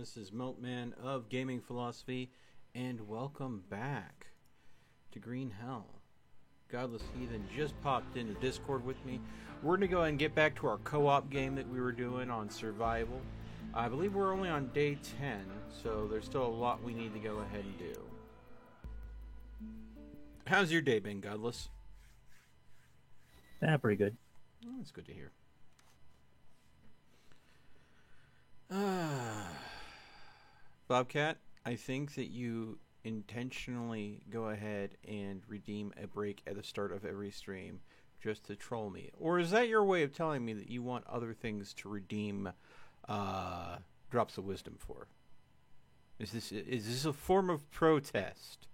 This is Meltman of Gaming Philosophy, and welcome back to Green Hell. Godless Heathen just popped into Discord with me. We're going to go ahead and get back to our co-op game that we were doing on survival. I believe we're only on day 10, so there's still a lot we need to go ahead and do. How's your day been, Godless? Pretty good. Oh, that's good to hear. Bobcat, I think that you intentionally go ahead and redeem a break at the start of every stream just to troll me. Or is that your way of telling me that you want other things to redeem drops of wisdom for? Is this a form of protest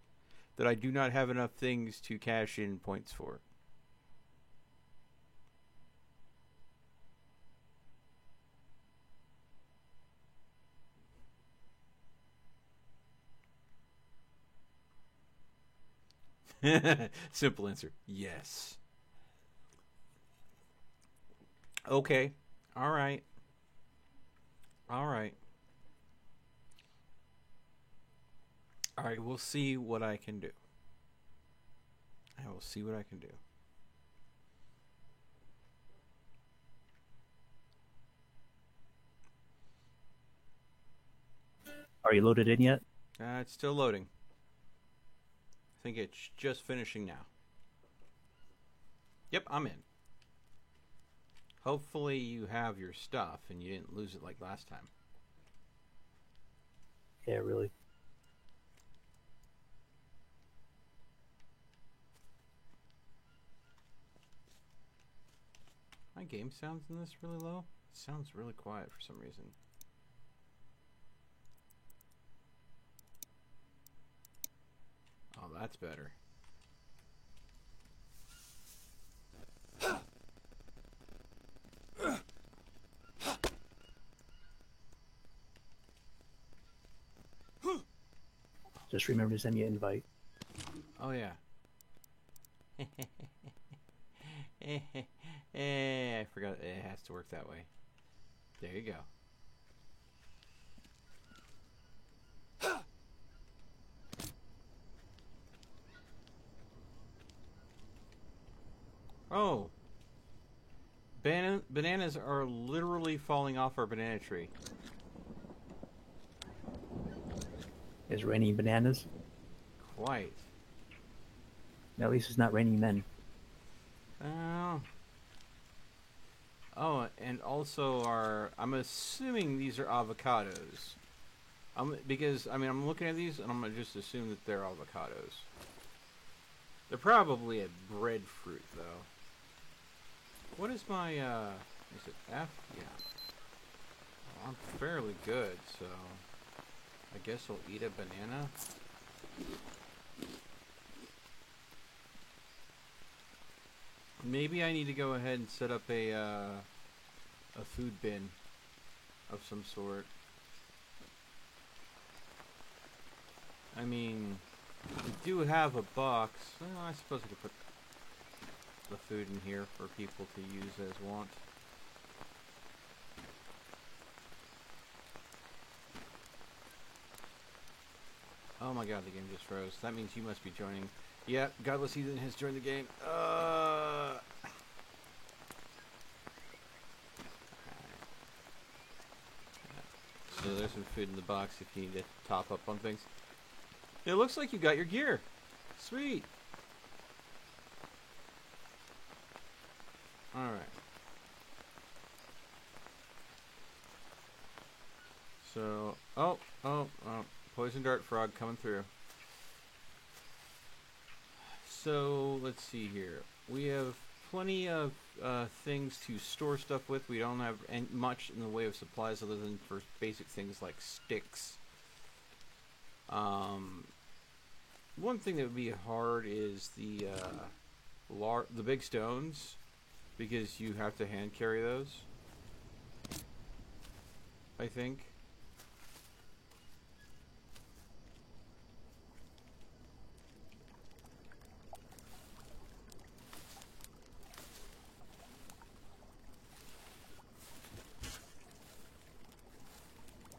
that I do not have enough things to cash in points for? Simple answer, yes. Okay. Alright. Alright, we'll see what I can do. I will see what I can do. Are you loaded in yet? It's still loading. I think it's just finishing now. Yep, I'm in. Hopefully you have your stuff and you didn't lose it like last time. Yeah, really. My game sounds in this really low? It sounds really quiet for some reason. Oh, that's better. Just remember to send me an invite. Oh, yeah. I forgot it has to work that way. There you go. Oh. Bananas are literally falling off our banana tree. It's raining bananas. Quite. At least it's not raining men. Oh, and also I'm assuming these are avocados. Because I'm looking at these and I'm gonna just assume that they're avocados. They're probably a breadfruit though. What is my is it F? Yeah. Well, I'm fairly good, so I guess I'll eat a banana. Maybe I need to go ahead and set up a food bin of some sort. I mean, we do have a box. Well, I suppose I could put the food in here for people to use as want. Oh my god, the game just froze. That means you must be joining. Yeah, Godless Heathen has joined the game. So there's some food in the box if you need to top up on things. It looks like you got your gear. Sweet. Alright. So, oh, poison dart frog coming through. So, let's see here. We have plenty of things to store stuff with. We don't have much in the way of supplies other than for basic things like sticks. One thing that would be hard is the big stones, because you have to hand carry those, I think.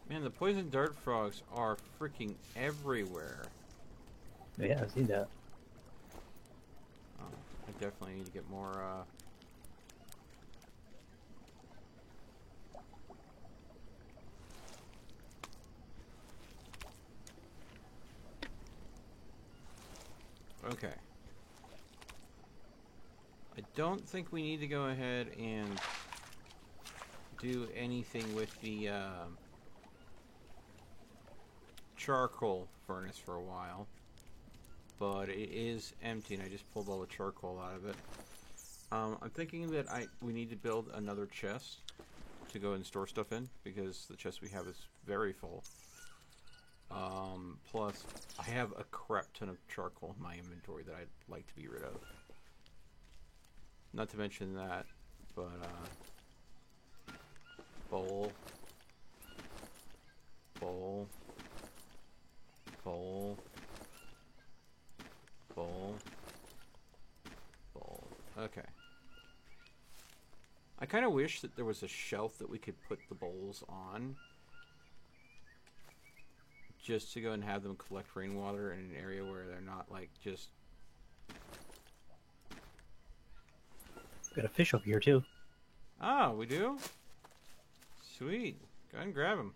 Man, Man, the poison dart frogs are freaking everywhere. Yeah, I've seen that. Oh, I definitely need to get more, Okay. I don't think we need to go ahead and do anything with the charcoal furnace for a while. But it is empty, and I just pulled all the charcoal out of it. I'm thinking that we need to build another chest to go and store stuff in, because the chest we have is very full. Plus, I have a crap ton of charcoal in my inventory that I'd like to be rid of. Not to mention that, but, bowl, bowl, bowl, bowl, bowl. Okay. I kind of wish that there was a shelf that we could put the bowls on, just to go and have them collect rainwater in an area where they're not, like, just... Got a fish over here too. Ah, we do? Sweet. Go ahead and grab him.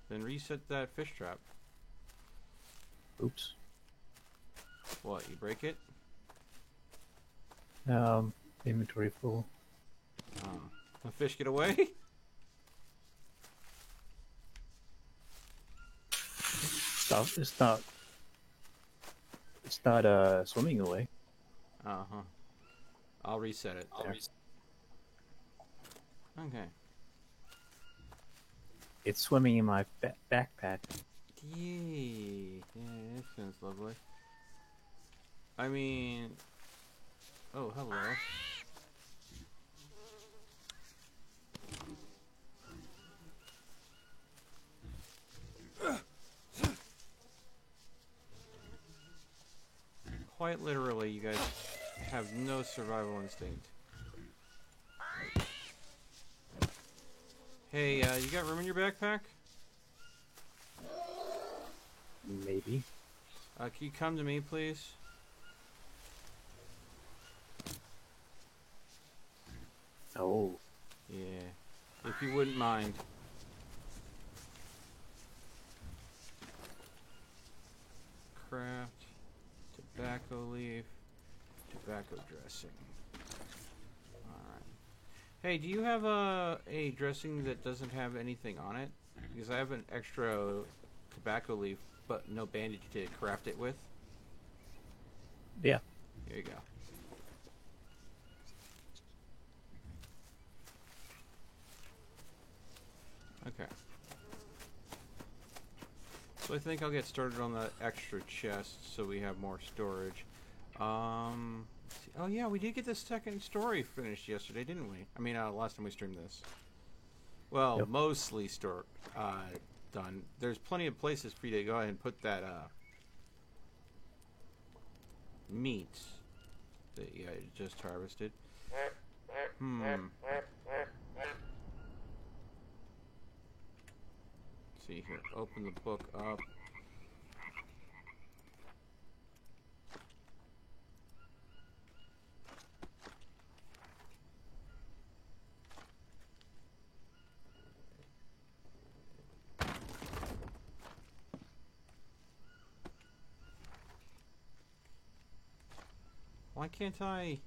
Then reset that fish trap. Oops. What, you break it? Inventory full. Oh. The fish get away? Stuff. It's not swimming away. Uh-huh. I'll reset it. There. Okay. It's swimming in my backpack. Yay. Yeah, that sounds lovely. I mean... Oh, hello. Quite literally, you guys have no survival instinct. Hey, you got room in your backpack? Maybe. Can you come to me, please? Oh. Yeah. If you wouldn't mind. Craft. Tobacco leaf. Tobacco dressing. Alright. Hey, do you have a dressing that doesn't have anything on it? Because I have an extra tobacco leaf, but no bandage to craft it with. Yeah. Here you go. Okay. So I think I'll get started on that extra chest so we have more storage. Let's see. Oh yeah, we did get the second story finished yesterday, didn't we? I mean, last time we streamed this. Well, Yep. mostly done. There's plenty of places for you to go ahead and put that meat that you just harvested. See here, open the book up. Why can't I?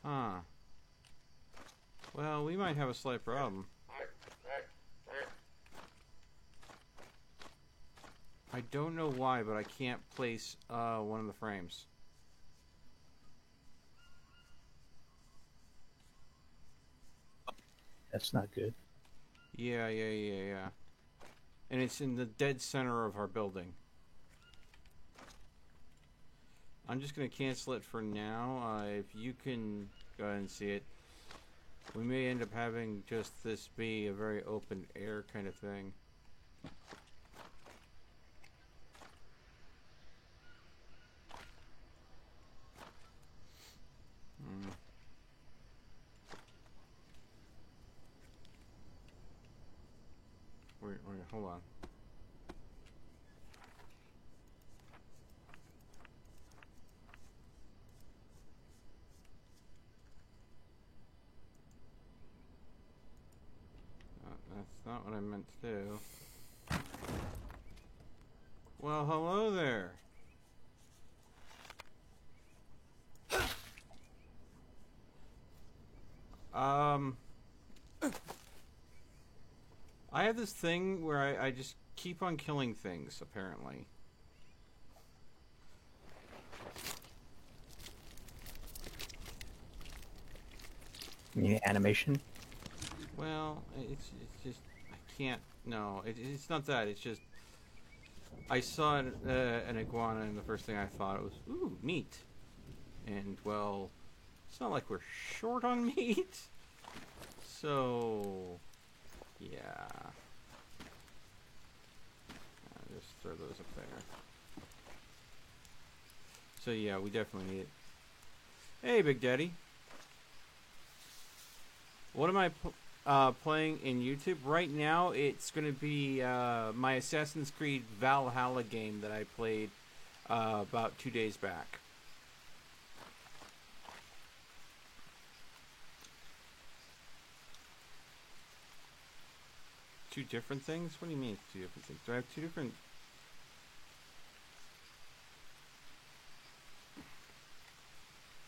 Huh. Well, we might have a slight problem. I don't know why, but I can't place one of the frames. That's not good. Yeah. And it's in the dead center of our building. I'm just going to cancel it for now. If you can go ahead and see it. We may end up having just this be a very open air kind of thing. wait, hold on. That's not what I meant to do. Well, hello there. I have this thing where I just keep on killing things, apparently. You mean animation? Well, it's just, I can't, no, it's not that, it's just, I saw an iguana and the first thing I thought was, ooh, meat. And, well, it's not like we're short on meat. So, yeah. I'll just throw those up there. So, yeah, we definitely need it. Hey, Big Daddy. What am I playing in YouTube? Right now, it's going to be my Assassin's Creed Valhalla game that I played about 2 days back. Two different things? What do you mean two different things? Do I have two different...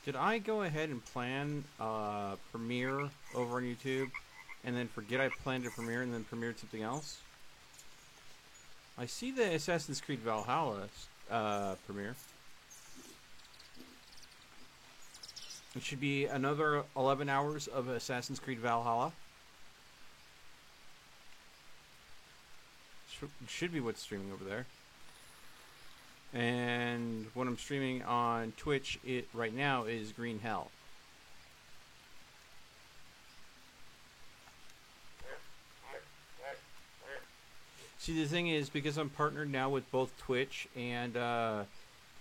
Did I go ahead and plan premiere over on YouTube and then forget I planned a premiere and then premiered something else? I see the Assassin's Creed Valhalla premiere. It should be another 11 hours of Assassin's Creed Valhalla. Should be what's streaming over there. And what I'm streaming on Twitch right now is Green Hell. See, the thing is, because I'm partnered now with both Twitch and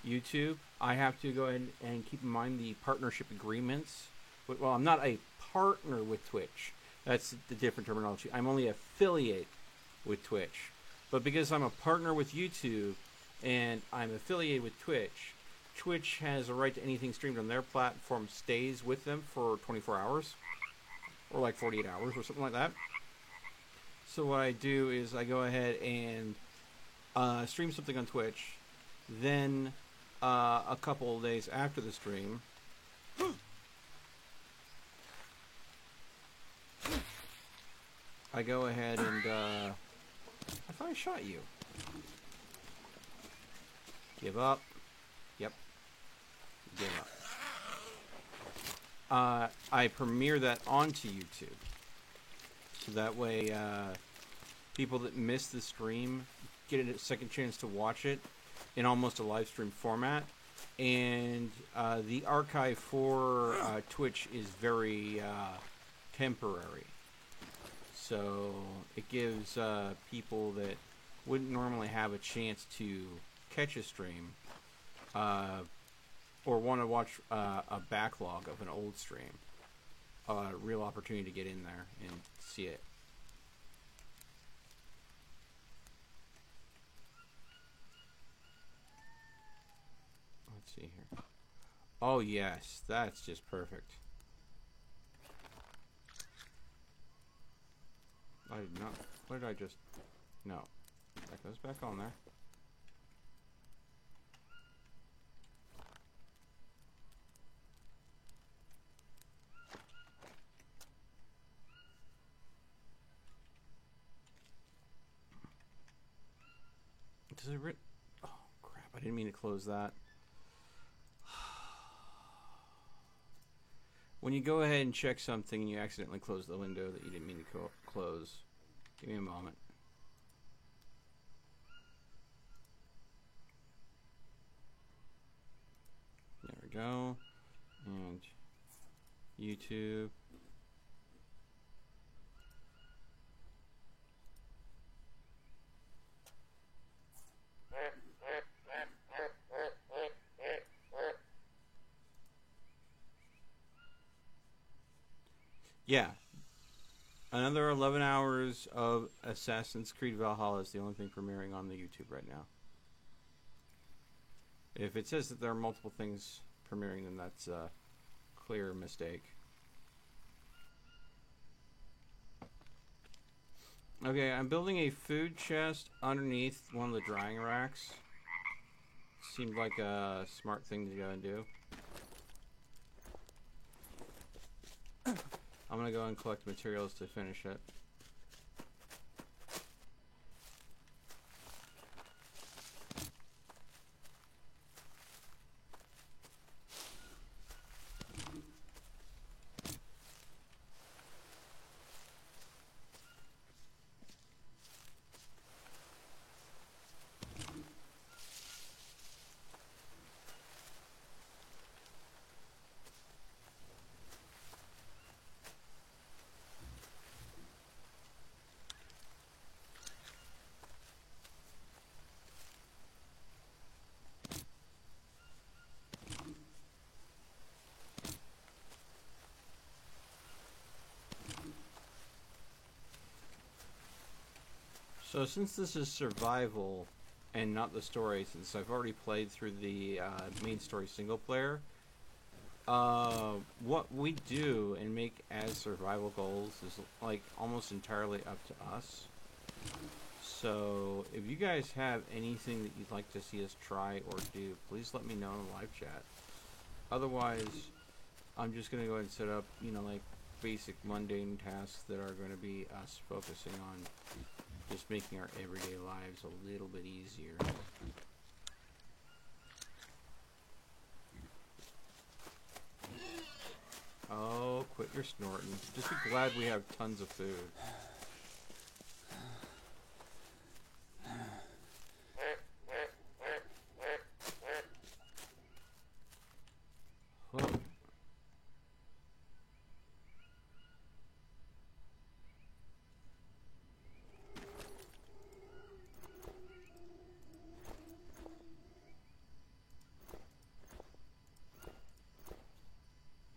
YouTube, I have to go ahead and keep in mind the partnership agreements. Well, I'm not a partner with Twitch. That's the different terminology. I'm only affiliate with Twitch. But because I'm a partner with YouTube and I'm affiliated with Twitch, Twitch has a right to anything streamed on their platform stays with them for 24 hours. Or like 48 hours or something like that. So what I do is I go ahead and stream something on Twitch. Then a couple of days after the stream, I go ahead and... I thought I shot you. Give up. Yep. Give up. I premiere that onto YouTube. So that way, people that miss the stream get a second chance to watch it in almost a live stream format. And the archive for Twitch is very temporary. So it gives people that wouldn't normally have a chance to catch a stream or want to watch a backlog of an old stream a real opportunity to get in there and see it. Let's see here. Oh yes, that's just perfect. I did not. What did I just... No. That goes back on there. Does it oh, crap. I didn't mean to close that. When you go ahead and check something and you accidentally close the window that you didn't mean to close, give me a moment. There we go. And YouTube. Yeah. Another 11 hours of Assassin's Creed Valhalla is the only thing premiering on the YouTube right now. If it says that there are multiple things premiering, then that's a clear mistake. Okay, I'm building a food chest underneath one of the drying racks. Seemed like a smart thing to go and do. I'm gonna go and collect materials to finish it. So since this is survival and not the story, since I've already played through the main story single player, what we do and make as survival goals is like almost entirely up to us. So if you guys have anything that you'd like to see us try or do, please let me know in the live chat. Otherwise, I'm just going to go ahead and set up, you know, like basic mundane tasks that are going to be us focusing on just making our everyday lives a little bit easier. Oh, quit your snorting. Just be glad we have tons of food. Whoa.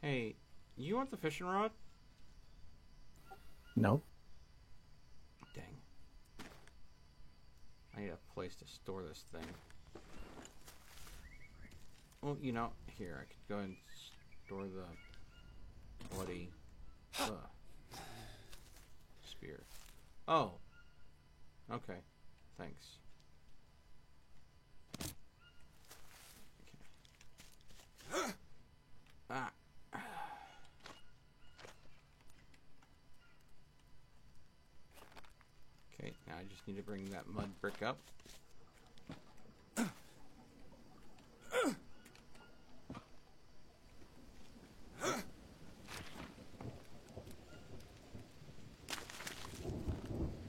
Hey, you want the fishing rod? No. Dang. I need a place to store this thing. Well, you know, here, I could go and store the bloody spear. Oh. Okay. Thanks. Okay. Ah. Okay, now I just need to bring that mud brick up.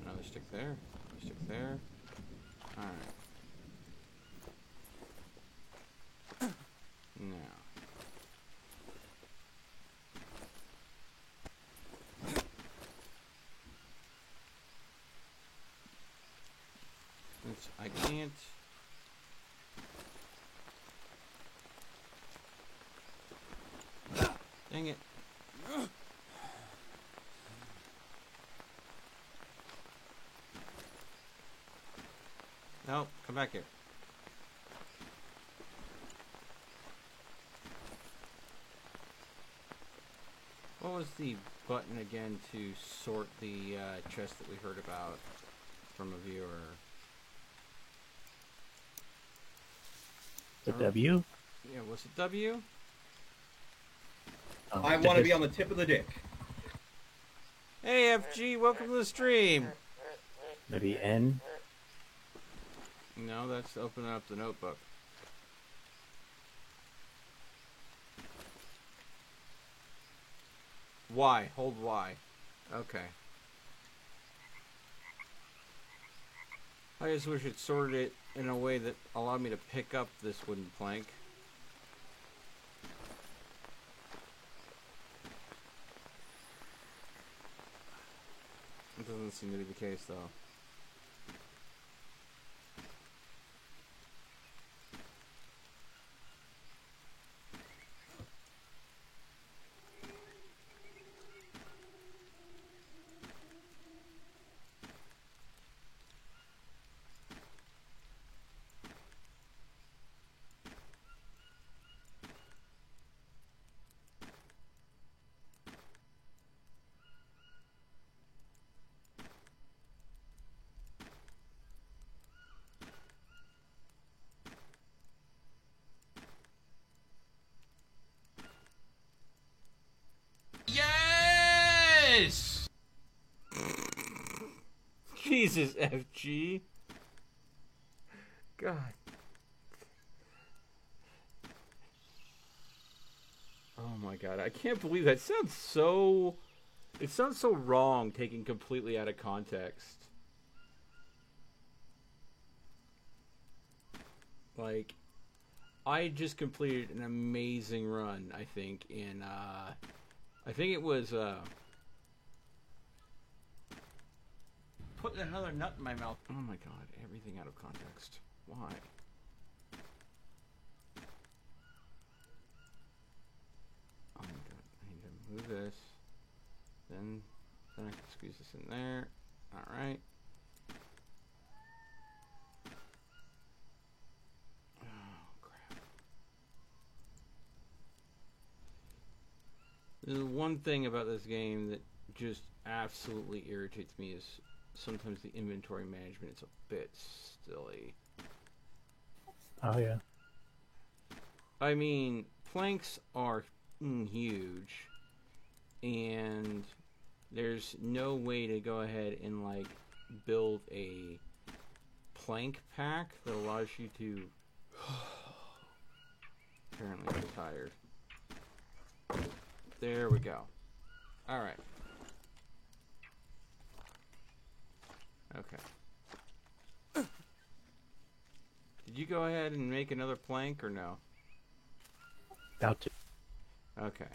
Another stick there, another stick there. Alright. Now. I can't. Dang it. No, come back here. What was the button again to sort the chest that we heard about from a viewer? The W? Yeah, was it W? Oh, I want to be on the tip of the dick. Hey FG, welcome to the stream! Maybe N? No, that's opening up the notebook. Y, hold Y. Okay. I just wish it sorted it in a way that allowed me to pick up this wooden plank. It doesn't seem to be the case, though. Jesus, FG. God. Oh my god, I can't believe that. Sounds so... It sounds so wrong, taken completely out of context. Like, I just completed an amazing run, I think, in, I think it was, putting another nut in my mouth. Oh my god, everything out of context. Why? Oh my god, I need to move this. Then I can squeeze this in there. Alright. Oh, crap. The one thing about this game that just absolutely irritates me is sometimes the inventory management is a bit silly. Oh, yeah. I mean, planks are huge, and there's no way to go ahead and, like, build a plank pack that allows you to... Apparently I'm tired. There we go. Alright. Okay. Did you go ahead and make another plank or no? About to. Okay.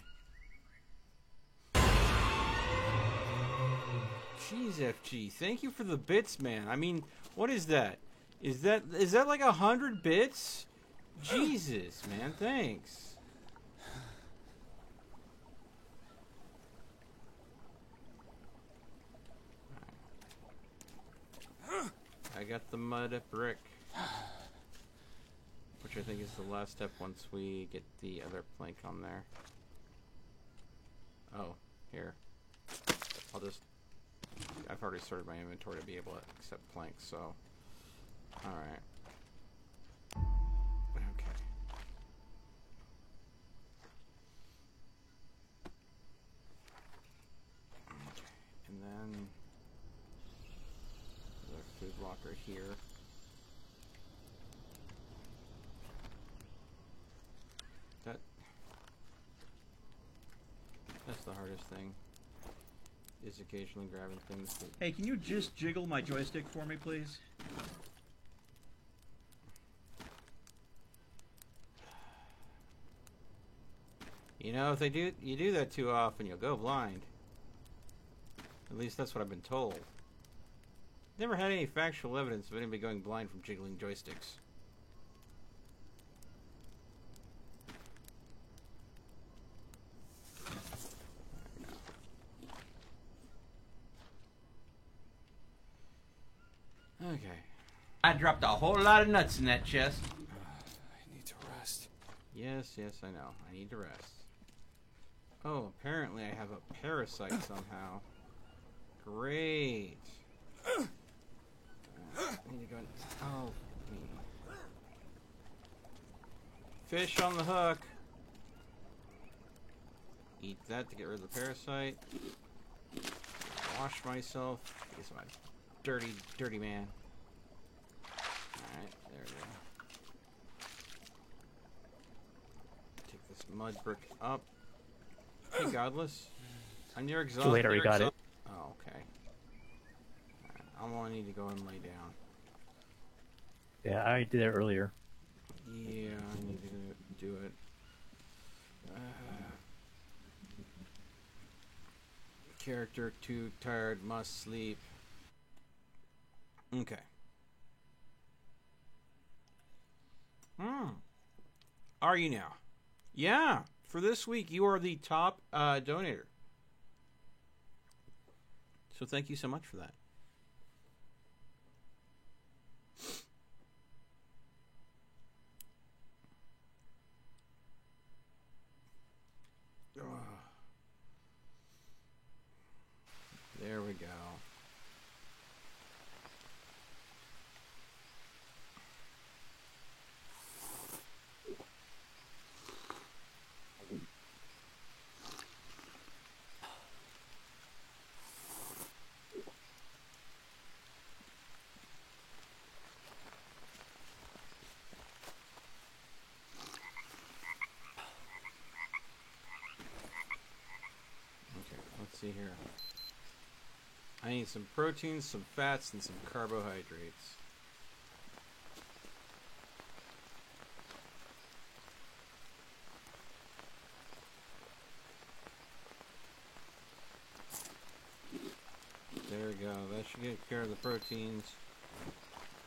Jeez, FG, thank you for the bits, man. I mean, what is that? Is that like 100 bits? Jesus, man, thanks. I got the mud brick, which I think is the last step once we get the other plank on there. Oh, here. I've already sorted my inventory to be able to accept planks, so... Alright. Okay. And then... there's a food locker here. That's the hardest thing. Is occasionally grabbing things that... Hey, can you just jiggle my joystick for me, please? You know, if you do that too often, you'll go blind. At least that's what I've been told. Never had any factual evidence of anybody going blind from jiggling joysticks. Okay. I dropped a whole lot of nuts in that chest. I need to rest. Yes, I know. I need to rest. Oh, apparently I have a parasite somehow. Great. I need to go and... Oh. Fish on the hook. Eat that to get rid of the parasite. Wash myself. Because I'm a dirty, dirty man. Alright, there we go. Take this mud brick up. Hey, Godless. On your exhaust. Too late, already got it. Oh, okay. Alright, I'm gonna need to go and lay down. Yeah, I did that earlier. Yeah, I need to do it. Character too tired, must sleep. Okay. Are you now? Yeah. For this week, you are the top donator. So thank you so much for that. There we go. see here. I need some proteins, some fats, and some carbohydrates. There we go. That should get care of the proteins.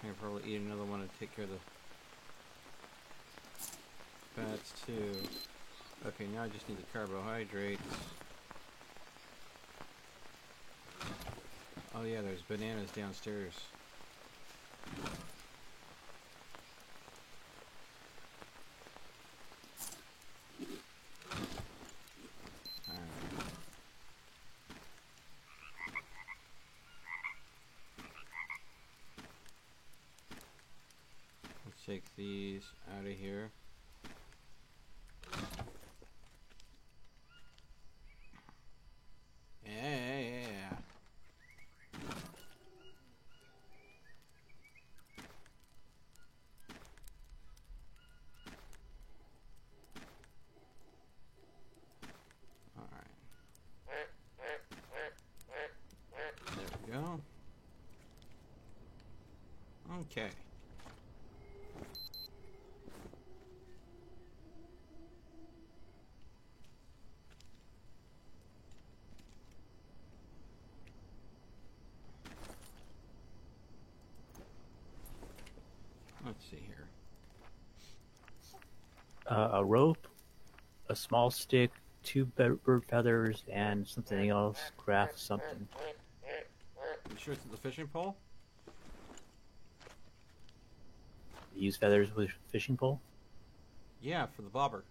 I can probably eat another one to take care of the fats too. Okay, now I just need the carbohydrates. Oh yeah, there's bananas downstairs. Alright. Let's take these out of here. Yeah. Alright. There we go. Okay. Let's see here. A rope, a small stick, two bird feathers, and something else. Craft something. You sure it's the fishing pole? Use feathers with fishing pole. Yeah, for the bobber.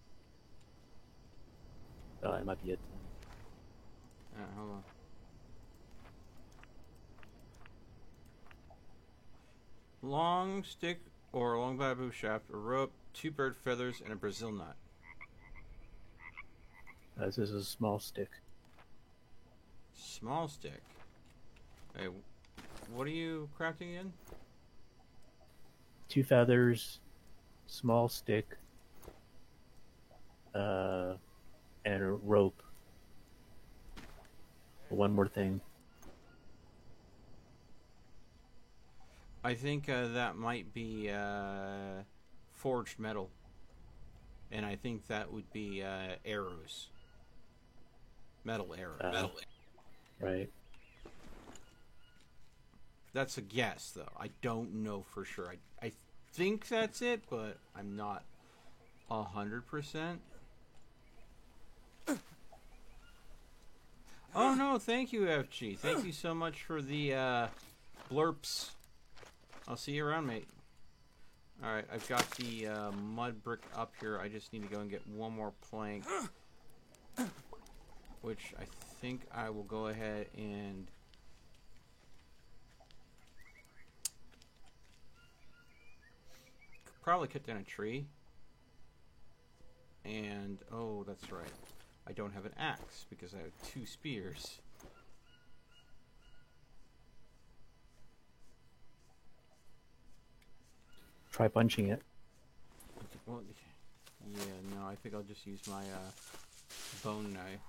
Oh, that might be it. Hold on. Long stick or a long bamboo shaft, a rope, two bird feathers, and a Brazil nut. This is a small stick. Small stick. Hey, what are you crafting in? Two feathers, small stick, and a rope. One more thing. I think that might be forged metal. And I think that would be arrows. Metal arrows. Right. That's a guess, though. I don't know for sure. I think that's it, but I'm not 100%. Oh, no, thank you, FG. Thank you so much for the blurps. I'll see you around, mate. Alright, I've got the mud brick up here. I just need to go and get one more plank. Which I think I will go ahead and... probably cut down a tree. And, oh, that's right. I don't have an axe because I have two spears. Try punching it. Well, yeah, no, I think I'll just use my bone knife.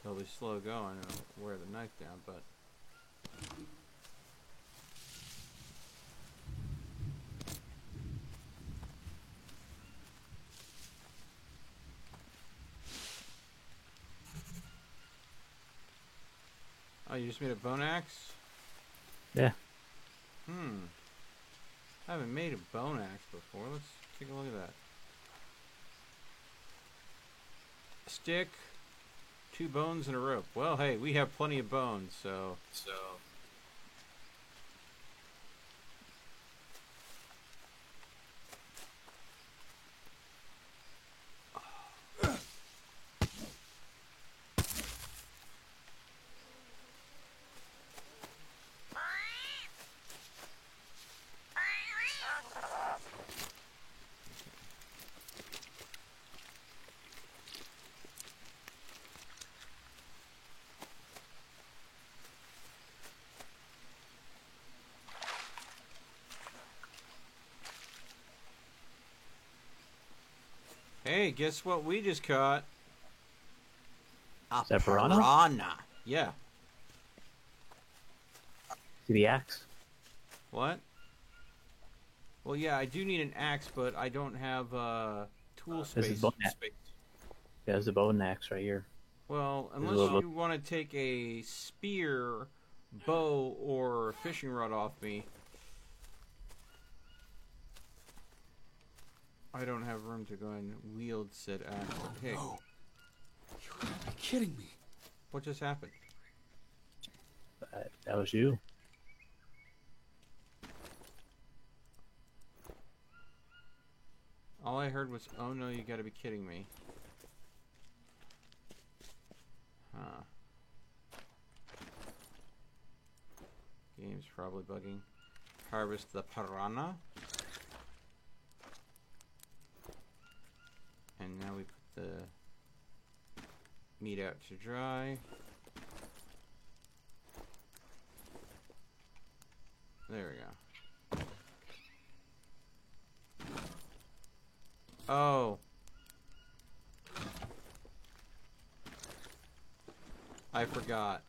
It'll be slow going. I'll wear the knife down, but... Oh, you just made a bone axe? Yeah. I haven't made a bone axe before. Let's take a look at that. Stick, two bones, and a rope. Well, hey, we have plenty of bones, so... Hey, guess what we just caught? A Is that piranha? piranha. Yeah. See the axe? What? Well, yeah, I do need an axe, but I don't have tool This is space. bone axe. Yeah, there's a bow and axe right here. Well, There's a unless little- you want to take a spear, bow, or fishing rod off me, I don't have room to go and wield said axe. Okay, No. You gotta be kidding me. what just happened? That was you. All I heard was, "Oh no, you gotta be kidding me." Huh. Game's probably bugging. Harvest the piranha. And now we put the meat out to dry. There we go. Oh. I forgot.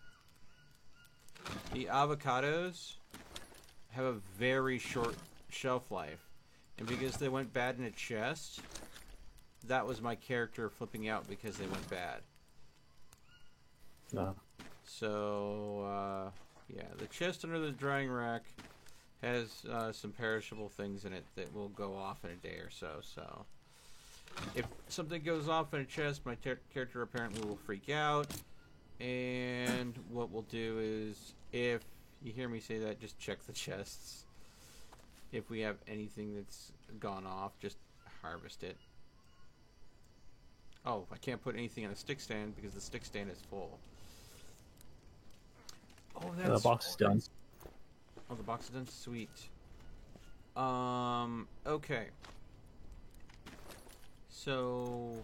The avocados have a very short shelf life. And because they went bad in a chest, that was my character flipping out because they went bad. So, yeah, the chest under the drying rack has some perishable things in it that will go off in a day or so. So, if something goes off in a chest, my character apparently will freak out. And what we'll do is, if you hear me say that, just check the chests. If we have anything that's gone off, just harvest it. Oh, I can't put anything on a stick stand because the stick stand is full. Oh, that's... The box is done. Oh, the box is done? Sweet. Okay. So...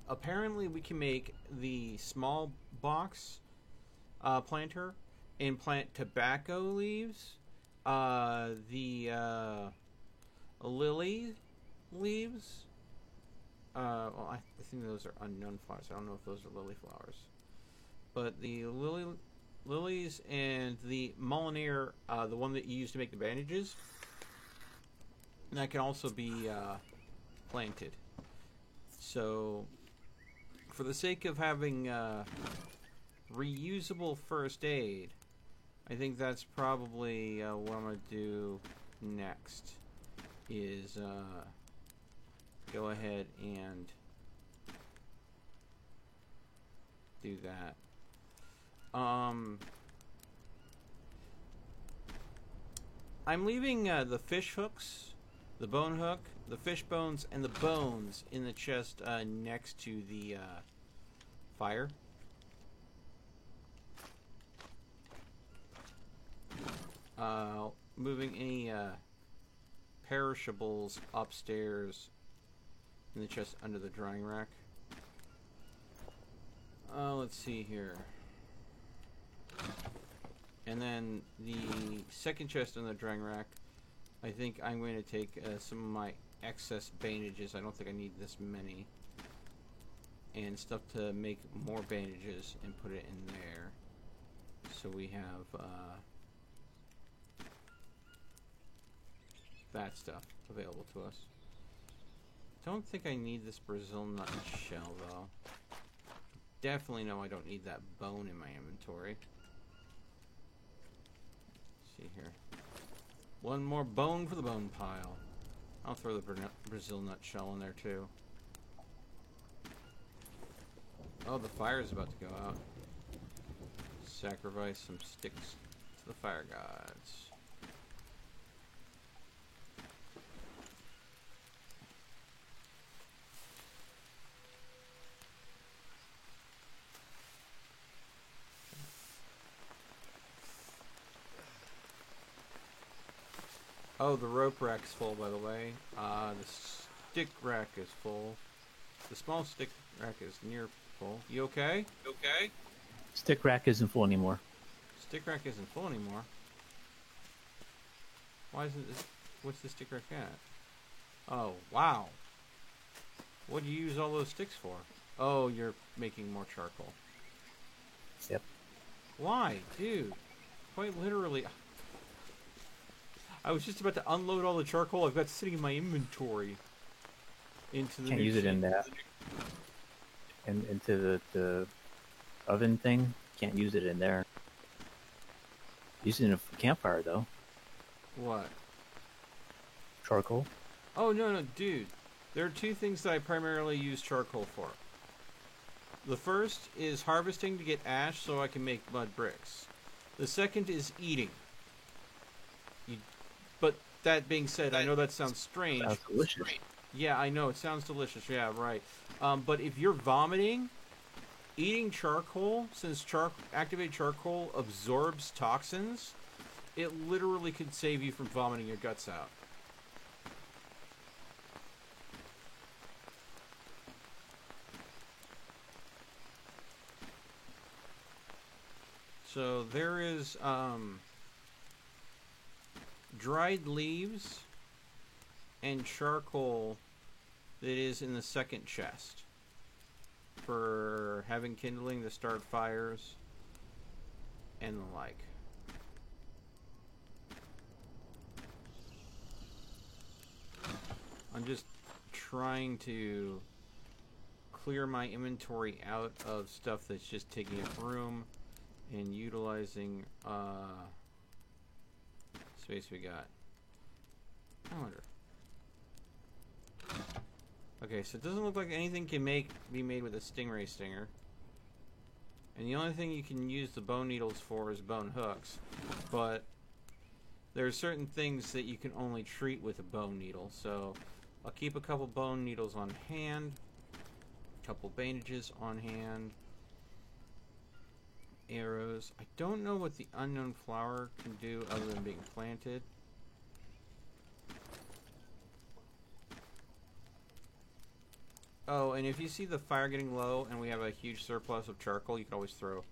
apparently we can make the small box planter and plant tobacco leaves, the lily leaves. Well, I think those are unknown flowers. I don't know if those are lily flowers. But the lilies and the Molinere, the one that you use to make the bandages, that can also be planted. So, for the sake of having reusable first aid, I think that's probably what I'm going to do next, is go ahead and do that. I'm leaving the fish hooks, the bone hook, the fish bones, and the bones in the chest next to the fire. Moving any perishables upstairs in the chest under the drying rack. Let's see here. And then the second chest in the drying rack, I think I'm going to take some of my excess bandages. I don't think I need this many. And stuff to make more bandages and put it in there. So we have that stuff available to us. Don't think I need this Brazil nut shell though. Definitely know I don't need that bone in my inventory. Let's see here. One more bone for the bone pile. I'll throw the Brazil nut shell in there too. Oh, the fire is about to go out. Sacrifice some sticks to the fire gods. Oh, the rope rack's full, by the way. The stick rack is full. The small stick rack is near full. You okay? You okay? Stick rack isn't full anymore. Stick rack isn't full anymore. Why isn't this? What's the stick right at? Oh, wow. What do you use all those sticks for? Oh, you're making more charcoal. Yep. Why? Dude. Quite literally. I was just about to unload all the charcoal I've got sitting in my inventory. Into the Can't new use it in sheet. that. Into the oven thing. Can't use it in there. Use it in a campfire though. What? Charcoal. Oh, no, dude. There are two things that I primarily use charcoal for. The first is harvesting to get ash so I can make mud bricks. The second is eating. But that being said, I know that sounds strange. Sounds delicious. Yeah, I know. It sounds delicious. Yeah, right. But if you're vomiting, eating charcoal, since activated charcoal absorbs toxins, it literally could save you from vomiting your guts out. So there is dried leaves and charcoal that is in the second chest for having kindling to start fires and the like. I'm just trying to clear my inventory out of stuff that's just taking up room and utilizing space we got. I wonder. Okay, so it doesn't look like anything can be made with a stingray stinger. And the only thing you can use the bone needles for is bone hooks. But there are certain things that you can only treat with a bone needle. So I'll keep a couple bone needles on hand, a couple bandages on hand, arrows. I don't know what the unknown flower can do other than being planted. Oh, and if you see the fire getting low and we have a huge surplus of charcoal, you can always throw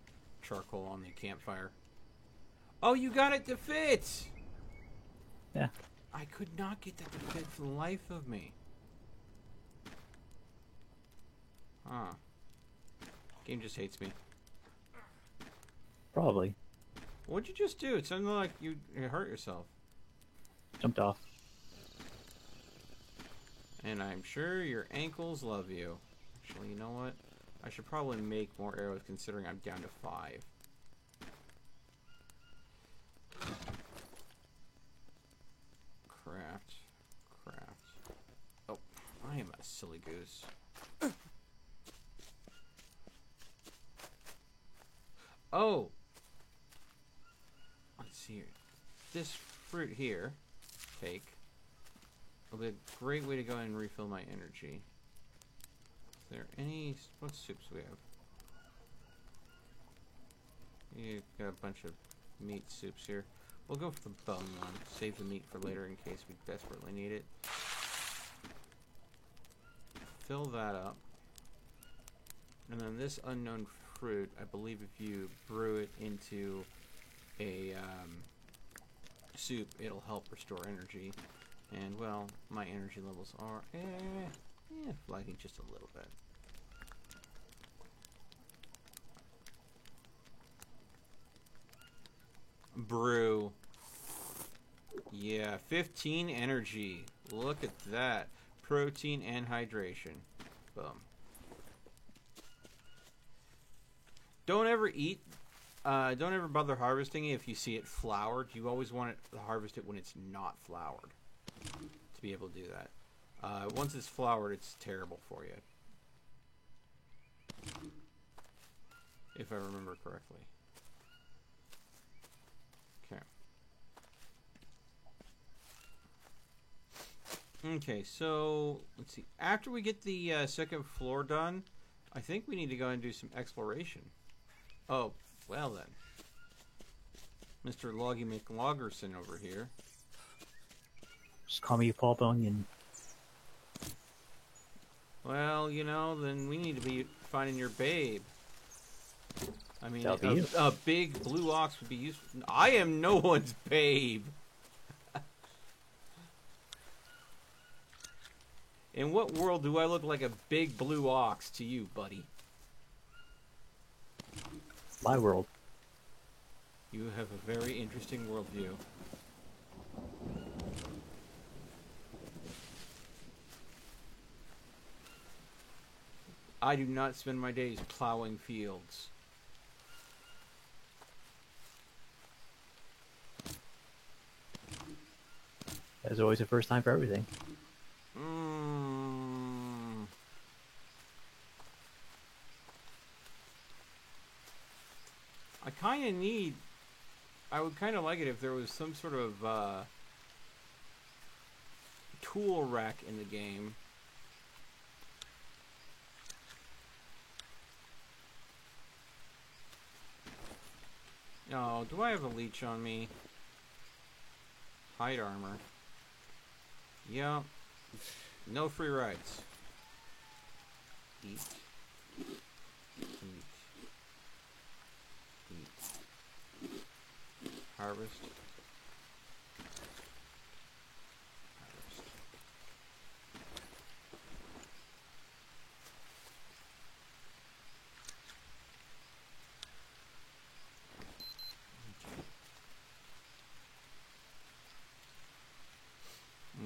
charcoal on the campfire. Oh, you got it to fit! Yeah. I could not get that to fit for the life of me. Huh. Game just hates me. Probably. What'd you just do? It sounded like you hurt yourself. Jumped off. And I'm sure your ankles love you. Actually, you know what? I should probably make more arrows considering I'm down to 5. Craft. Oh, I am a silly goose. Oh! Let's see here. This fruit here, take, will be a great way to go ahead and refill my energy. Is there any... what soups we have? You've got a bunch of meat soups here. We'll go for the bone one. Save the meat for later in case we desperately need it. Fill that up. And then this unknown fruit, I believe if you brew it into a soup, it'll help restore energy. And, well, my energy levels are flagging just a little bit. Brew. Yeah, 15 energy. Look at that. Protein and hydration. Boom. Don't ever don't ever bother harvesting it if you see it flowered. You always want it to harvest it when it's not flowered to be able to do that. Once it's flowered, it's terrible for you. If I remember correctly. Okay, so let's see. After we get the second floor done, I think we need to go and do some exploration. Oh, well then. Mr. Loggy McLoggerson over here. Just call me Paul Bunyan. Well, you know, then we need to be finding your babe. I mean, That'll be you. a big blue ox would be useful. I am no one's babe. In what world do I look like a big blue ox to you, buddy? My world. You have a very interesting worldview. I do not spend my days plowing fields. There's always a first time for everything. I kind of need... I would kind of like it if there was some sort of tool rack in the game. Oh, do I have a leech on me? Hide armor. Yeah. No free rides. Eat. Eat. Eat. Harvest. Harvest.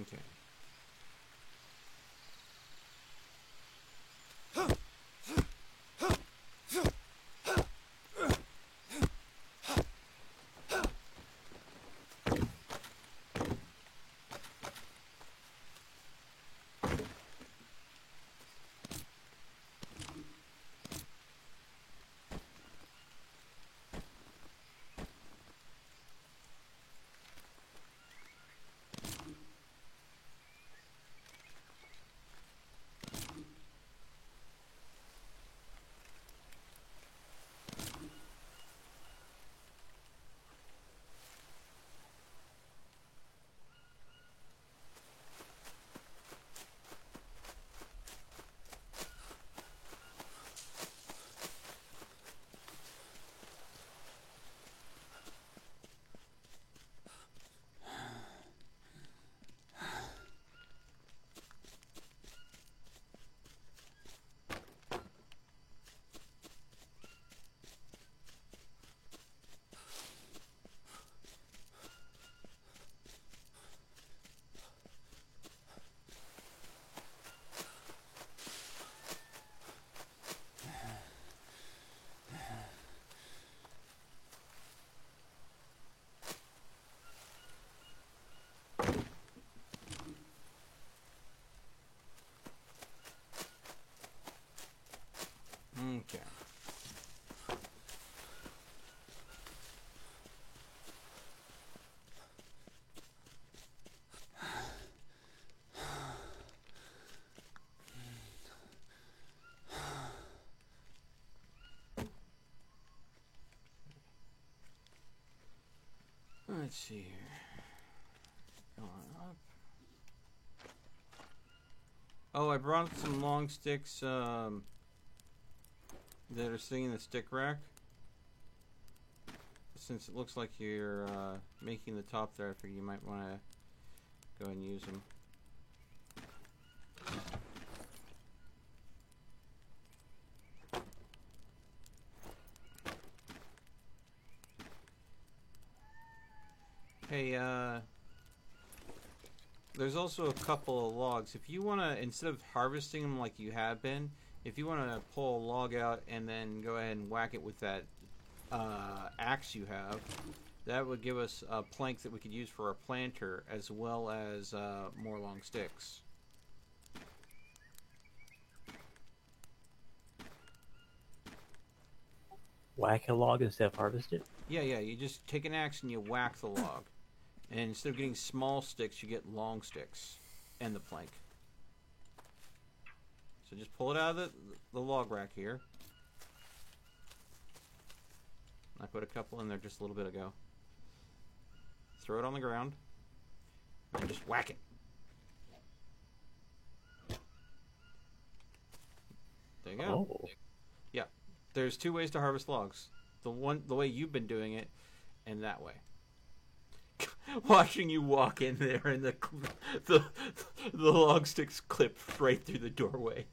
Okay. Okay. Let's see here. Going up. Oh, I brought some long sticks that are sitting in the stick rack. Since it looks like you're making the top there, I figure you might want to go ahead and use them. Hey, there's also a couple of logs. If you want to, instead of harvesting them like you have been, if you want to pull a log out and then go ahead and whack it with that axe you have, that would give us a plank that we could use for our planter, as well as more long sticks. Whack a log instead of harvest it? Yeah, you just take an axe and you whack the log. And instead of getting small sticks, you get long sticks and the plank. So just pull it out of the log rack here. I put a couple in there just a little bit ago. Throw it on the ground. And just whack it. There you go. Oh. Yeah. There's two ways to harvest logs. The way you've been doing it, and that way. watching you walk in there and the the log sticks clip right through the doorway.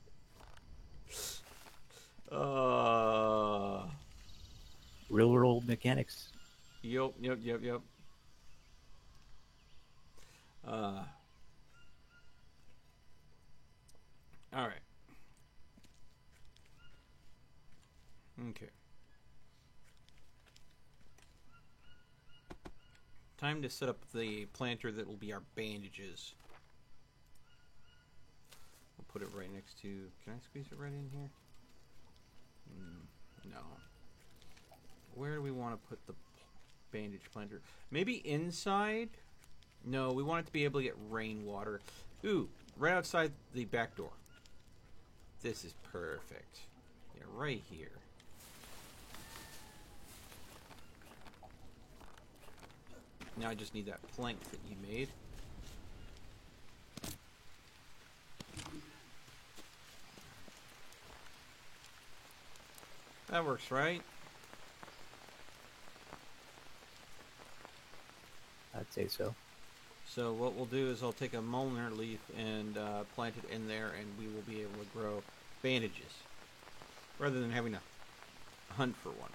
Real world mechanics. Yep. All right. Okay. Time to set up the planter that will be our bandages. We'll put it right next to... Can I squeeze it right in here? No. Where do we want to put the bandage planter? Maybe inside? No, we want it to be able to get rainwater. Ooh, right outside the back door. This is perfect. Yeah, right here. Now I just need that plank that you made. That works, right? I'd say so. So what we'll do is I'll take a mullein leaf and plant it in there, and we will be able to grow bandages rather than having to hunt for one.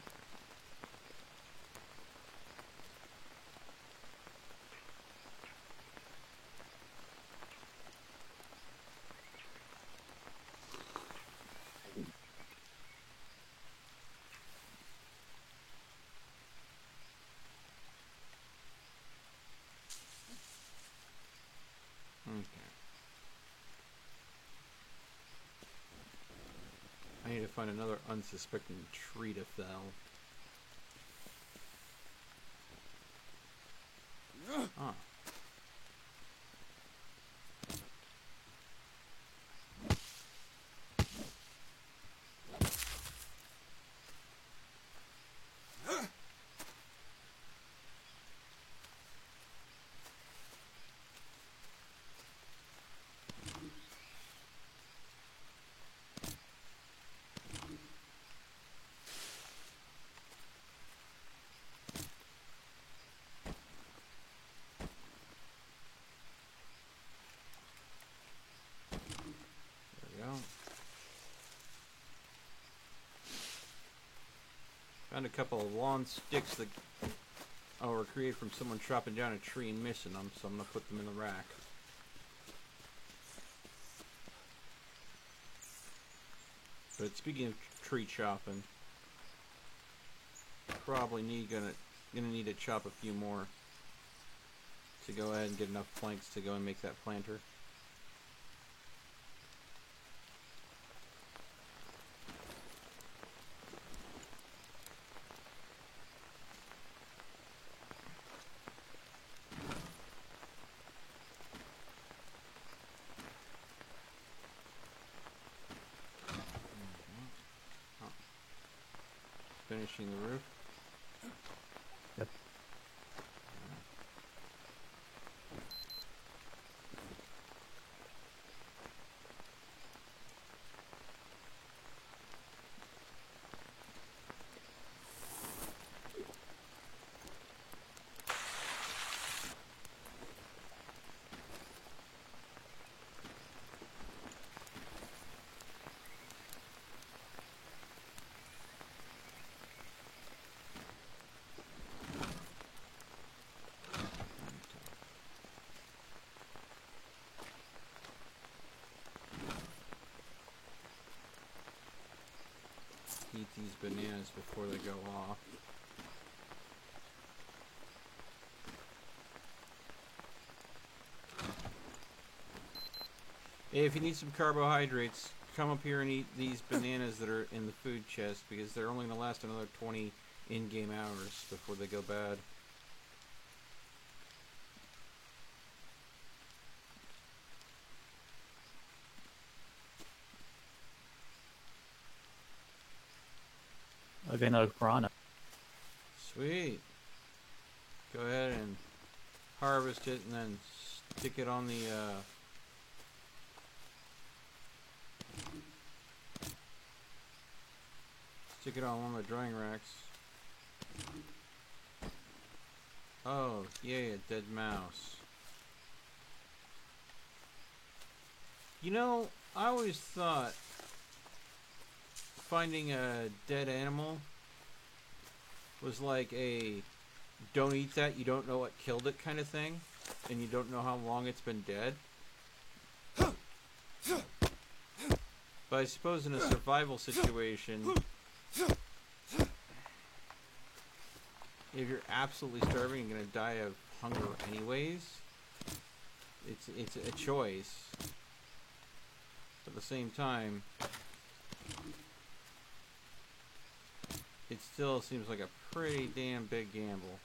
I need to find another unsuspecting tree to fell. Ah. Found a couple of lawn sticks that were created from someone chopping down a tree and missing them, so I'm going to put them in the rack. But speaking of tree chopping, probably gonna need to chop a few more to go ahead and get enough planks to go and make that planter. Finishing the roof. Yep. Eat these bananas before they go off. Hey, if you need some carbohydrates, come up here and eat these bananas that are in the food chest, because they're only going to last another 20 in-game hours before they go bad. I'll get another piranha. Sweet. Go ahead and harvest it and then stick it on the stick it on one of the drying racks. Oh, yeah, dead mouse. You know, I always thought finding a dead animal was like a don't eat that, you don't know what killed it kind of thing, and you don't know how long it's been dead. But I suppose in a survival situation, if you're absolutely starving and gonna die of hunger anyways, it's a choice. But at the same time, it still seems like a pretty damn big gamble.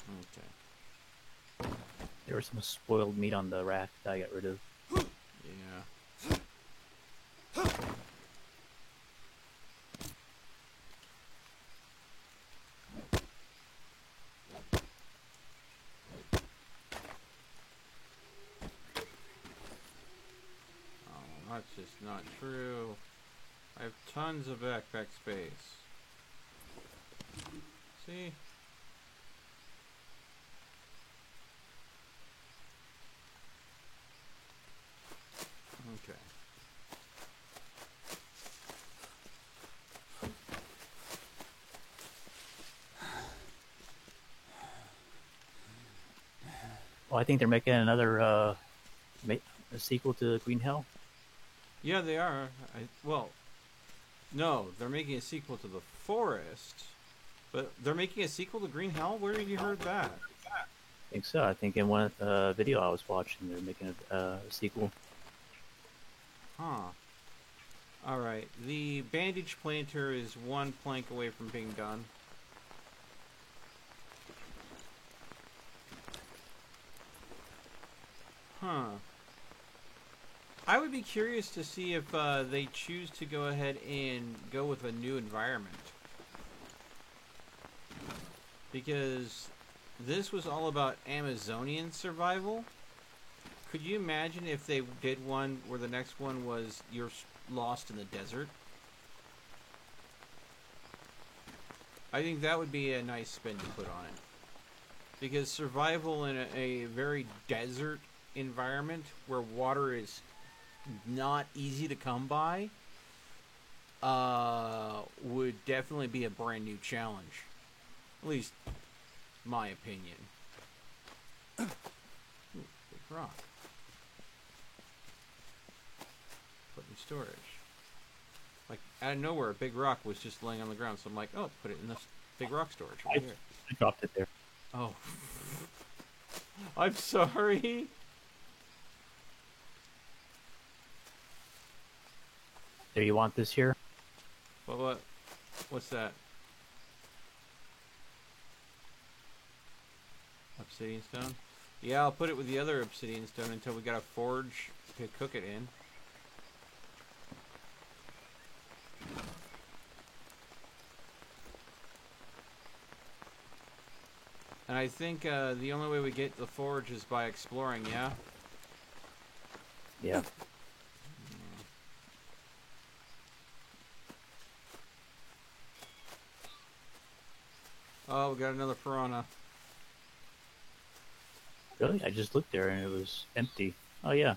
Okay. There was some spoiled meat on the raft that I got rid of. Yeah. Oh, that's just not true. I have tons of backpack space. See? Okay. Well, I think they're making another a sequel to Green Hell. Yeah, they are. Well, no, they're making a sequel to The Forest, but they're making a sequel to Green Hell? Where have you heard that? I think so. I think in one video I was watching, they're making a sequel. Huh. Alright, the bandage planter is one plank away from being done. Huh. I would be curious to see if they choose to go ahead and go with a new environment. Because this was all about Amazonian survival. Could you imagine if they did one where the next one was you're lost in the desert? I think that would be a nice spin to put on it. Because survival in a very desert environment where water is not easy to come by would definitely be a brand new challenge. At least, my opinion. Ooh, big rock. Put in storage. Like, out of nowhere, a big rock was just laying on the ground, so I'm like, oh, put it in this big rock storage over here. I dropped it there. Oh. I'm sorry. There, you want this here? What? What's that? Obsidian stone? Yeah, I'll put it with the other obsidian stone until we got a forge to cook it in. And I think the only way we get the forge is by exploring, yeah? Yeah. Oh, we got another piranha. Really? I just looked there and it was empty. Oh, yeah.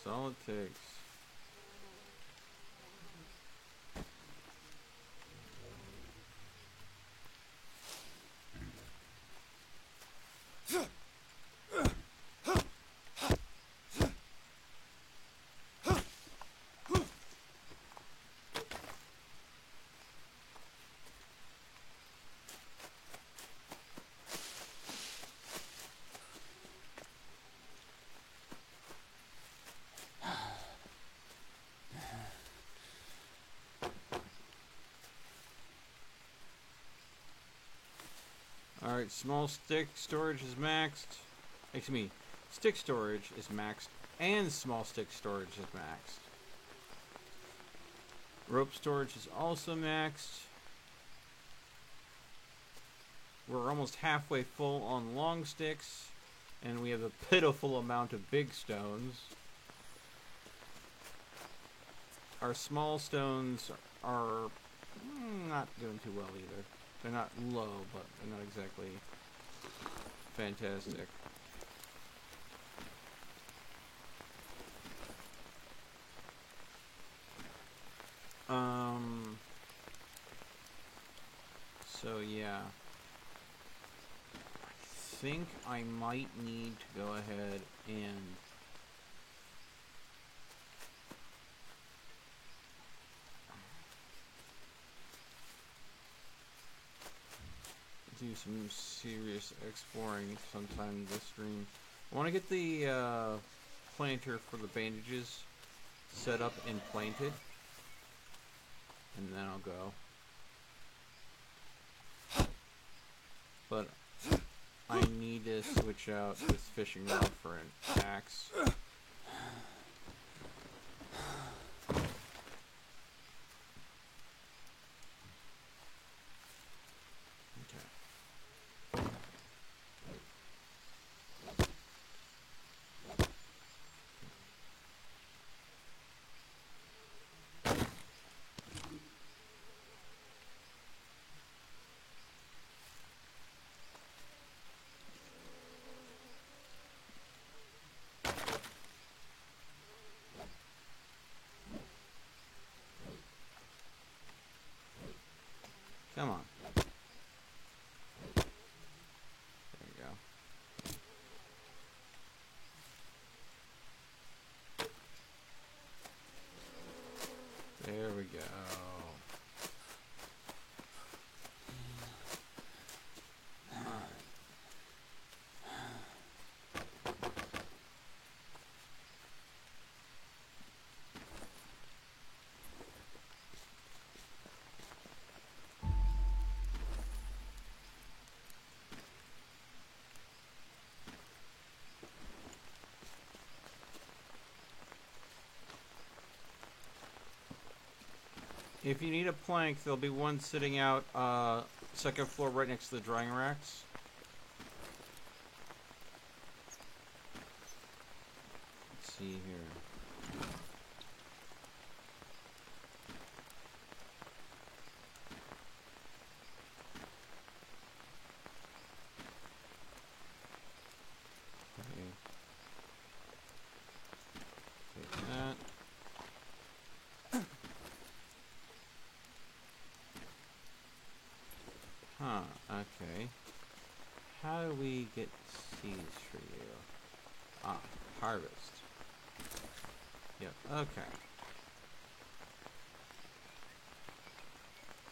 That's all it takes. Alright, small stick storage is maxed. Excuse me, stick storage is maxed, and small stick storage is maxed. Rope storage is also maxed. We're almost halfway full on long sticks, and we have a pitiful amount of big stones. our small stones are not doing too well either. They're not low, but they're not exactly fantastic. So yeah. I think I might need to go ahead and do some serious exploring sometime this stream. I want to get the planter for the bandages set up and planted, and then I'll go. But I need to switch out this fishing rod for an axe. Come on. There we go. There we go. If you need a plank, there'll be one sitting out second floor right next to the drying racks. Let's see here. Okay. Take that. Huh, okay. How do we get seeds for you? Ah, harvest. Yep, okay.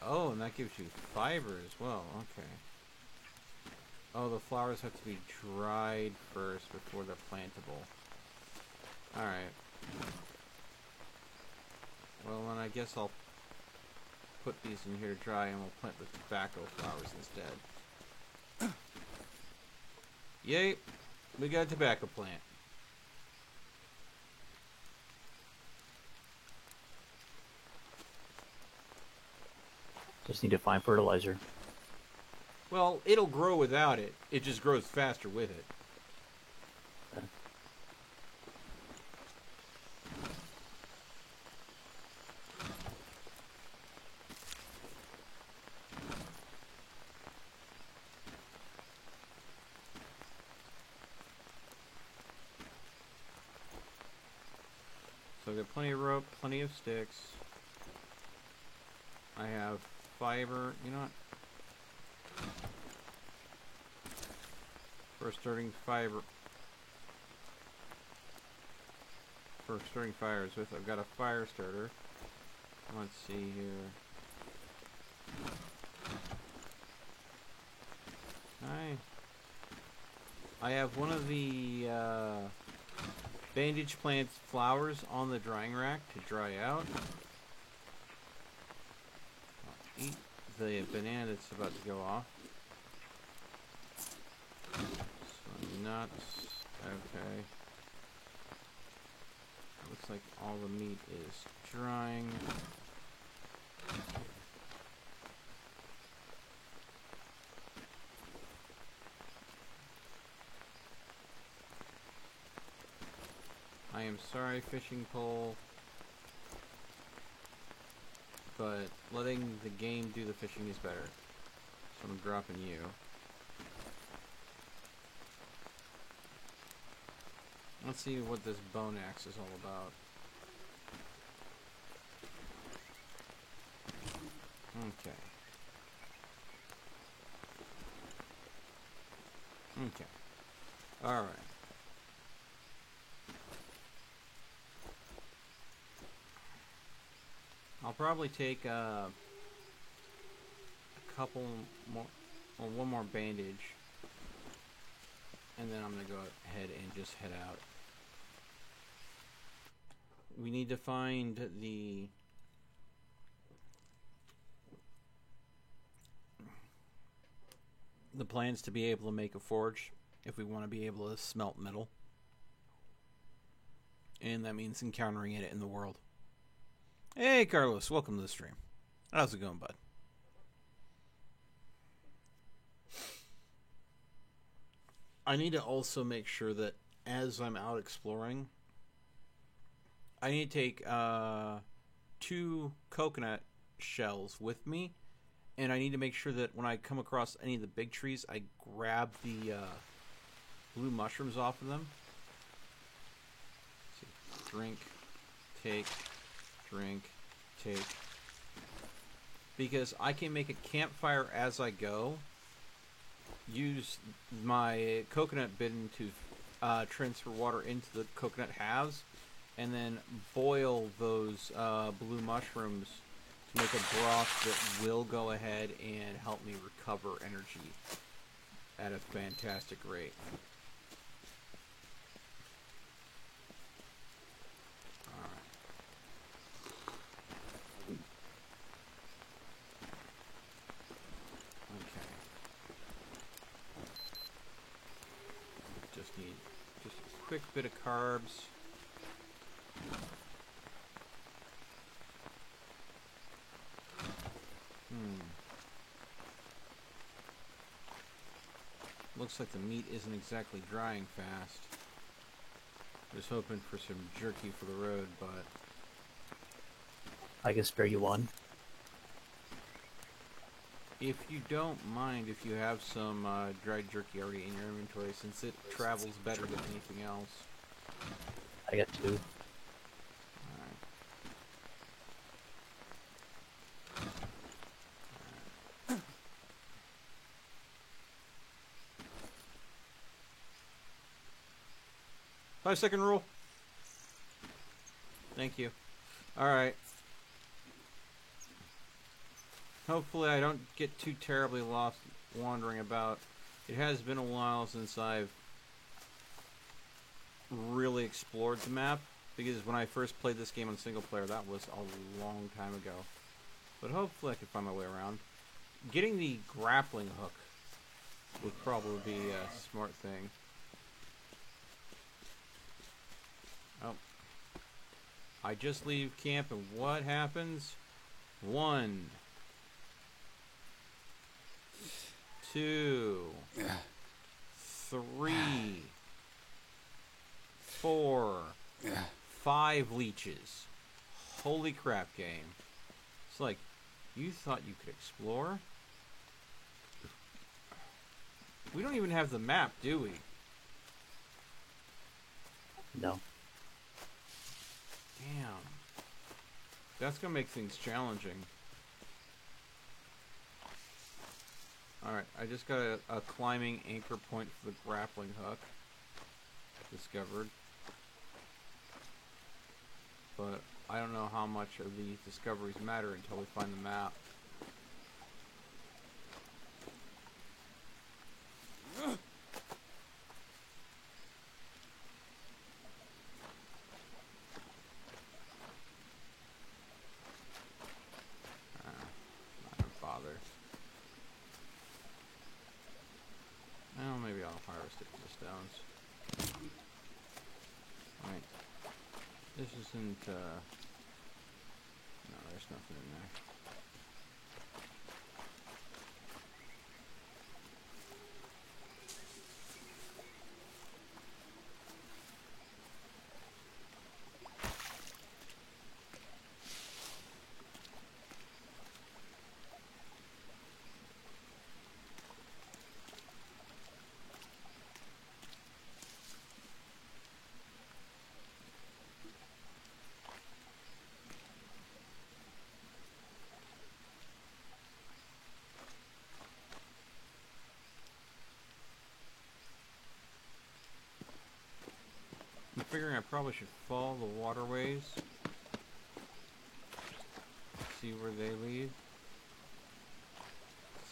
Oh, and that gives you fiber as well, okay. Oh, the flowers have to be dried first before they're plantable. Alright. Well, then I guess I'll put these in here to dry and we'll plant the tobacco flowers instead. Yay! We got a tobacco plant. Just need to find fertilizer. Well, it'll grow without it. It just grows faster with it. So I've got plenty of rope, plenty of sticks. I have fiber. You know what? For starting fiber. For starting fires with, I've got a fire starter. Let's see here. I have one of the bandage plants flowers on the drying rack to dry out. I'll eat the banana that's about to go off. Some nuts. Okay. Looks like all the meat is drying. I am sorry, fishing pole. but letting the game do the fishing is better. So I'm dropping you. Let's see what this bone axe is all about. Okay. Okay. Alright. I'll probably take a couple more, or one more bandage, and then I'm gonna go ahead and just head out. We need to find the plans to be able to make a forge if we want to be able to smelt metal, and that means encountering it in the world. Hey Carlos, welcome to the stream. How's it going, bud? I need to also make sure that as I'm out exploring, I need to take 2 coconut shells with me, and I need to make sure that when I come across any of the big trees, I grab the blue mushrooms off of them. Let's see. Drink, take, drink, take. Because I can make a campfire as I go, use my coconut bin to transfer water into the coconut halves, and then boil those blue mushrooms to make a broth that will go ahead and help me recover energy at a fantastic rate. Need just a quick bit of carbs. Looks like the meat isn't exactly drying fast. Was hoping for some jerky for the road, but I can spare you one. if you don't mind, if you have some dried jerky already in your inventory, since it travels better than anything else. I got 2. Alright. 5-second rule. Thank you. Alright. Hopefully I don't get too terribly lost wandering about. It has been a while since I've really explored the map, because when I first played this game on single player, that was a long time ago. But hopefully I can find my way around. Getting the grappling hook would probably be a smart thing. Oh. I just leave camp and what happens? 1, 2, 3, 4, 5 leeches. Holy crap, game. It's like, you thought you could explore? We don't even have the map, do we? No. Damn. That's gonna make things challenging. Alright, I just got a climbing anchor point for the grappling hook discovered. But I don't know how much of these discoveries matter until we find the map. Not gonna bother. Well, maybe I'll harvest it for the stones. Right. This isn't, no, there's nothing in there. figuring I probably should follow the waterways. See where they lead.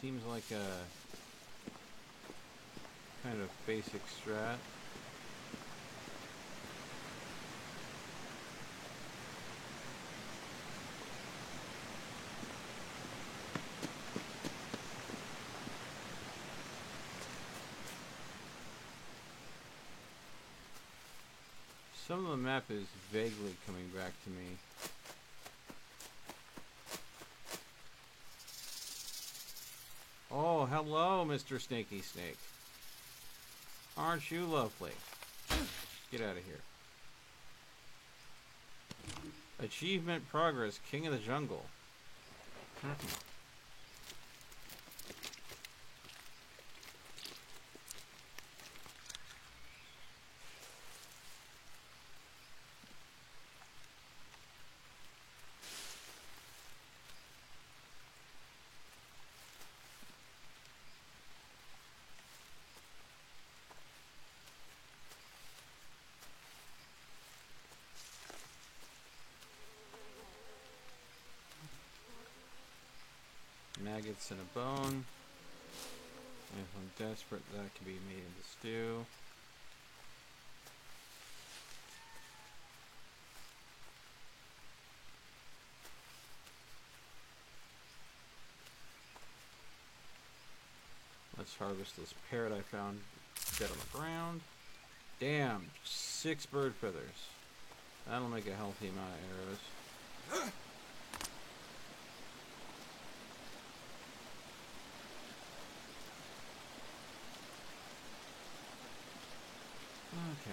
Seems like a kind of basic strat. Some of the map is vaguely coming back to me. Oh, hello, Mr. Snaky Snake. Aren't you lovely? Get out of here. Achievement progress, King of the Jungle. Maggots and a bone. If I'm desperate, that can be made into stew. Let's harvest this parrot I found dead on the ground. Damn, 6 bird feathers. That'll make a healthy amount of arrows. Okay.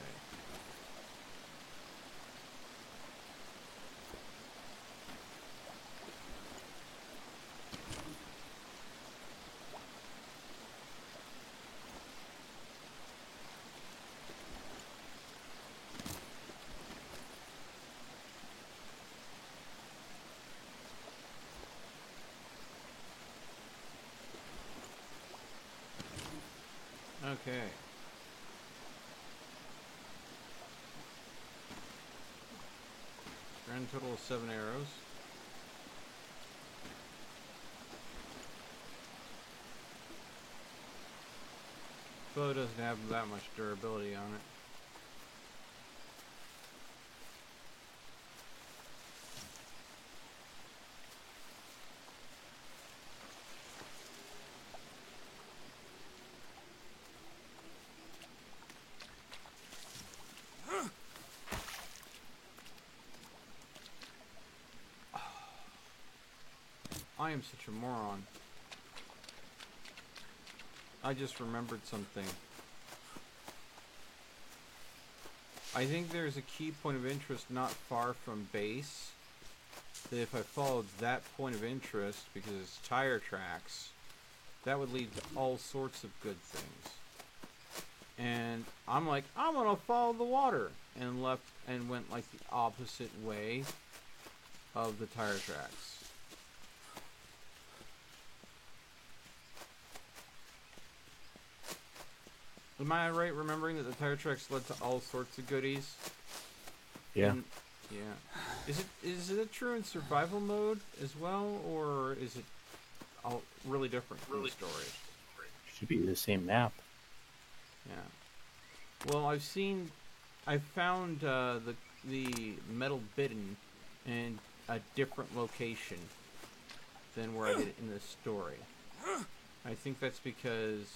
Okay. Grand total of 7 arrows. Bow doesn't have that much durability on it. I am such a moron. I just remembered something. I think there's a key point of interest not far from base. That if I followed that point of interest, because it's tire tracks, that would lead to all sorts of good things. And I'm like, I'm gonna follow the water, and left and went like the opposite way of the tire tracks. Am I right remembering that the tire tracks led to all sorts of goodies? Yeah. And, yeah. Is it true in survival mode as well, or is it all really different from the story? Should be the same map. Yeah. Well, I've found the metal bitten in a different location than where I did it in the story. I think that's because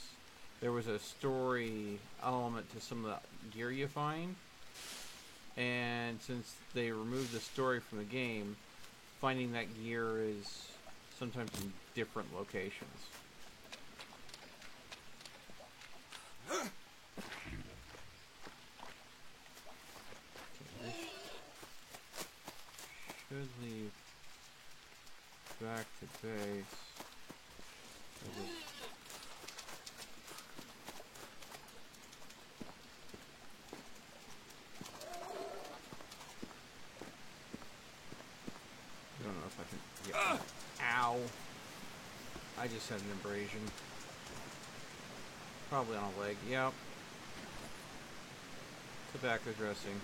there was a story element to some of the gear you find, and since they removed the story from the game, finding that gear is sometimes in different locations. Okay, this should lead back to base. Ow. I just had an abrasion. Probably on a leg. Yep. Tobacco dressing.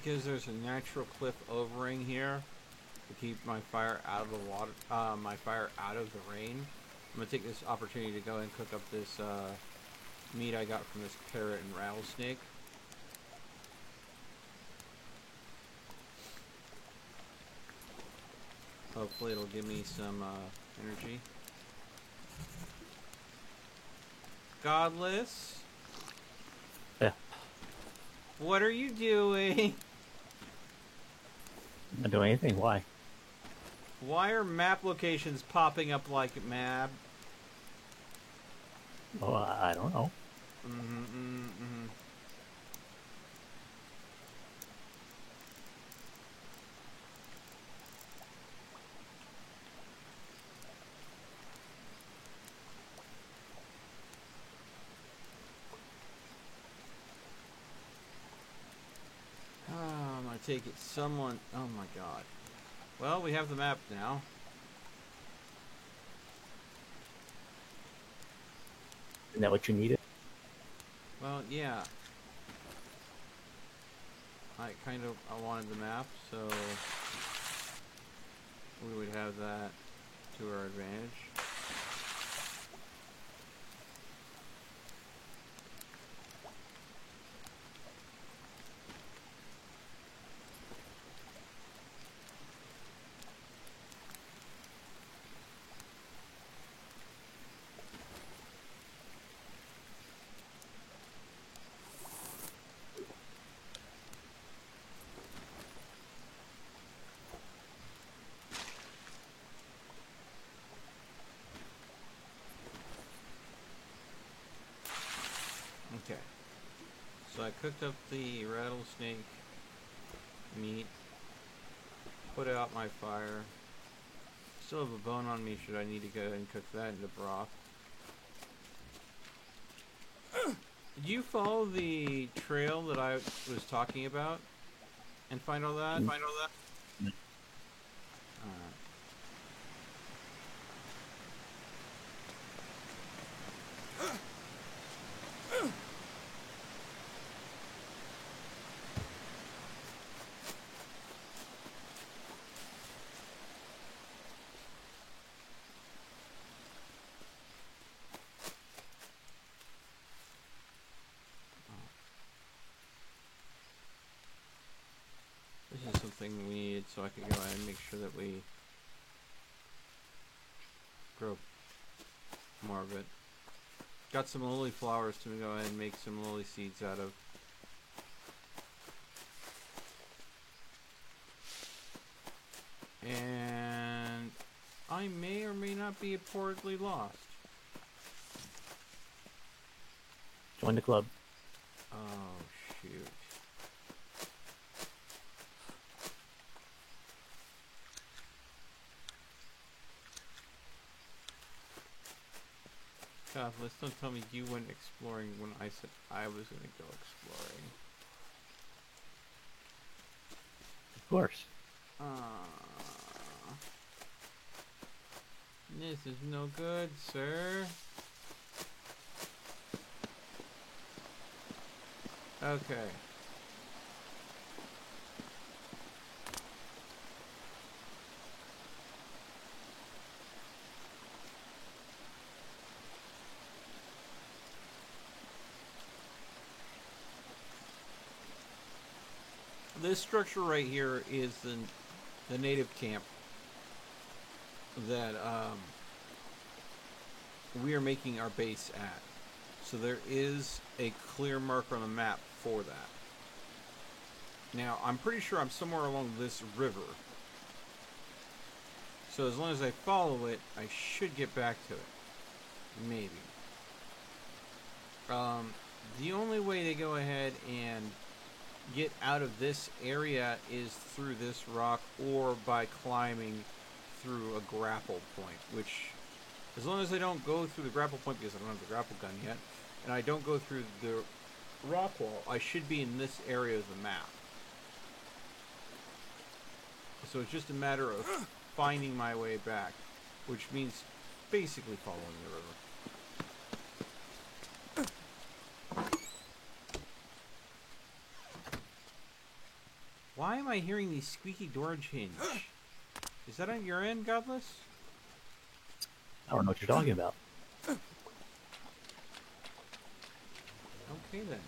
Because there's a natural cliff overing here to keep my fire out of the water, my fire out of the rain. I'm gonna take this opportunity to go and cook up this meat I got from this parrot and rattlesnake. Hopefully it'll give me some energy. Godless? Yeah. What are you doing? Not doing anything. Why? Why are map locations popping up like mad? Oh, I don't know. I take it someone... Oh my god. Well, we have the map now. Isn't that what you needed? Well, yeah. I wanted the map, so we would have that to our advantage. Okay. So I cooked up the rattlesnake meat, put out my fire. Still have a bone on me should I need to go and cook that into broth. Did you follow the trail that I was talking about and find all that? Mm. Find all that? Mm. Alright. This is something we need so I can go ahead and make sure that we grow more of it. Got some lily flowers to go ahead and make some lily seeds out of. And I may or may not be reportedly lost. Join the club. Oh, shoot. God, let's don't tell me you went exploring when I said I was going to go exploring. Of course. This is no good, sir. Okay. This structure right here is the native camp that we are making our base at. So there is a clear marker on the map for that. Now, I'm pretty sure I'm somewhere along this river. So as long as I follow it, I should get back to it. Maybe. The only way to go ahead and get out of this area is through this rock or by climbing through a grapple point, which, as long as I don't go through the grapple point because I don't have the grapple gun yet, and I don't go through the rock wall, I should be in this area of the map. So it's just a matter of finding my way back, which means basically following the river. Why am I hearing these squeaky door hinge? Is that on your end, Godless? I don't know what you're talking about. Okay then.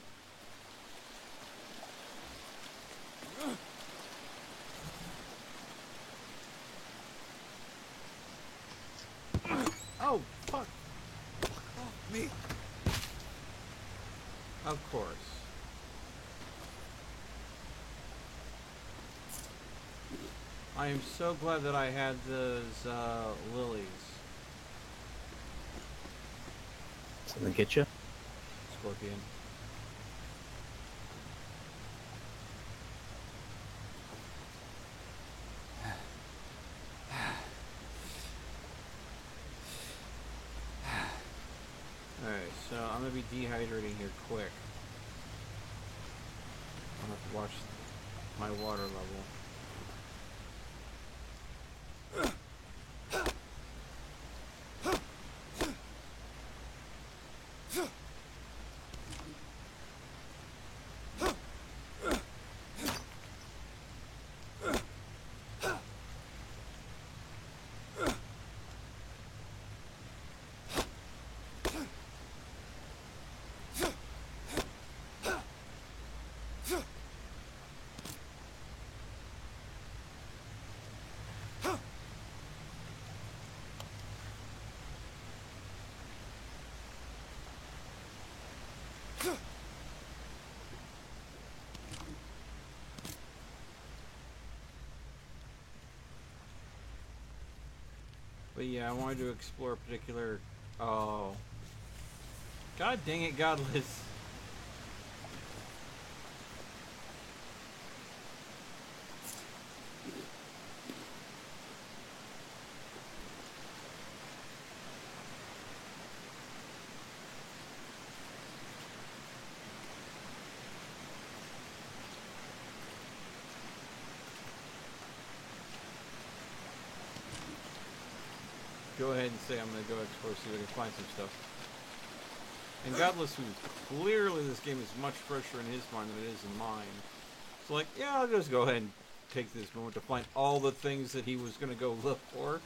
Oh, fuck! Me. Of course. I am so glad that I had those lilies. Something get you? Scorpion. Alright, so I'm gonna be dehydrating here quick. I'm gonna have to watch my water level. But yeah, I wanted to explore a particular... Oh. God dang it, Godless. Go ahead and say I'm gonna go explore, see if I can find some stuff. And Godless, who clearly this game is much fresher in his mind than it is in mine. So like, yeah, I'll just go ahead and take this moment to find all the things that he was gonna go look for.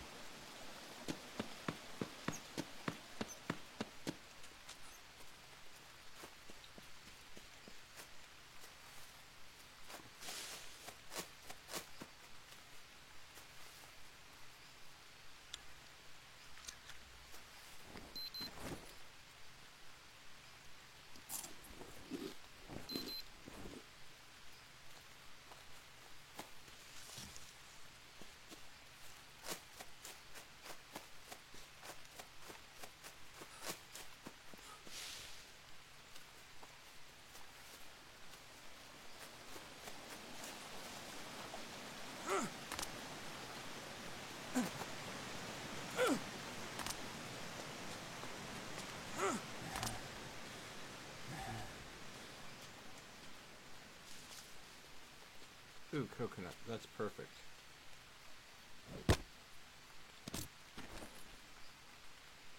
Ooh, coconut. That's perfect.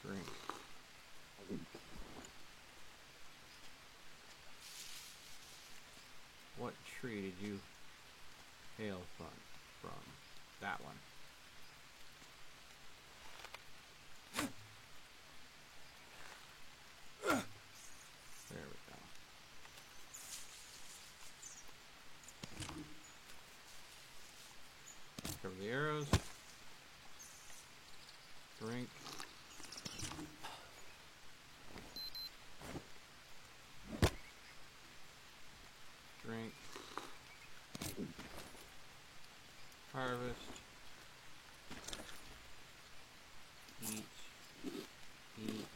Drink. What tree did you hail from? That one. There we go. Cover the arrows. Drink. Drink. Harvest. Eat. Eat.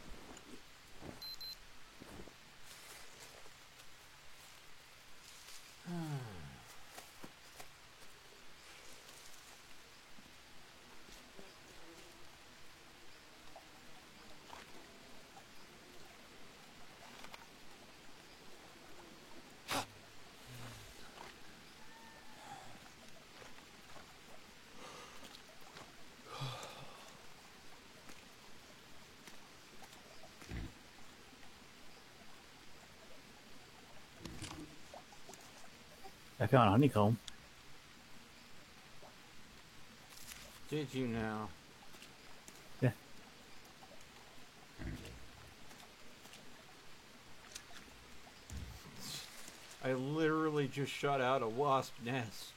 I found honeycomb. Did you now? Yeah. I literally just shot out a wasp nest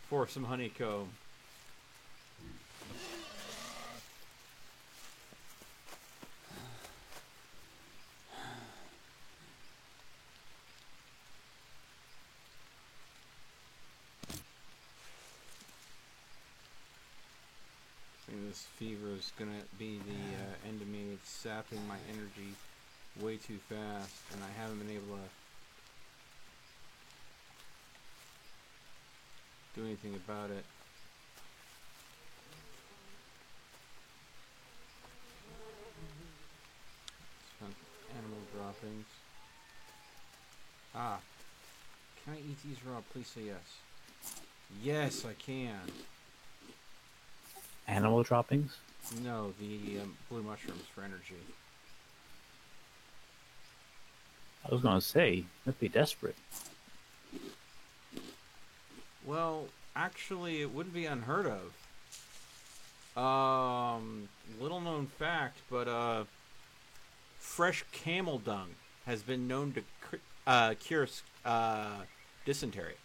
for some honeycomb. I think this fever is gonna be the end of me. It's sapping my energy way too fast, and I haven't been able to do anything about it. Found animal droppings. Ah. Can I eat these raw? Please say yes. Yes, I can. Animal droppings? No, the blue mushrooms for energy. I was gonna say, that'd be desperate. Well, actually, it wouldn't be unheard of. Little known fact, but fresh camel dung has been known to cure dysentery.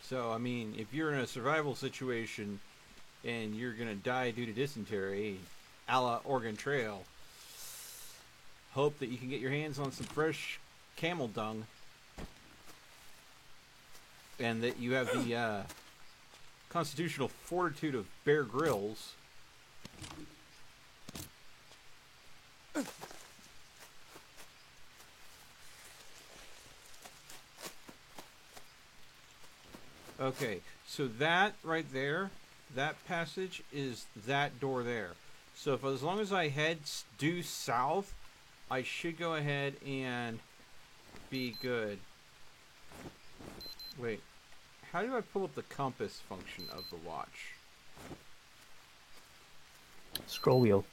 So, I mean, if you're in a survival situation and you're gonna die due to dysentery, a la Oregon Trail, hope that you can get your hands on some fresh camel dung, and that you have the constitutional fortitude of Bear Grylls. Okay, so that right there, that passage is that door there. So if as long as I head due south, I should go ahead and be good. Wait, how do I pull up the compass function of the watch? Scroll wheel.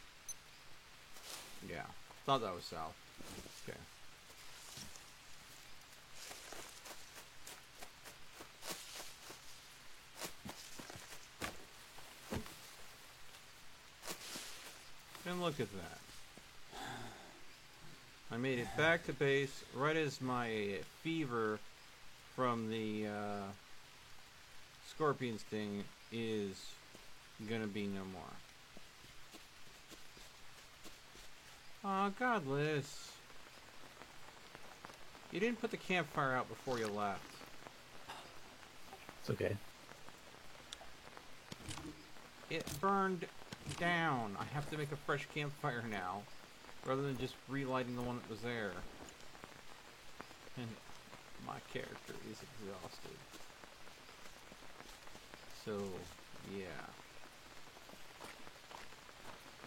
Yeah, thought that was south. Okay. And look at that. I made it back to base right as my fever from the scorpion sting is gonna be no more. Aw, Godless. You didn't put the campfire out before you left. It's okay. It burned down. I have to make a fresh campfire now, rather than just relighting the one that was there. And my character is exhausted. So, yeah.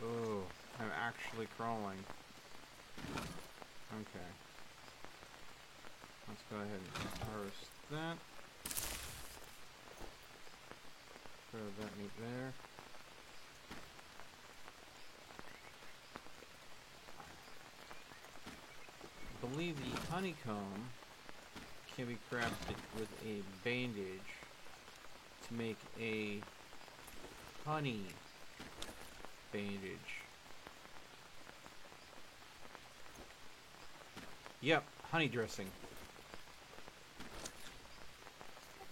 Oh, I'm actually crawling. Okay. Let's go ahead and harvest that. Throw that meat there. I believe the honeycomb can be crafted with a bandage to make a honey bandage. Yep, honey dressing.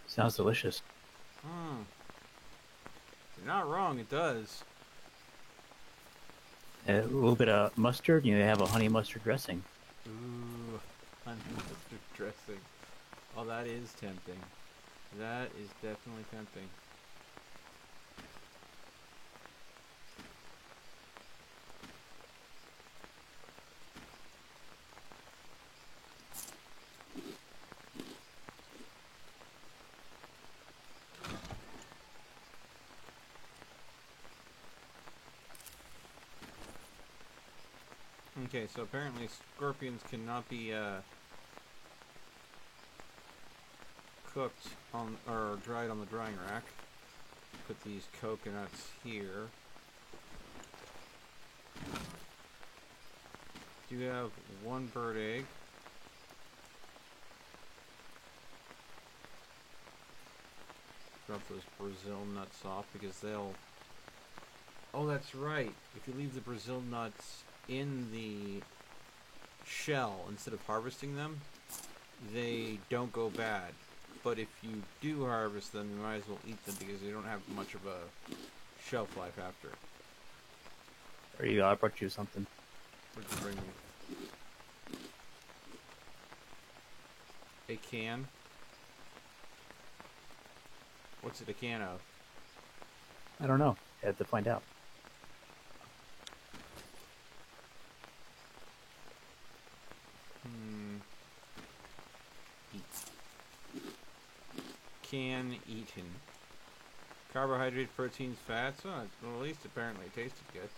Sounds delicious. You're not wrong, it does. A little bit of mustard, you have a honey mustard dressing. Ooh, honey mustard dressing. Oh, that is tempting. That is definitely tempting. Okay, so apparently scorpions cannot be cooked on or dried on the drying rack. Put these coconuts here. Do You have one bird egg. Drop those Brazil nuts off because they'll... Oh, that's right. If you leave the Brazil nuts in the shell instead of harvesting them, they don't go bad. But if you do harvest them, you might as well eat them because they don't have much of a shelf life after. There you go. I brought you something. What'd you bring me? A can? What's it a can of? I don't know. I have to find out. Eat. Can eaten. Carbohydrates, proteins, fats. Oh, well, at least apparently it tasted good.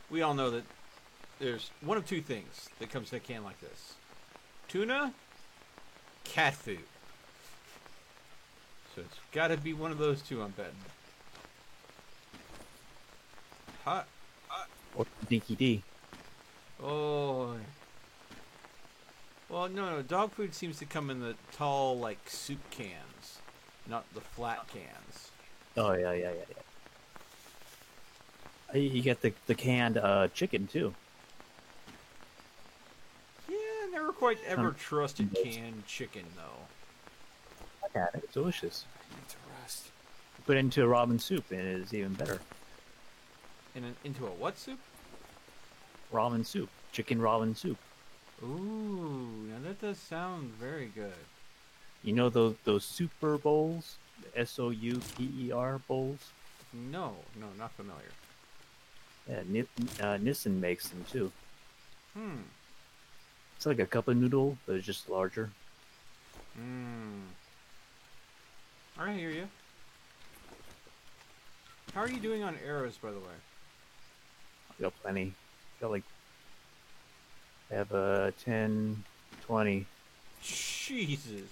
We all know that there's one of two things that comes in a can like this. Tuna, cat food. So it's got to be one of those two, I'm betting. Hot. Or Dinky D. Oh. Well, no. Dog food seems to come in the tall, like, soup cans, not the flat cans. Oh, yeah. You get the canned chicken, too. Yeah, never quite ever trusted canned chicken, though. I had it. It's delicious. I need to rest. Put it into a ramen soup, and it is even better. Into a what soup? Ramen soup. Chicken ramen soup. Ooh, now that does sound very good. You know those super bowls? The SOUPER bowls? No, not familiar. Yeah, Nissan makes them, too. Hmm. It's like a cup of noodle, but it's just larger. I hear you. How are you doing on arrows, by the way? I got plenty. I have 10, 20. Jesus.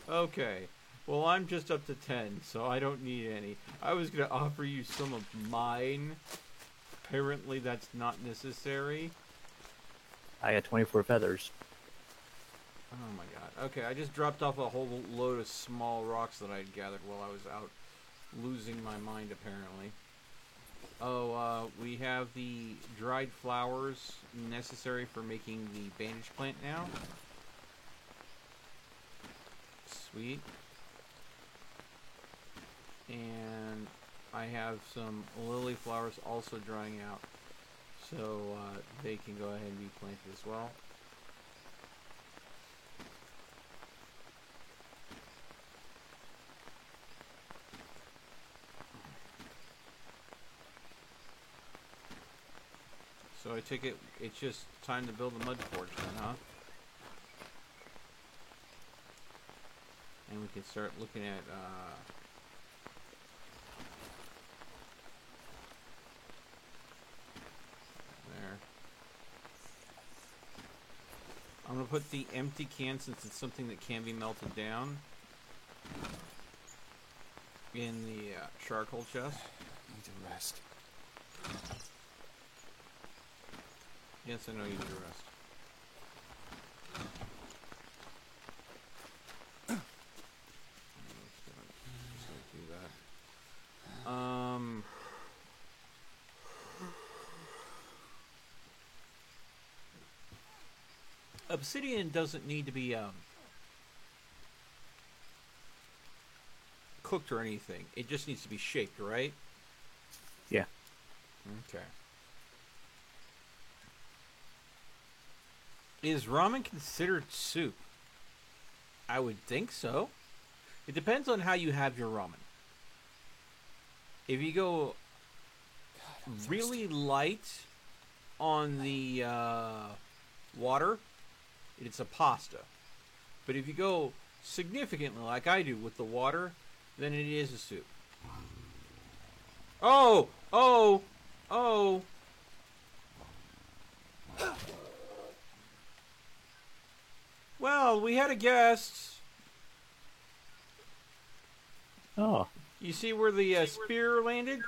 Okay. Well, I'm just up to 10, so I don't need any. I was going to offer you some of mine. Apparently that's not necessary. I got 24 feathers. Oh my god. Okay, I just dropped off a whole load of small rocks that I'd gathered while I was out losing my mind, apparently. Oh, we have the dried flowers necessary for making the bandage plant now. Sweet. And I have some lily flowers also drying out, so they can go ahead and be planted as well. So I take it, it's just time to build the mud forge then, huh? And we can start looking at, there. I'm gonna put the empty can, since it's something that can be melted down, in the charcoal chest. I need to rest. Yes, I know you need to rest. Just gonna do that. Obsidian doesn't need to be cooked or anything. It just needs to be shaped, right? Yeah. Okay. Is ramen considered soup? I would think so. It depends on how you have your ramen. If you go really light on the water, it's a pasta. But if you go significantly like I do with the water, then it is a soup. Oh! Oh! Oh! Well, we had a guest. Oh. You see where the spear landed?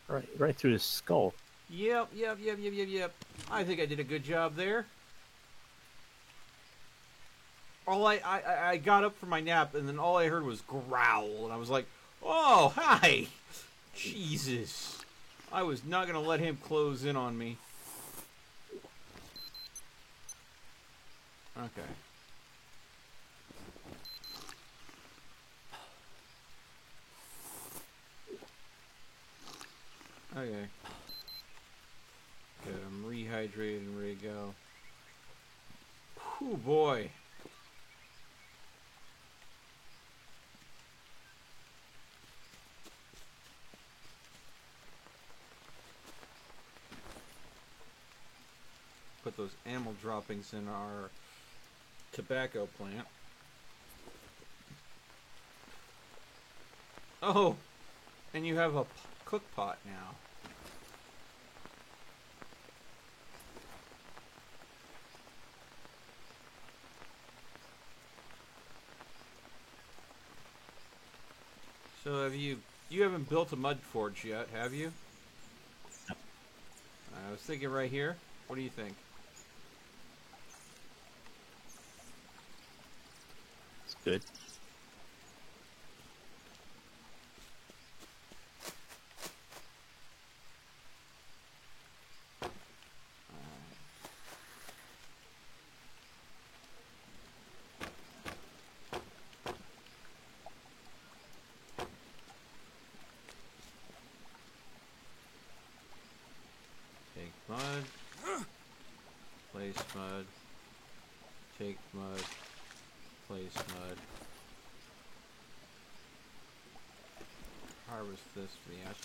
Right through his skull. Yep. I think I did a good job there. I got up from my nap, and then all I heard was growl, and I was like, "Oh, hi, Jesus!" I was not gonna let him close in on me. Okay. Okay. Good, I'm rehydrated and ready to go. Whew, boy. Put those animal droppings in our tobacco plant. Oh, and you have a cook pot now. So you haven't built a mud forge yet, have you? No. I was thinking right here. What do you think? It's good. Take mud. Place mud. Take mud. Place mud. Harvest this for the ash.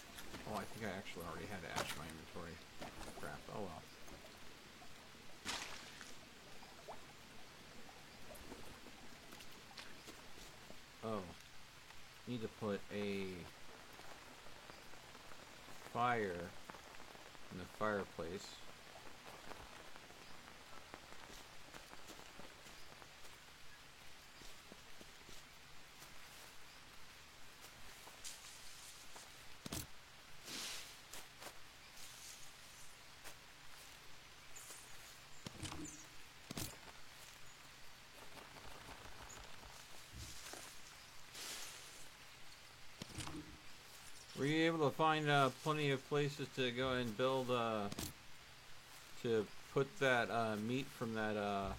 Oh, I think I actually already had ash in my inventory. Crap. Oh well. Oh. Need to put a fire in the fireplace. Were you able to find plenty of places to go and build, to put that meat from that, Oh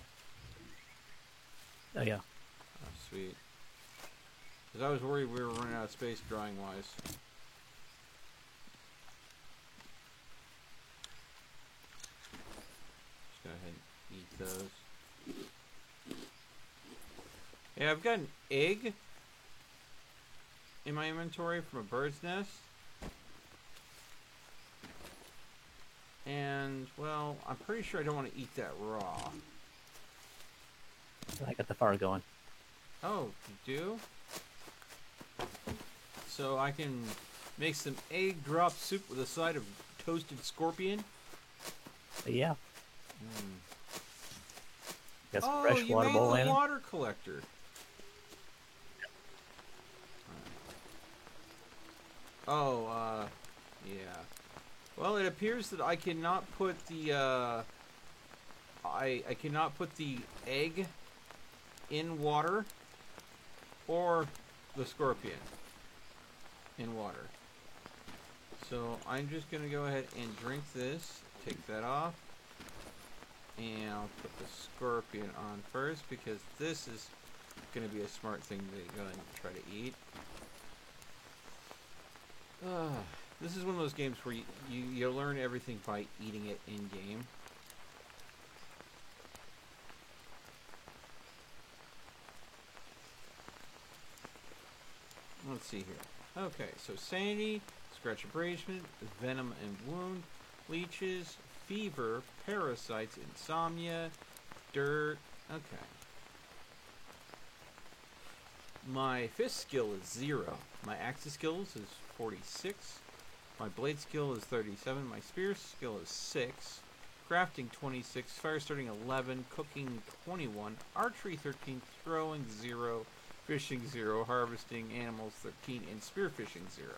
yeah. oh, sweet. Because I was worried we were running out of space drawing wise. Just go ahead and eat those. Yeah, I've got an egg in my inventory from a bird's nest. And, well, I'm pretty sure I don't want to eat that raw. I got the fire going. Oh, you do? So I can make some egg drop soup with a side of toasted scorpion? Yeah. Mm. Got some Oh, fresh you water made bowl the in it. water collector. Oh, yeah. Well, it appears that I cannot put the, I cannot put the egg in water or the scorpion in water. So I'm just going to go ahead and drink this, take that off, and I'll put the scorpion on first because this is going to be a smart thing to go and try to eat. This is one of those games where you learn everything by eating it in-game. Let's see here. Okay, so sanity, scratch abrasion, venom and wound, leeches, fever, parasites, insomnia, dirt. Okay. My fist skill is 0. My axis skills is 46. My blade skill is 37. My spear skill is 6. Crafting 26. Fire starting 11. Cooking 21. Archery 13. Throwing 0. Fishing 0. Harvesting animals 13. And spearfishing 0.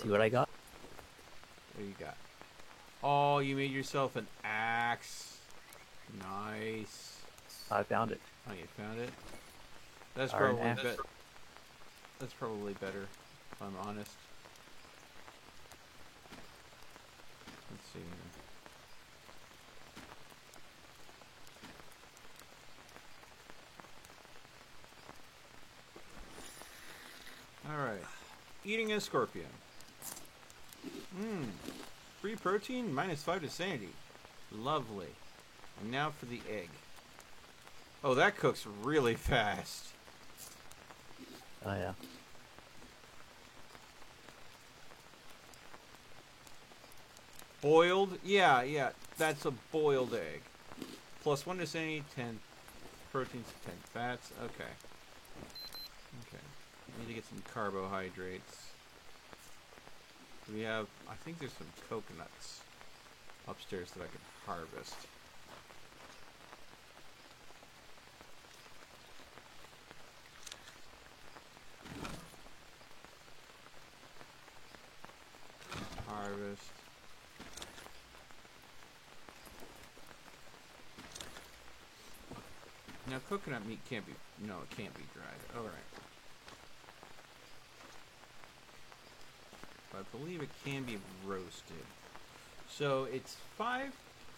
See what I got? What do you got? Oh, you made yourself an axe. Nice. I found it. Oh, you found it? That's Iron probably axe. That's probably better, if I'm honest. Let's see here. Alright. Eating a scorpion. Free protein, -5 to sanity. Lovely. And now for the egg. Oh, that cooks really fast. Oh yeah. Boiled? Yeah, that's a boiled egg. +1 to sanity, 10 proteins, 10 fats. Okay. Need to get some carbohydrates. We have, I think there's some coconuts upstairs that I could harvest. Harvest. Now coconut meat can't be, no, it can't be dried. Alright. I believe it can be roasted. So it's 5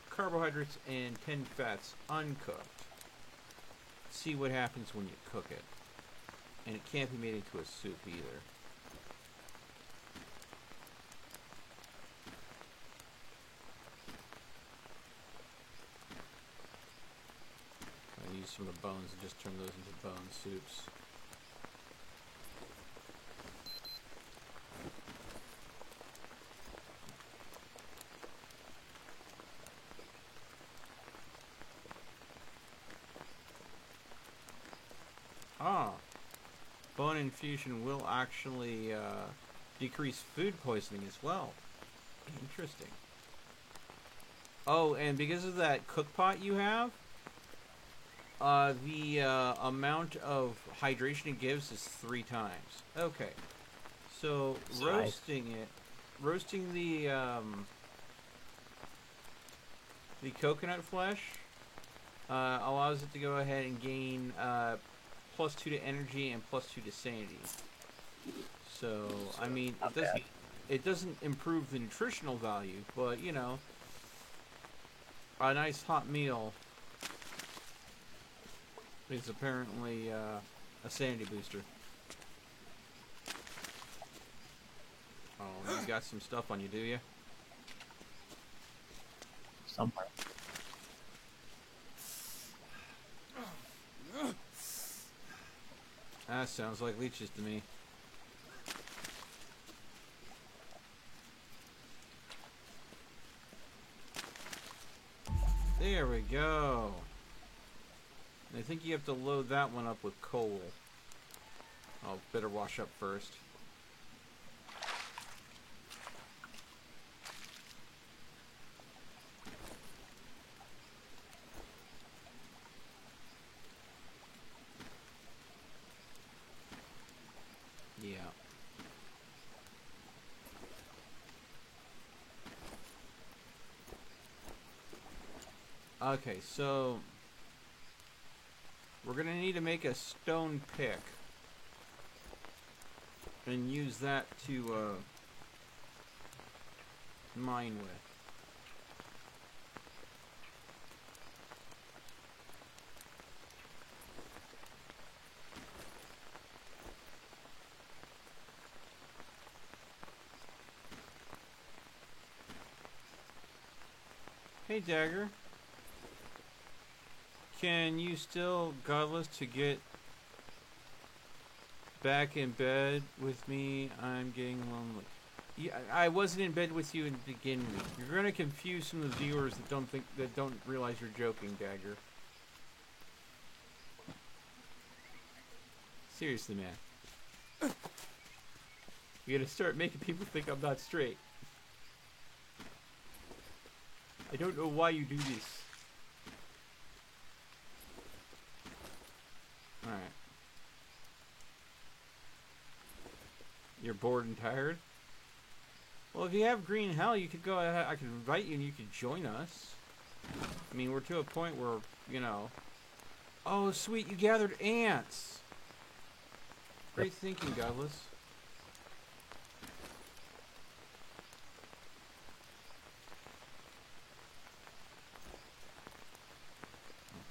carbohydrates and 10 fats uncooked. See what happens when you cook it. And it can't be made into a soup either. I use some of the bones and just turn those into bone soups. Ah, bone infusion will actually decrease food poisoning as well. Interesting. Oh, and because of that cook pot you have, the amount of hydration it gives is 3 times. Okay, so Nice. roasting the coconut flesh allows it to go ahead and gain +2 to energy and +2 to sanity. So I mean, Not bad. it doesn't improve the nutritional value, but you know, a nice hot meal is apparently a sanity booster. Oh, you got some stuff on you, do you? Somewhere. That sounds like leeches to me. There we go. I think you have to load that one up with coal. I'll better wash up first. Yeah. Okay, so we're gonna need to make a stone pick and use that to mine with. Hey, Dagger. Can you still, Godless, to get back in bed with me? I'm getting lonely. Yeah, I wasn't in bed with you to begin with. You're gonna confuse some of the viewers that don't realize you're joking, Dagger. Seriously, man. You gotta start making people think I'm not straight. I don't know why you do this. Alright. You're bored and tired? Well, if you have green hell, you could go ahead. I could invite you and you could join us. I mean, we're to a point where, you know. Oh, sweet, you gathered ants. Great thinking, Godless.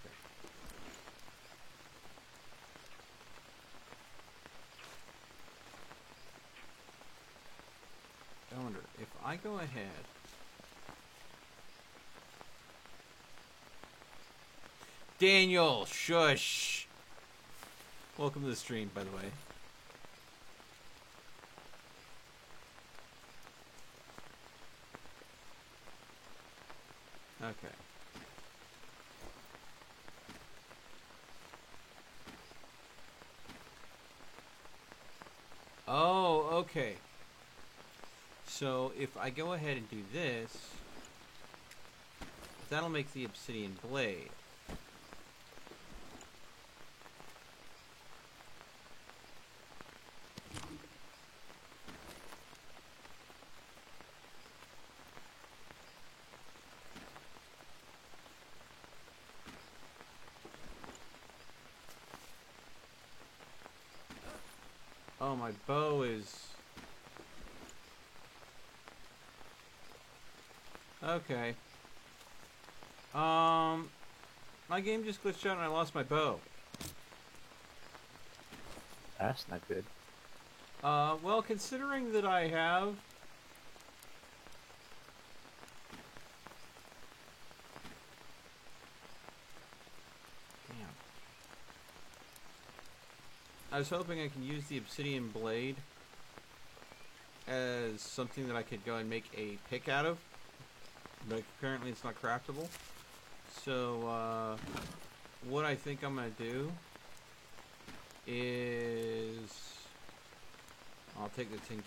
Okay. I wonder if I go ahead. Daniel, shush. Welcome to the stream, by the way. Okay. Oh, okay. So if I go ahead and do this, that'll make the obsidian blade. Oh, my bow is... Okay. My game just glitched out and I lost my bow. That's not good. Well, considering that I have... Damn. I was hoping I can use the obsidian blade as something that I could go and make a pick out of. But apparently it's not craftable. So, what I think I'm going to do is... I'll take the tin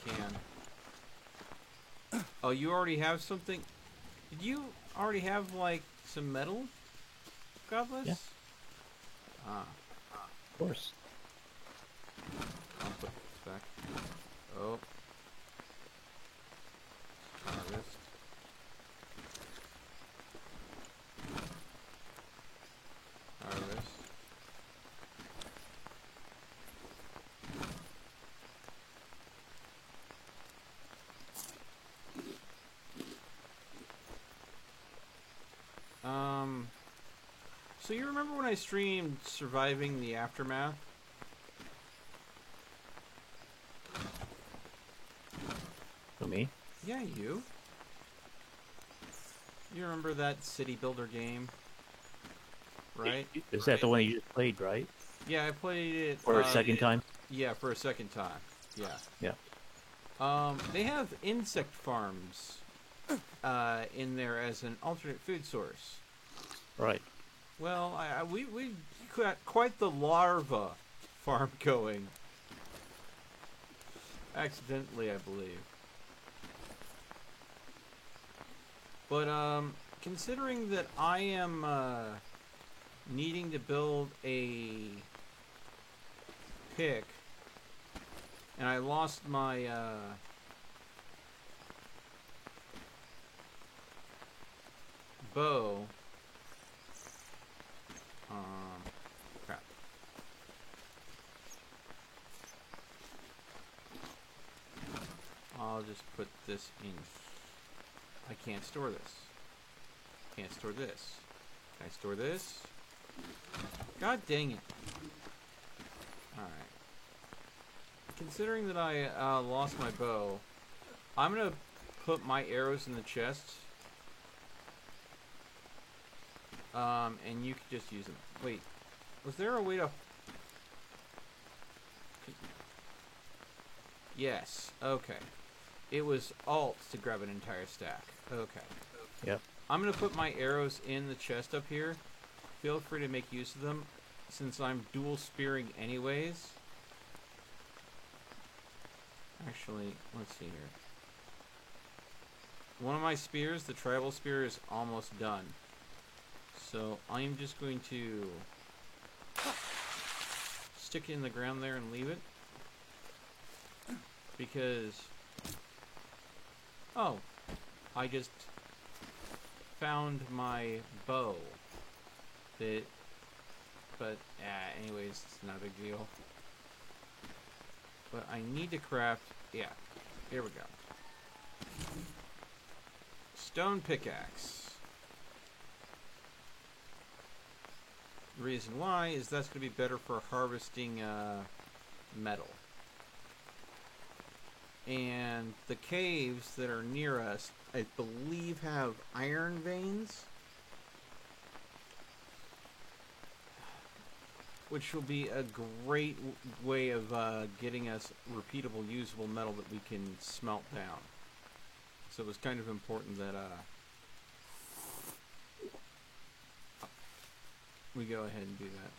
can. Oh, you already have something? Did you already have, like, some metal? Godless? Yeah. Ah. Of course. I'll put this back. Oh. Harvest. Harvest. So you remember when I streamed Surviving the Aftermath? For me? Yeah, you. You remember that city builder game? Right? Is that the one you just played, right? Yeah, I played it For a second time? Yeah, for a second time. Yeah. Yeah. They have insect farms in there as an alternate food source. Right. Well, we got quite the larva farm going. Accidentally, I believe. But considering that I am needing to build a pick, and I lost my bow. Crap. I'll just put this in. I can't store this. Can't store this. Can I store this? God dang it. Alright. Considering that I lost my bow, I'm gonna put my arrows in the chest. And you could just use them. Wait, was there a way to... Yes, okay. It was Alt to grab an entire stack. Okay. Yep. I'm gonna put my arrows in the chest up here. Feel free to make use of them, since I'm dual spearing anyways. Actually, let's see here. One of my spears, the tribal spear, is almost done. So I'm just going to stick it in the ground there and leave it. Because Oh, I just found my bow. But anyways, it's not a big deal. But I need to craft. Yeah, here we go. Stone pickaxe. The reason why is that's going to be better for harvesting metal. And the caves that are near us, I believe, have iron veins, which will be a great way of getting us repeatable, usable metal that we can smelt down. So it was kind of important that we go ahead and do that.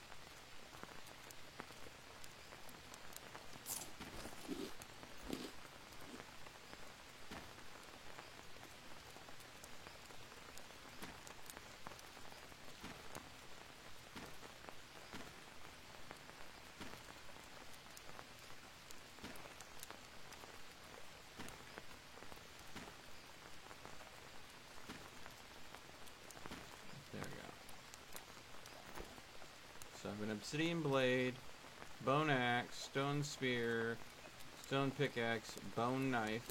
So I have an obsidian blade, bone axe, stone spear, stone pickaxe, bone knife.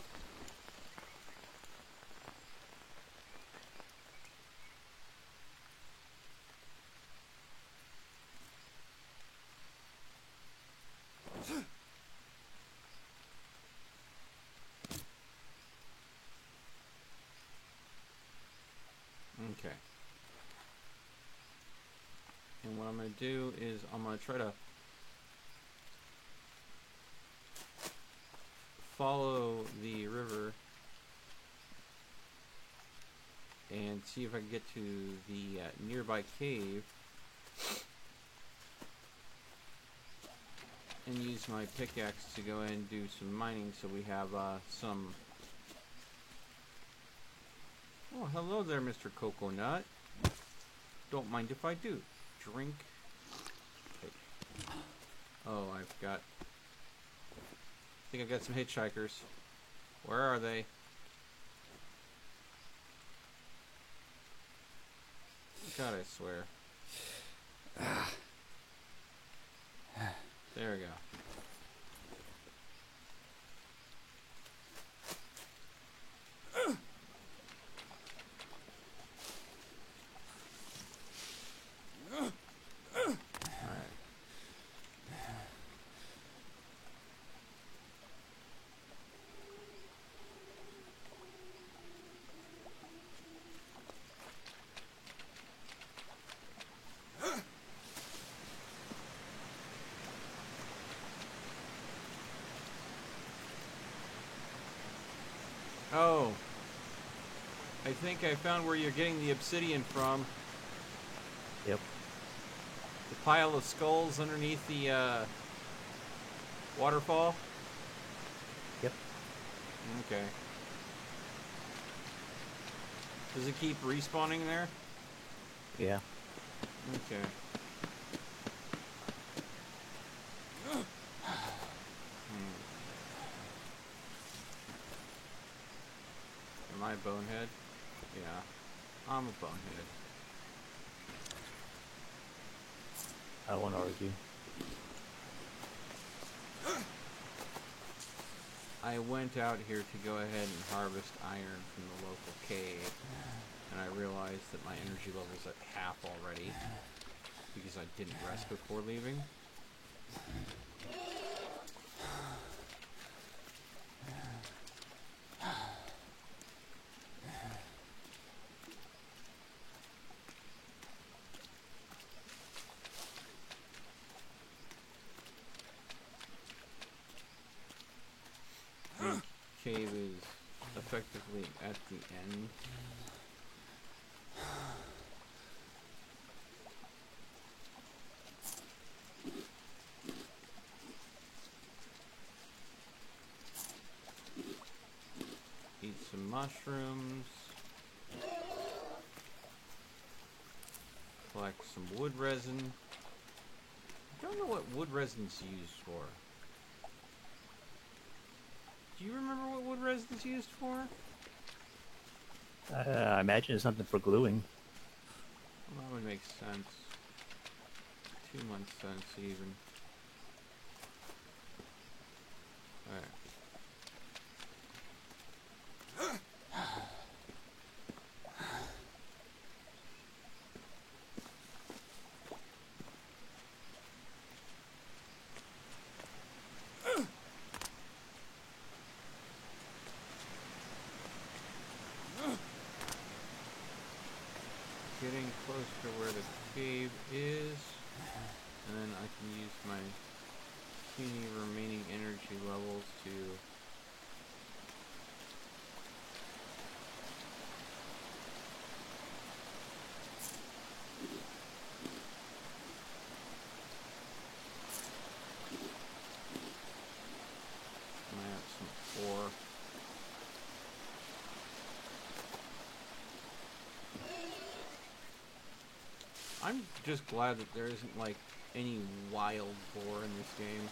Okay. And what I'm going to do is I'm going to try to follow the river and see if I can get to the nearby cave and use my pickaxe to go ahead and do some mining so we have some... Oh, hello there, Mr. Coconut. Don't mind if I do. Drink. Okay. Oh, I've got... I think I've got some hitchhikers. Where are they? God, I swear. There we go. Oh, I think I found where you're getting the obsidian from. Yep. The pile of skulls underneath the waterfall? Yep. Okay. Does it keep respawning there? Yeah. Okay. Am I a bonehead? Yeah. I'm a bonehead. I won't argue. I went out here to go ahead and harvest iron from the local cave, and I realized that my energy level's at half already because I didn't rest before leaving. Cave is effectively at the end. Eat some mushrooms. Collect some wood resin. I don't know what wood resin's used for. Do you remember what wood resin's used for? I imagine it's something for gluing. Well, that would make sense. 2 months sense even. Alright. Getting close to where the cave is, and then I can use my puny remaining energy levels to map some ore. I'm just glad that there isn't like any wild boar in this game.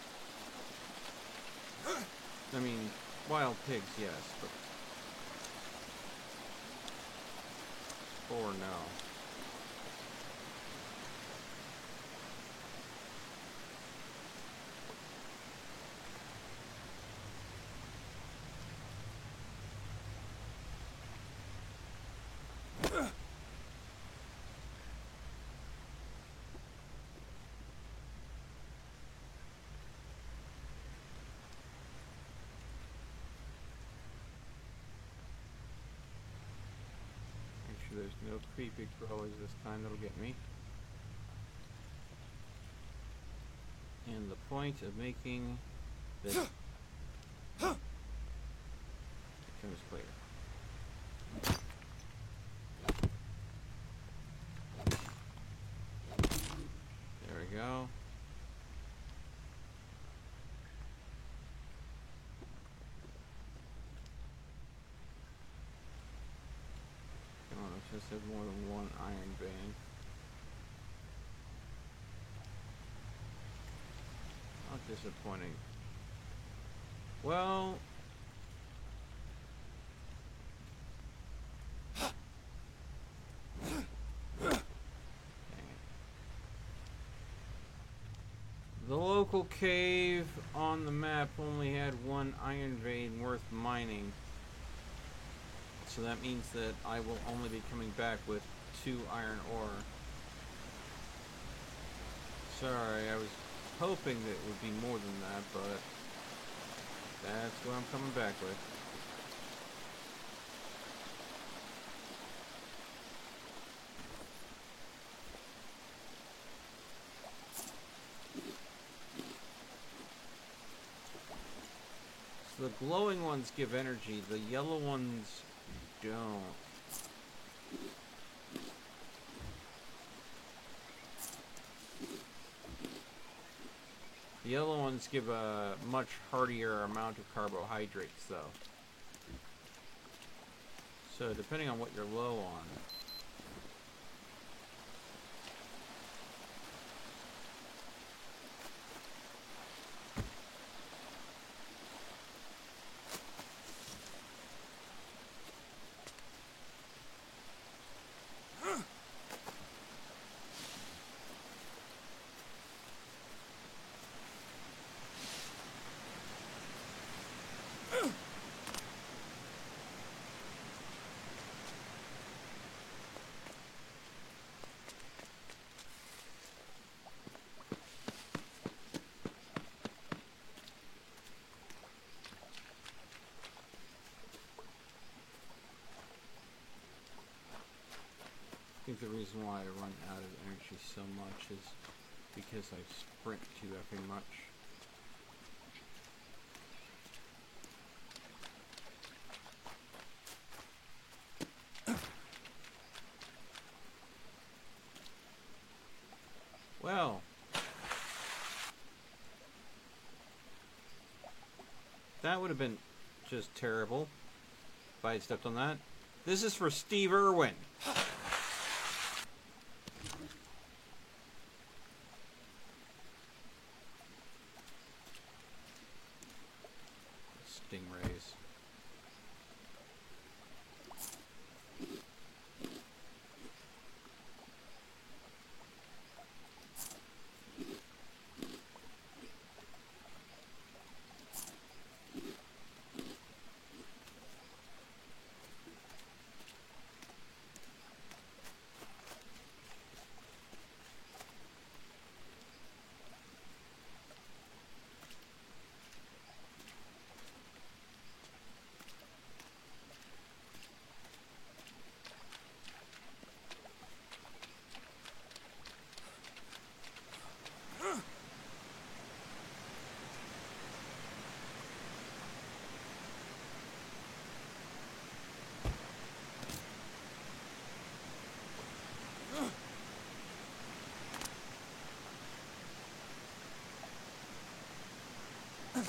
I mean, wild pigs, yes, but boar, no. Make sure there's no creepy crawlers this time that'll get me. And the point of making this becomes clear. There we go. Come on, let's just have more than one iron vein. How disappointing. Well, dang it. The local cave on the map only had one iron vein worth mining. So that means that I will only be coming back with 2 iron ore. Sorry, I was hoping that it would be more than that, but that's what I'm coming back with. So the glowing ones give energy, the yellow ones don't. The yellow ones give a much heartier amount of carbohydrates, though. So depending on what you're low on. I think the reason why I run out of energy so much is because I sprint too effing much. Well, that would have been just terrible if I had stepped on that. This is for Steve Irwin. Stingrays. On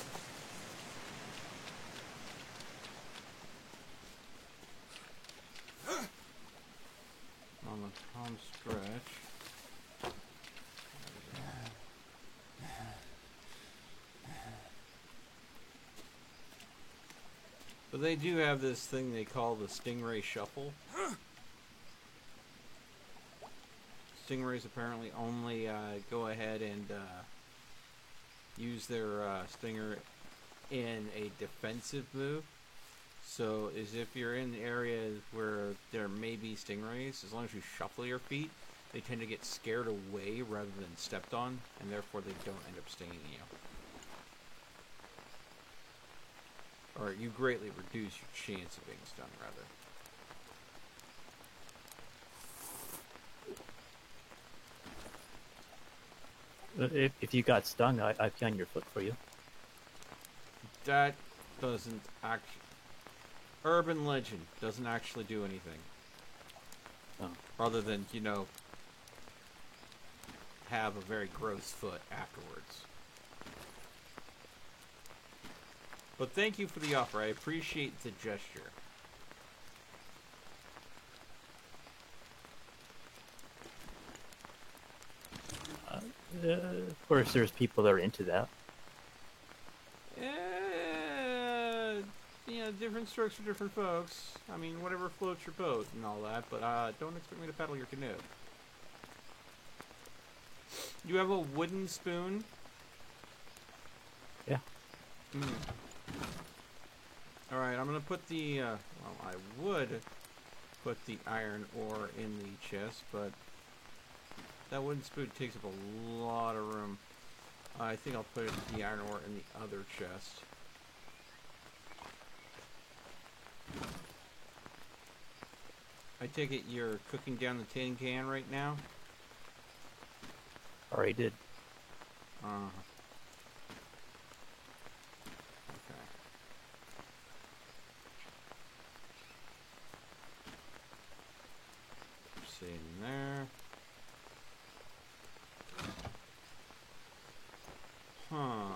the home stretch. But they do have this thing they call the Stingray Shuffle. Stingrays apparently only go ahead and use their stinger in a defensive move. So, as if you're in areas where there may be stingrays, as long as you shuffle your feet, they tend to get scared away rather than stepped on, and therefore they don't end up stinging you. Or you greatly reduce your chance of being stung, rather. If you got stung, I can your foot for you. That doesn't actually... Urban legend doesn't actually do anything. Oh. Other than, you know, have a very gross foot afterwards. But thank you for the offer. I appreciate the gesture. Of course, there's people that are into that. You know, different strokes for different folks. I mean, whatever floats your boat and all that, but don't expect me to paddle your canoe. You have a wooden spoon? Yeah. Alright, I'm gonna put the, well, I would put the iron ore in the chest, but that wooden spoon takes up a lot of room. I think I'll put the iron ore in the other chest. I take it you're cooking down the tin can right now? Already did. Okay. See in there. Huh.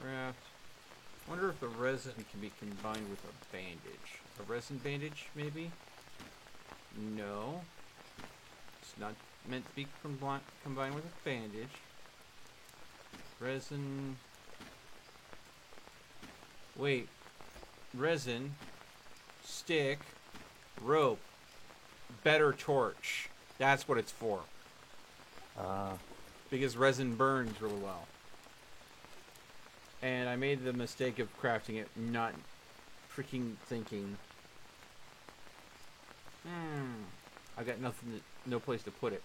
Craft. Wonder if the resin can be combined with a bandage. A resin bandage, maybe? No. It's not meant to be combined with a bandage. Resin. Wait. Resin. Stick. Rope. Better torch. That's what it's for. Because resin burns really well. And I made the mistake of crafting it, not freaking thinking. I got nothing, no place to put it.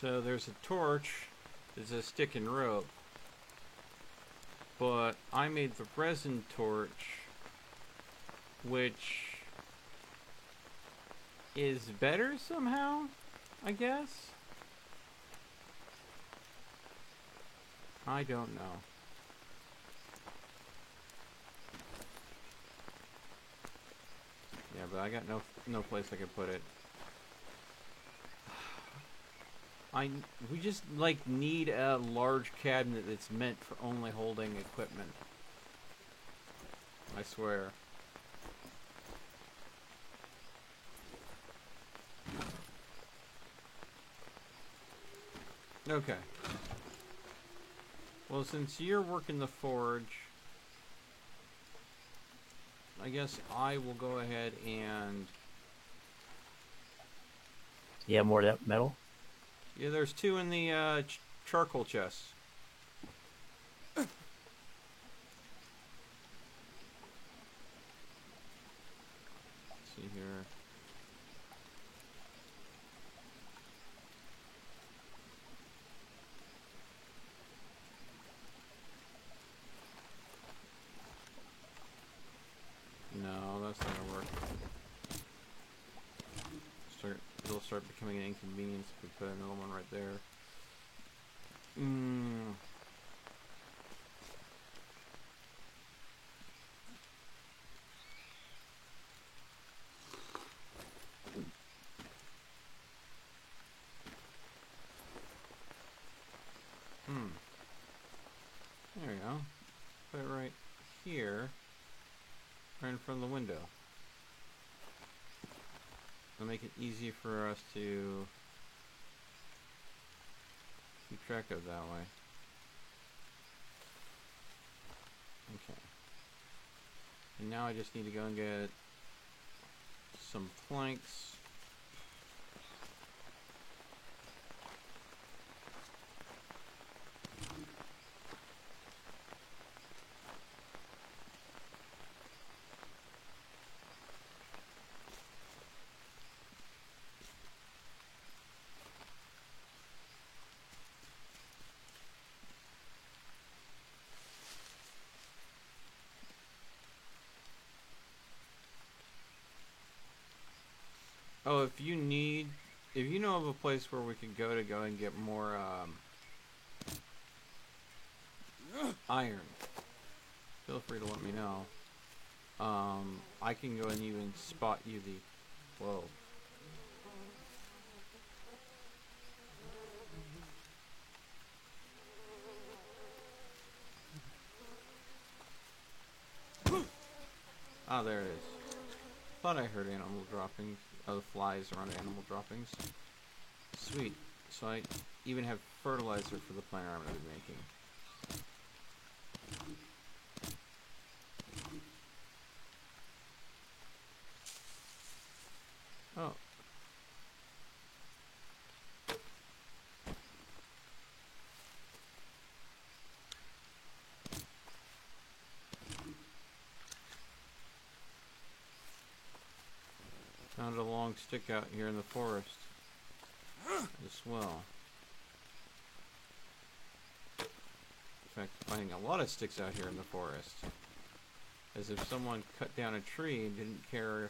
So there's a torch, there's a stick and rope, but I made the resin torch, which is better somehow, I guess? I don't know. Yeah, but I got no place I can put it. We just, like, need a large cabinet that's meant for only holding equipment. I swear. Okay. Well, since you're working the forge, I guess I will go ahead and... Yeah, more of that metal. Yeah, there's two in the charcoal chest. see here. No, that's not gonna work. It'll start becoming an inconvenience if we put another one right there. There we go. Put it right here, right in front of the window. It'll make it easy for us to keep track of that way. Okay. And now I just need to go and get some planks. Oh, if you know of a place where we could go and get more iron, feel free to let me know. I can go and even spot you the... Whoa. Ah, there it is. Thought I heard animal droppings. Oh, flies around animal droppings. Sweet. So I even have fertilizer for the plant I'm going to be making. Oh. Found a long stick out here in the forest as well. In fact, finding a lot of sticks out here in the forest. As if someone cut down a tree and didn't care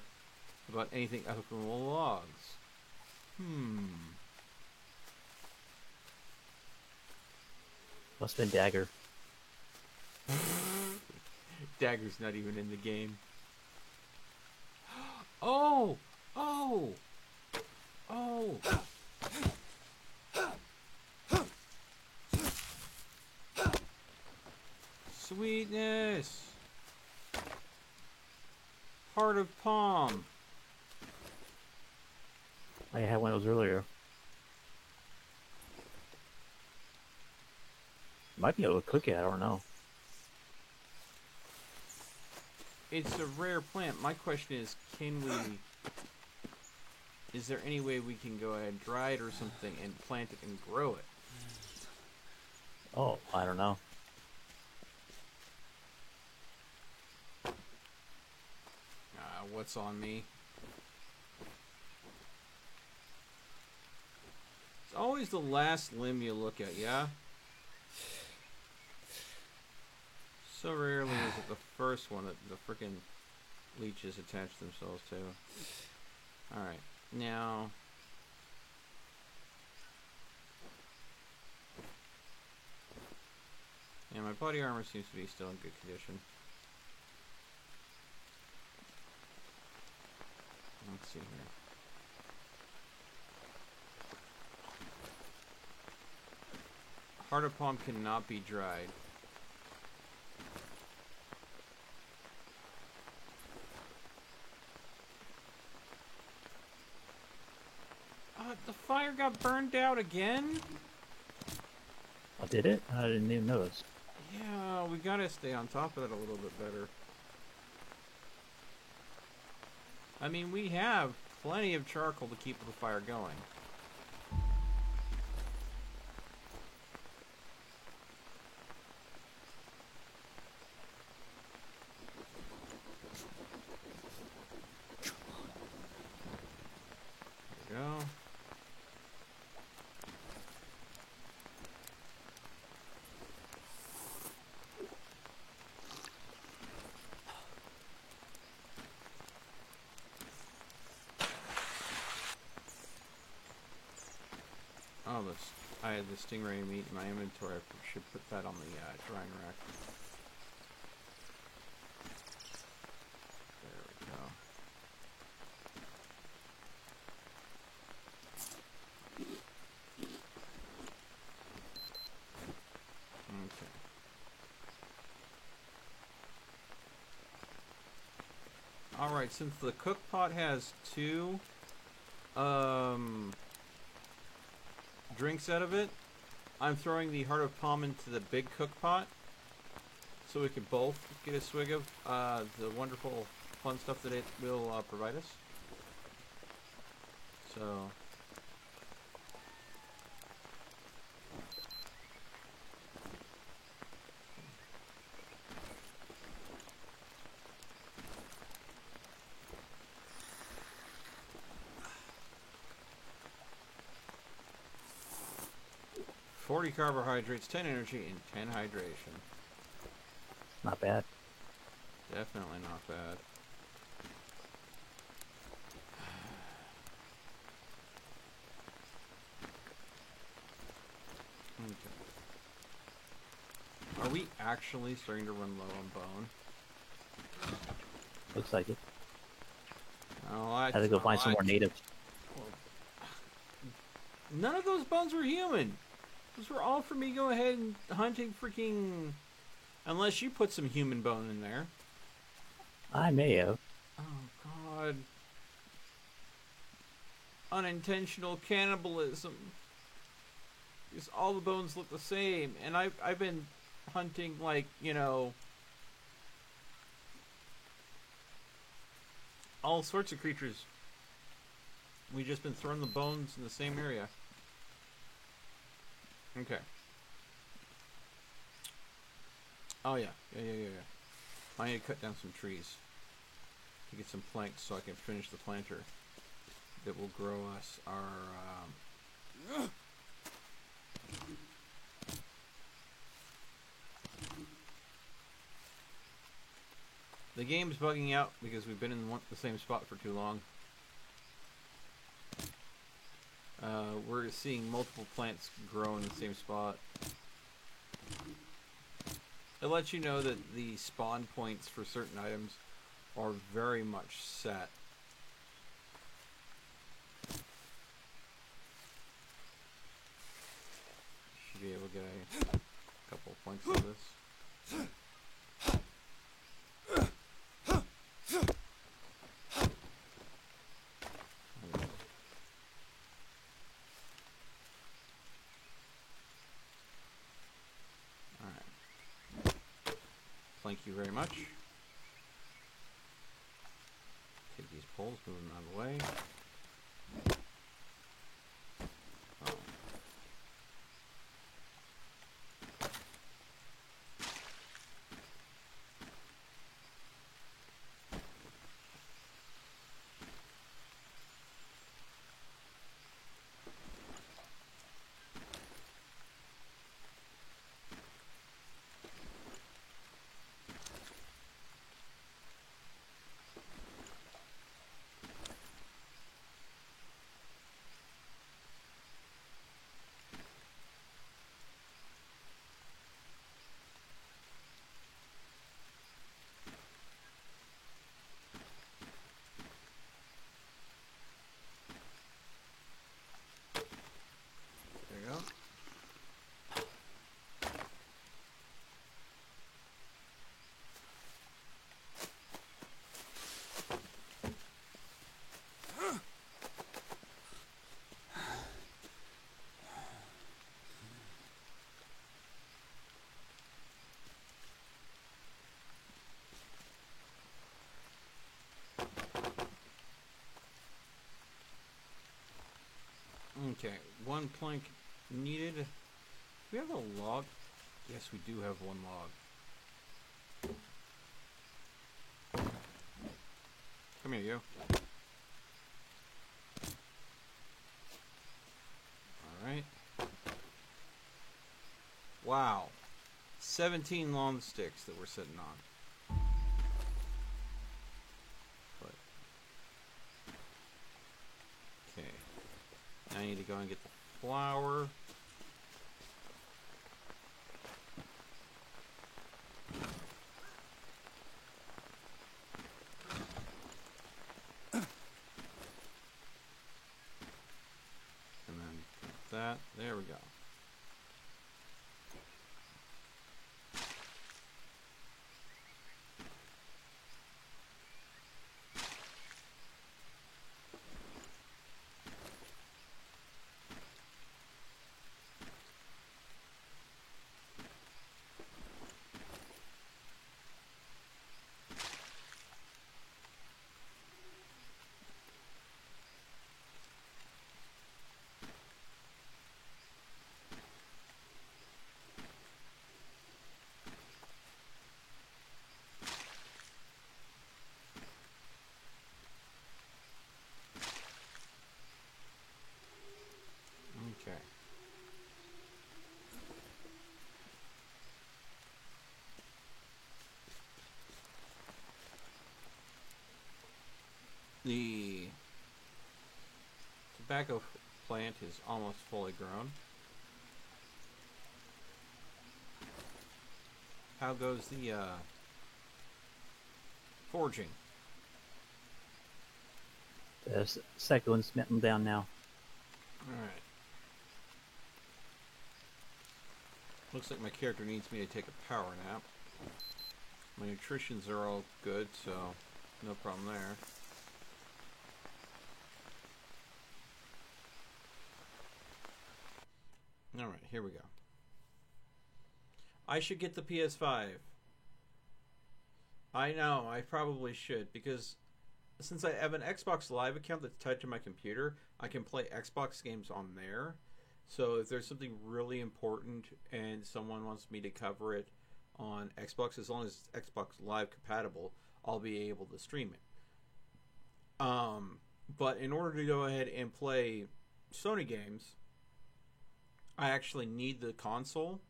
about anything other than the logs. Must have been Dagger. Dagger's not even in the game. Oh! Oh! Oh! Sweetness! Heart of palm. I had one of those earlier. Might be able to cook it, I don't know. It's a rare plant. My question is, is there any way we can go ahead and dry it or something and plant it and grow it? Oh, I don't know. What's on me? It's always the last limb you look at, yeah? So rarely is it the first one that the frickin' leeches attach themselves to. Alright, now... Yeah, my body armor seems to be still in good condition. Let's see here. Heart of palm cannot be dried. The fire got burned out again? Oh, did it? I didn't even notice. Yeah, we gotta stay on top of it a little bit better. I mean, we have plenty of charcoal to keep the fire going. I had the stingray meat in my inventory. I should put that on the drying rack. There we go. Okay. Alright, since the cook pot has 2 drinks out of it, I'm throwing the Heart of Palm into the big cook pot so we can both get a swig of the wonderful fun stuff that it will provide us. So... ...40 carbohydrates, 10 energy, and 10 hydration. Not bad. Definitely not bad. Okay. Are we actually starting to run low on bone? Looks like it. Oh, I Had to go find some more natives. None of those bones were human. Those were all for me go ahead and hunting freaking... Unless you put some human bone in there. I may have. Oh, God. Unintentional cannibalism. Because all the bones look the same. And I've been hunting, like, you know... all sorts of creatures. We've just been throwing the bones in the same area. Okay. Oh yeah. Yeah. I need to cut down some trees to get some planks so I can finish the planter that will grow us our the game's bugging out because we've been in the same spot for too long. We're seeing multiple plants grow in the same spot. It lets you know that the spawn points for certain items are very much set. Should be able to get a couple of points of this. Thank you very much. Take these poles, move them out of the way. Oh. There you go. Okay, 1 plank needed. Do we have a log? Yes, we do have 1 log. Come here, you. Alright. Wow. 17 long sticks that we're sitting on. But, okay. Now I need to go and get the flour. And then that. There we go. Okay. The tobacco plant is almost fully grown. How goes the forging? The second one's melting down now. Alright. Looks like my character needs me to take a power nap. My nutritions are all good, so no problem there. Alright, here we go. I should get the PS5. I know, I probably should, because since I have an Xbox Live account that's tied to my computer, I can play Xbox games on there. So if there's something really important and someone wants me to cover it on Xbox, as long as it's Xbox Live compatible, I'll be able to stream it. But in order to go ahead and play Sony games, I actually need the console,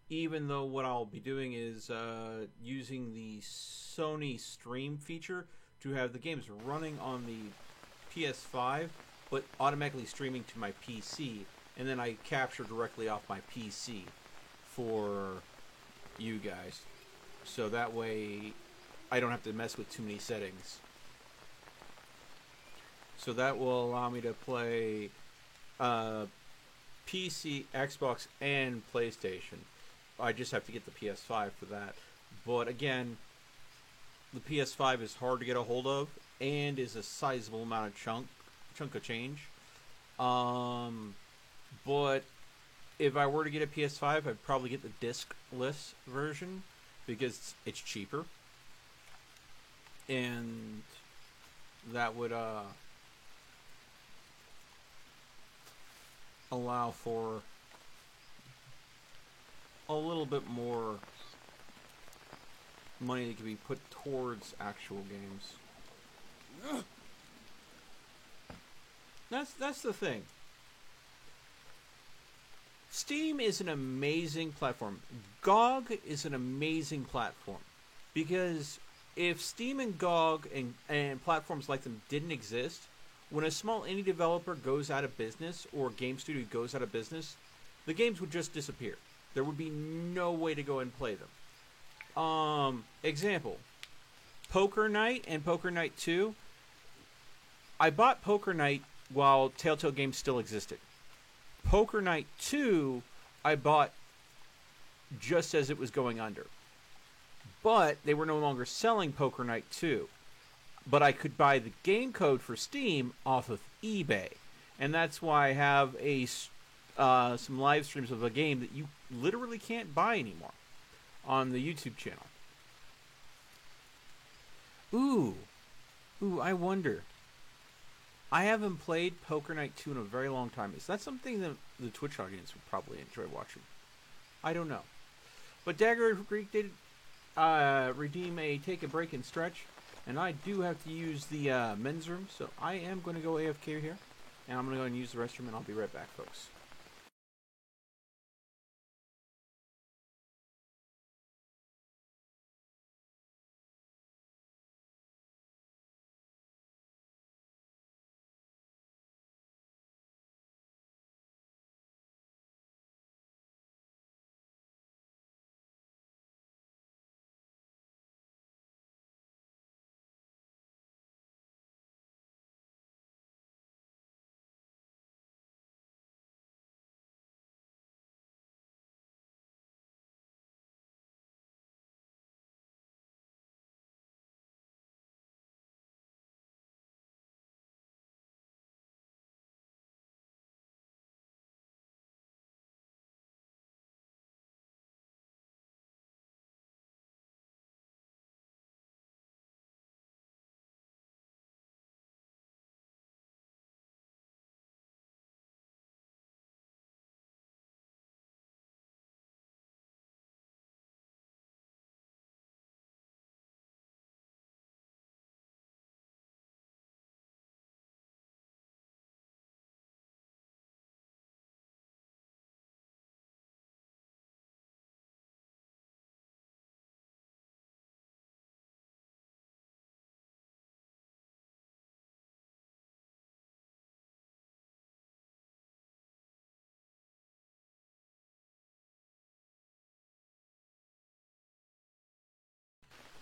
even though what I'll be doing is using the Sony Stream feature to have the games running on the PS5, but automatically streaming to my PC, and then I capture directly off my PC for you guys. So that way I don't have to mess with too many settings. So that will allow me to play PC, Xbox, and PlayStation. I just have to get the PS5 for that. But again, the PS5 is hard to get a hold of and is a sizable amount of chunk of change. But if I were to get a PS5, I'd probably get the disc-less version because it's cheaper. And that would allow for a little bit more money that can be put towards actual games. That's the thing. Steam is an amazing platform. GOG is an amazing platform because if Steam and GOG and platforms like them didn't exist, when a small indie developer goes out of business or a game studio goes out of business, the games would just disappear. There would be no way to go and play them. Example, Poker Night and Poker Night 2. I bought Poker Night while Telltale Games still existed. Poker Night 2, I bought just as it was going under. But they were no longer selling Poker Night 2. But I could buy the game code for Steam off of eBay. And that's why I have some live streams of a game that you literally can't buy anymore on the YouTube channel. Ooh, I wonder. I haven't played Poker Night 2 in a very long time. Is that something that the Twitch audience would probably enjoy watching? I don't know. But Dagger Greek did redeem a take a break and stretch, and I do have to use the men's room, so I am going to go AFK here, and I'm going to go and use the restroom, and I'll be right back, folks.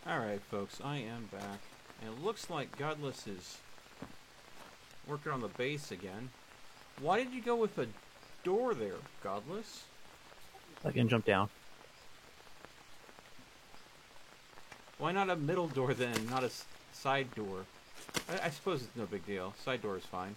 Alright, folks, I am back. And it looks like Godless is working on the base again. Why did you go with a door there, Godless? I can jump down. Why not a middle door then, not a side door? I suppose it's no big deal. Side door is fine.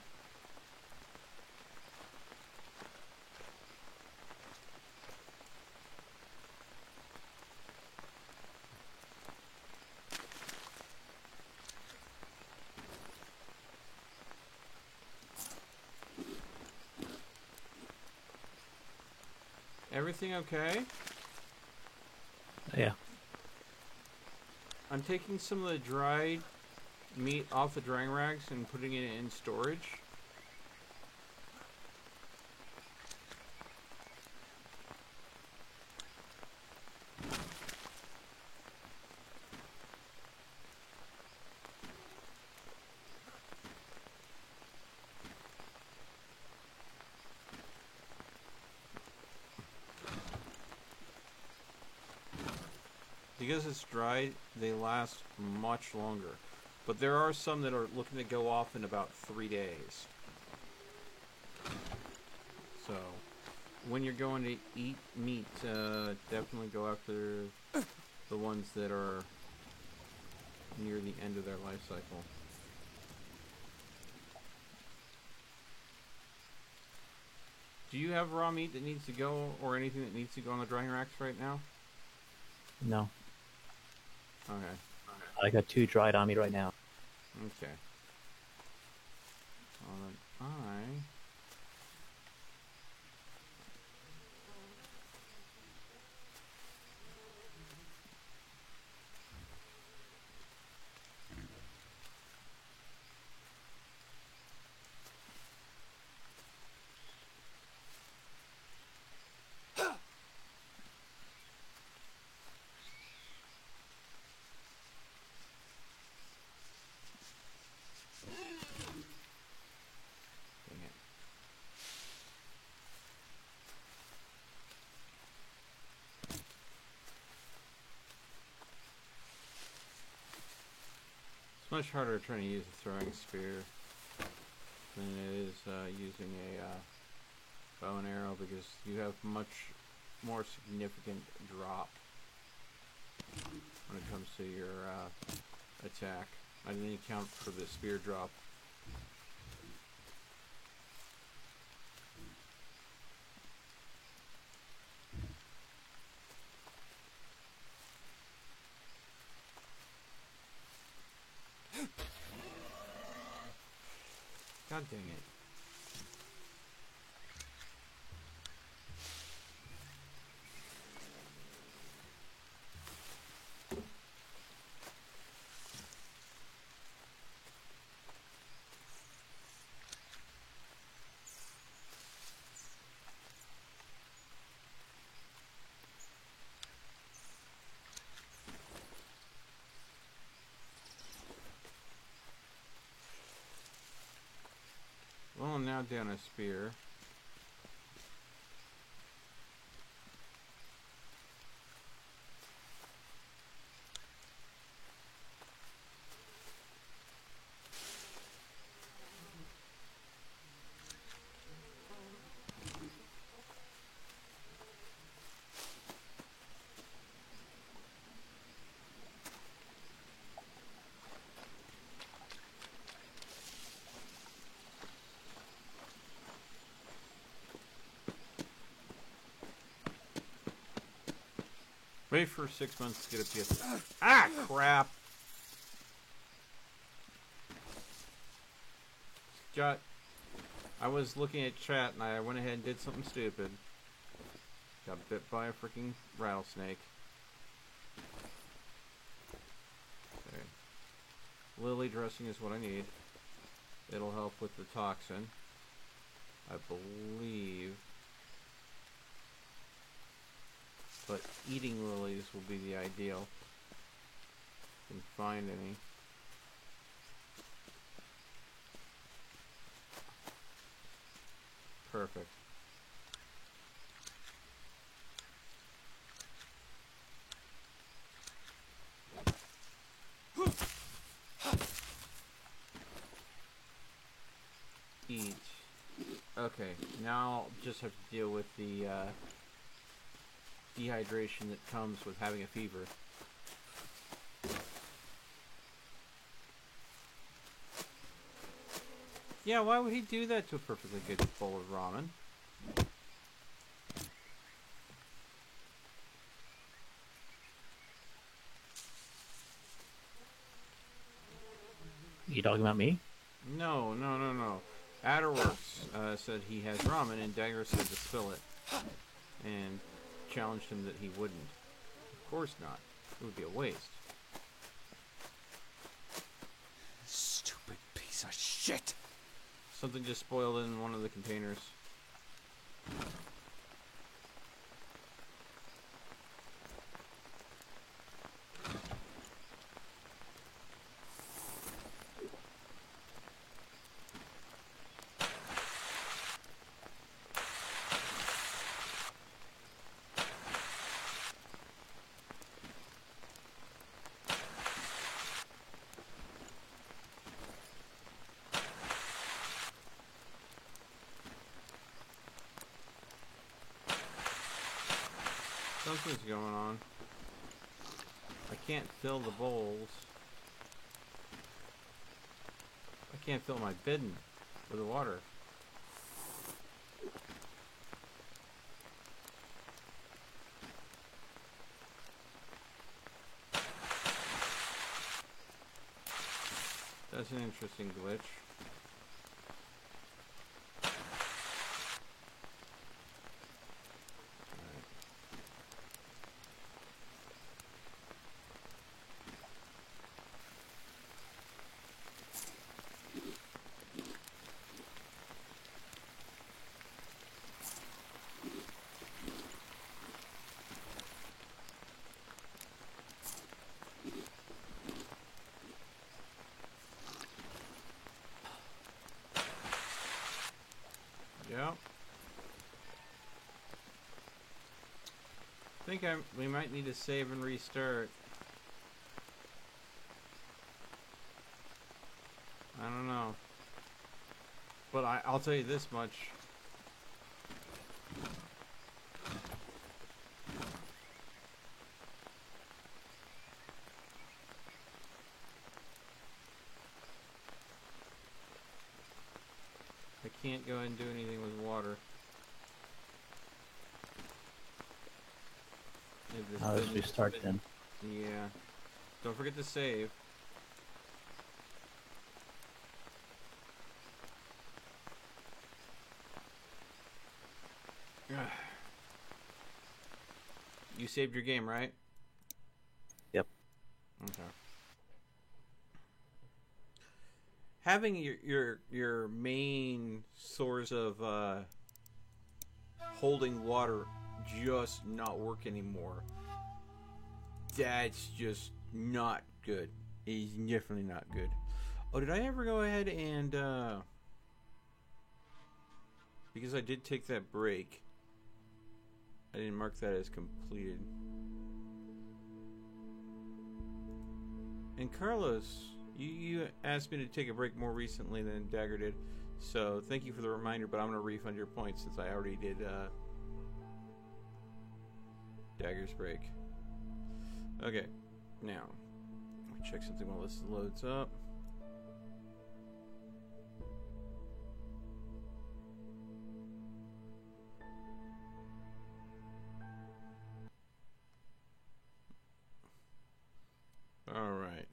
Everything okay? Yeah. I'm taking some of the dried meat off the drying racks and putting it in storage. Because it's dried, they last much longer. But there are some that are looking to go off in about 3 days. So, when you're going to eat meat, definitely go after the ones that are near the end of their life cycle. Do you have raw meat that needs to go, or anything that needs to go on the drying racks right now? No. Okay. I got 2 dried on me right now. Okay. Well, then I... Dang it. It's much harder trying to use a throwing spear than it is using a bow and arrow, because you have much more significant drop when it comes to your attack. I didn't account for the spear drop. God dang it. Well, I'm now down a spear. Wait for 6 months to get a PS. Ah, crap! Got. I was looking at chat and I went ahead and did something stupid. Got bit by a freaking rattlesnake. Okay. Lily dressing is what I need. It'll help with the toxin, I believe. But eating lilies will be the ideal. If you can find any. Perfect. eat. Okay, now I'll just have to deal with the dehydration that comes with having a fever. Yeah, why would he do that to a perfectly good bowl of ramen? You talking about me? No, no, no, no. Adderworks said he has ramen, and Dagger said to spill it, and challenged him that he wouldn't. Of course not. It would be a waste. Stupid piece of shit. Something just spoiled in one of the containers. Something's going on. I can't fill the bowls. I can't fill my bidden with the water. That's an interesting glitch. Yeah. I think we might need to save and restart. I don't know. But I'll tell you this much. I can't go and do anything with water. Let's restart then. Yeah. Don't forget to save. You saved your game, right? Yep. Okay. Having your main source of holding water just not work anymore. That's just not good. It's definitely not good. Oh, did I ever go ahead and because I did take that break, I didn't mark that as completed. And Carlos, you asked me to take a break more recently than Dagger did, so thank you for the reminder, but I'm going to refund your points since I already did Dagger's break. Okay, now, let me check something while this loads up. Alright.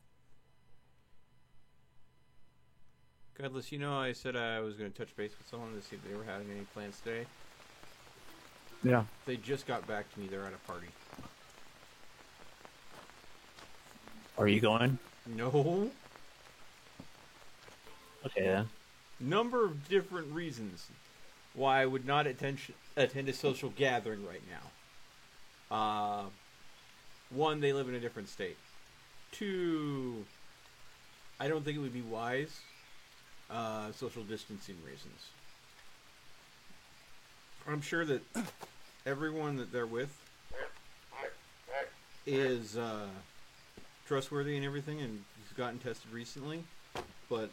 Godless, you know I said I was going to touch base with someone to see if they were having any plans today? Yeah. They just got back to me. They're at a party. Are you going? No. Okay then. Number of different reasons why I would not attend a social gathering right now. One, they live in a different state. Two, I don't think it would be wise. Social distancing reasons. I'm sure that everyone that they're with is trustworthy and everything, and has gotten tested recently, but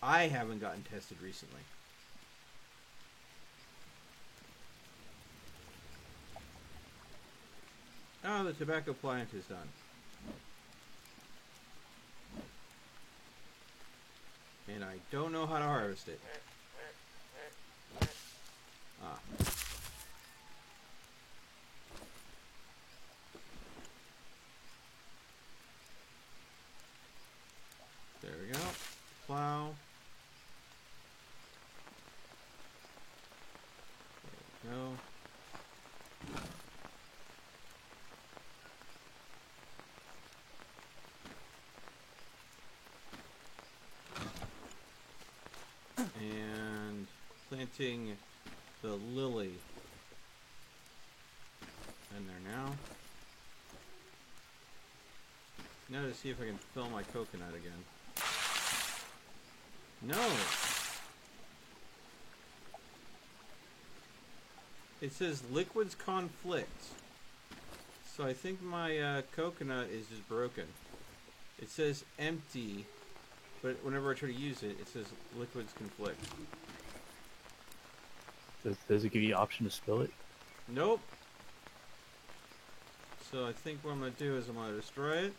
I haven't gotten tested recently. Oh, the tobacco plant is done. And I don't know how to harvest it. Ah. There we go. Plow. There we go. And planting the lily in there now. Now to see if I can fill my coconut again. No! It says liquids conflict. So I think my coconut is just broken. It says empty, but whenever I try to use it, it says liquids conflict. Does it give you the option to spill it? Nope. So I think what I'm going to do is I'm going to destroy it.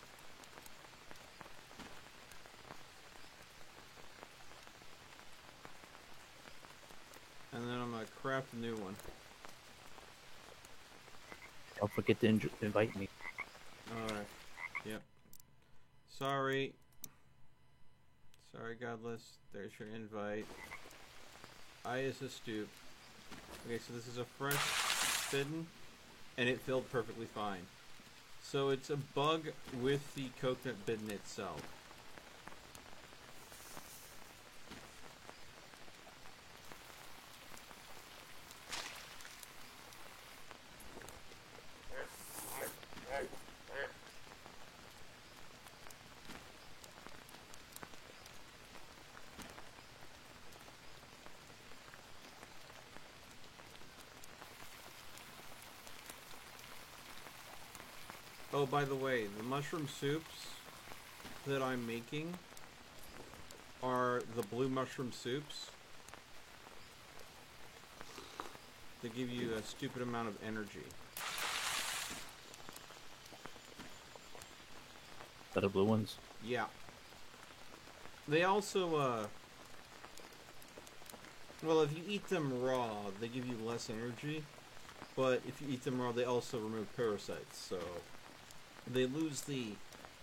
And then I'm going to craft a new one. Don't forget to invite me. Alright. Yep. Sorry. Sorry, Godless. There's your invite. I is a stoop. Okay, so this is a fresh bidden, and it filled perfectly fine. So it's a bug with the coconut bidden itself. Oh, by the way, the mushroom soups that I'm making are the blue mushroom soups. They give you a stupid amount of energy. The blue ones? Yeah. They also, well, if you eat them raw, they give you less energy. But if you eat them raw, they also remove parasites, so they lose the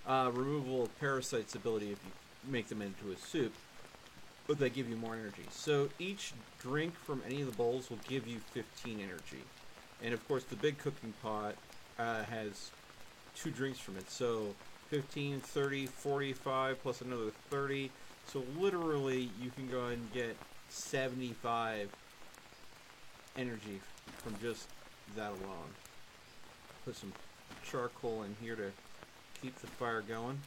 removal of parasites ability if you make them into a soup, but they give you more energy. So each drink from any of the bowls will give you 15 energy. And of course the big cooking pot has 2 drinks from it, so 15, 30, 45 plus another 30. So literally you can go ahead and get 75 energy from just that alone. Put some charcoal in here to keep the fire going.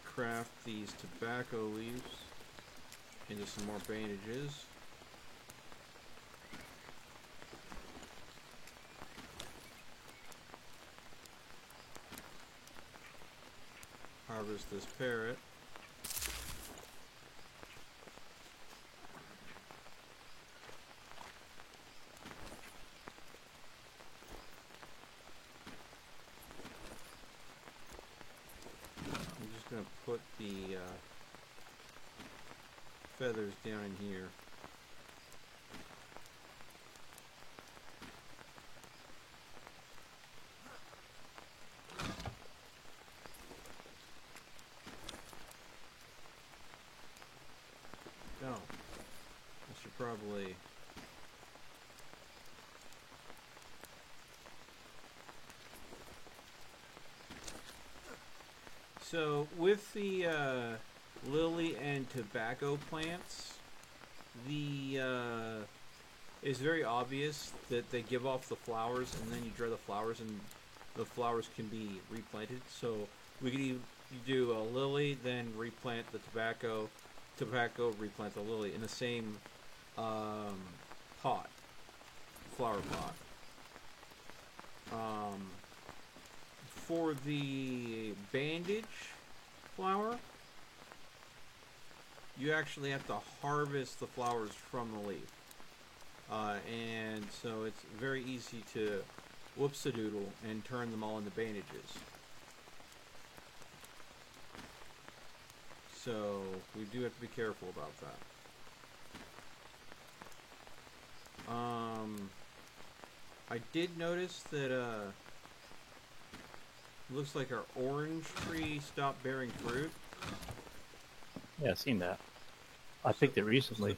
Craft these tobacco leaves into some more bandages. Harvest this parrot. Gonna put the feathers down in here. Oh, I should probably. So with the lily and tobacco plants, the it's very obvious that they give off the flowers, and then you dry the flowers, and the flowers can be replanted. So we could even do a lily, then replant the tobacco, replant the lily in the same pot, flower pot. for the bandage flower, you actually have to harvest the flowers from the leaf. And so it's very easy to whoops-a-doodle and turn them all into bandages. So we do have to be careful about that. I did notice that looks like our orange tree stopped bearing fruit. Yeah, I've seen that. I picked it recently.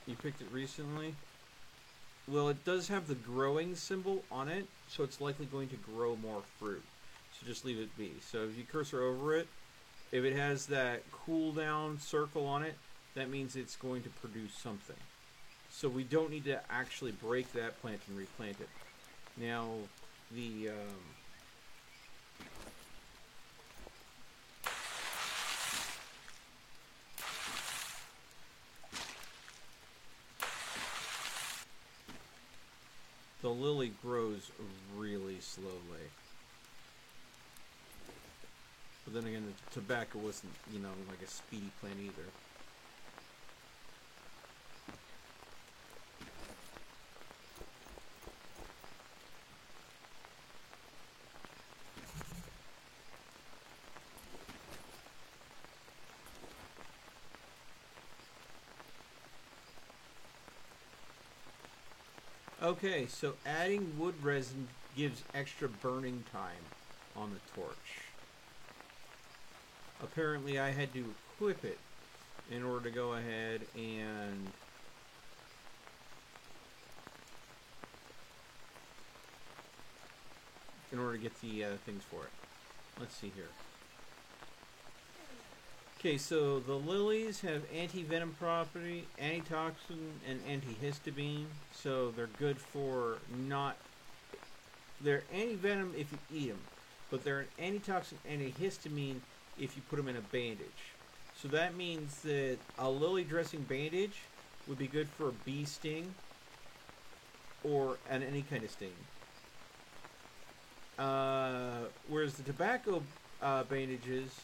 You picked it recently? Well, it does have the growing symbol on it, so it's likely going to grow more fruit. So just leave it be. So if you cursor over it, if it has that cooldown circle on it, that means it's going to produce something. So we don't need to actually break that plant and replant it. Now, the lily grows really slowly. But then again, the tobacco wasn't, like a speedy plant either. Okay, so adding wood resin gives extra burning time on the torch. Apparently I had to equip it in order to go ahead and get the things for it. Let's see here. Okay, so the lilies have anti-venom property, antitoxin, and antihistamine. So they're good for they're anti-venom if you eat them, but they're an antitoxin and antihistamine if you put them in a bandage. So that means that a lily dressing bandage would be good for a bee sting or any kind of sting. Whereas the tobacco bandages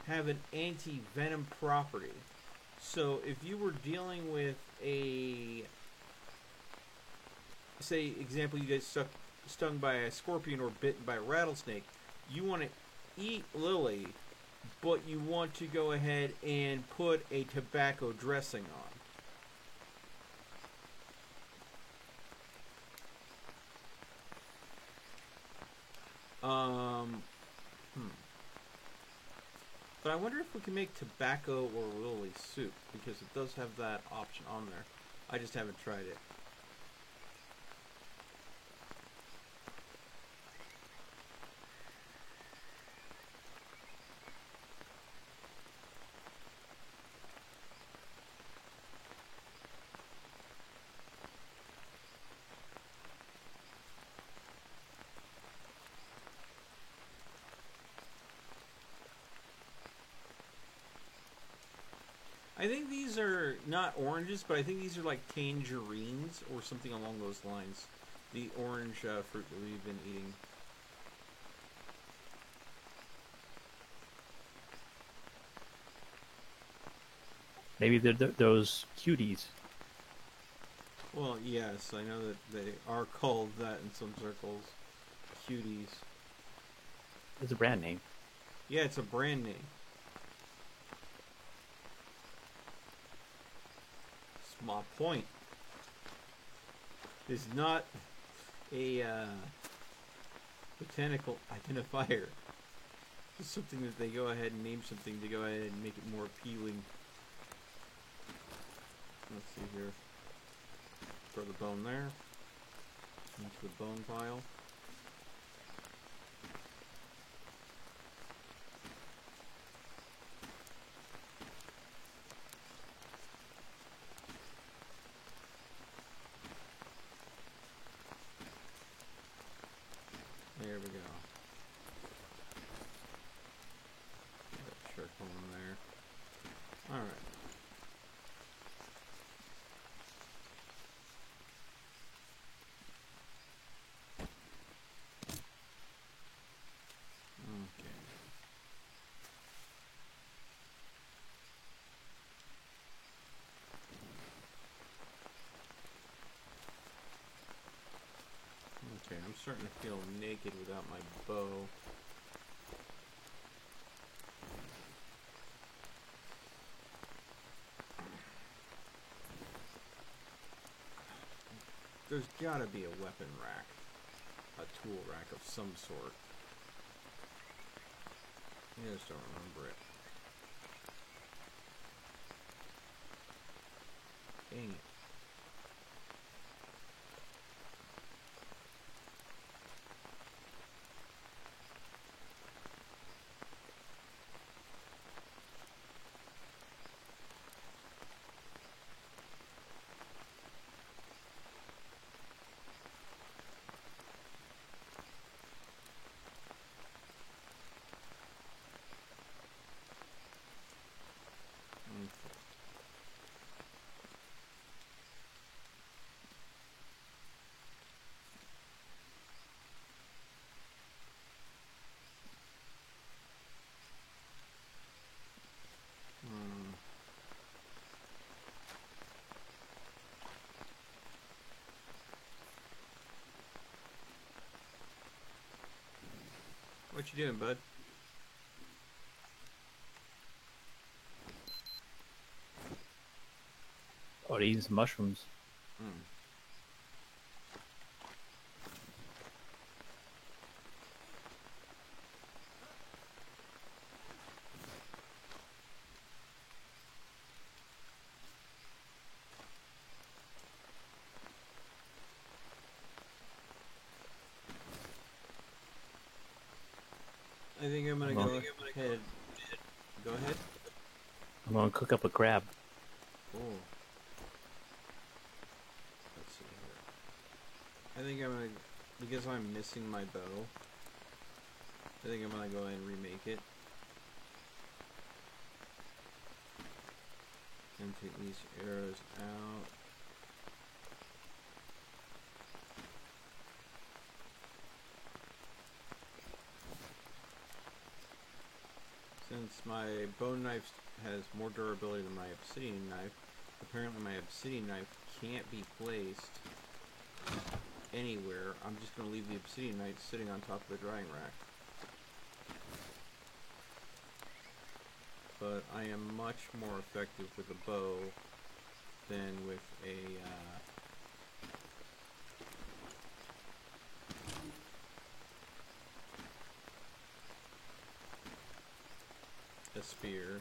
have an anti-venom property. So if you were dealing with say example, you get stung by a scorpion or bitten by a rattlesnake, you want to eat lily, but you want to go ahead and put a tobacco dressing on. But I wonder if we can make tobacco or lily soup, because it does have that option on there. I just haven't tried it. I think these are not oranges, but I think these are like tangerines or something along those lines. The orange fruit that we've been eating. Maybe they're those cuties. Well, yes, I know that they are called that in some circles. Cuties. It's a brand name. Yeah, it's a brand name. My point is not a botanical identifier. It's something that they go ahead and name something to go ahead and make it more appealing. Let's see here. Throw the bone there into the bone pile. There we go. That charcoal in there. Alright. starting to feel naked without my bow. There's gotta be a weapon rack. A tool rack of some sort. I just don't remember it. Dang it. What you doing, bud? Oh, eating some mushrooms. Hmm. I think I'm gonna go ahead. Go ahead. I'm gonna cook up a crab. Oh. Let's see here. I think I'm gonna, because I'm missing my bow, I think I'm gonna go ahead and remake it. And take these arrows out. Since my bone knife has more durability than my obsidian knife, apparently my obsidian knife can't be placed anywhere. I'm just going to leave the obsidian knife sitting on top of the drying rack. But I am much more effective with a bow than with a spear.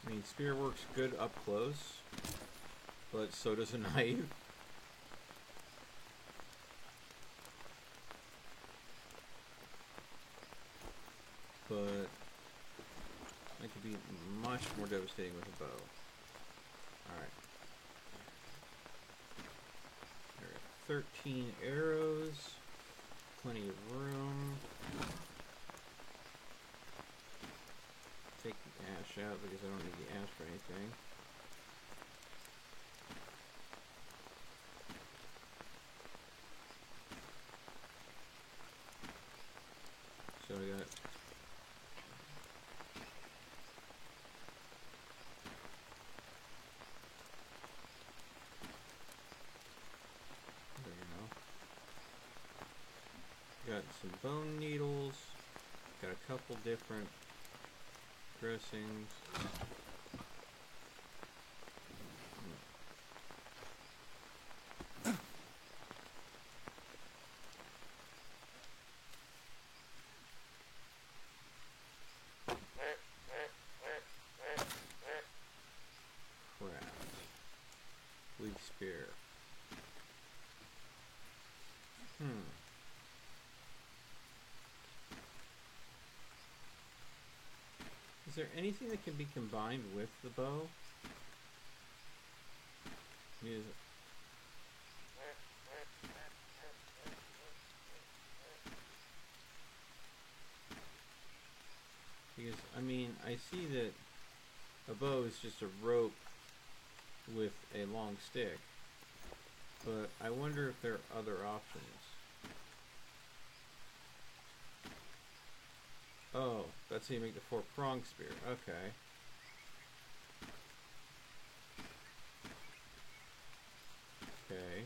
I mean, spear works good up close, but so does a knife. But I could be much more devastating with a bow. Alright. There are 13 arrows. Plenty of room. Take the ash out because I don't need the ash for anything. So I got got some bone needles, got a couple different dressings. Crap. Bleed spear. Is there anything that can be combined with the bow? Because, I mean, I see that a bow is just a rope with a long stick, but I wonder if there are other options. Oh, that's how you make the 4-pronged spear. Okay. Okay.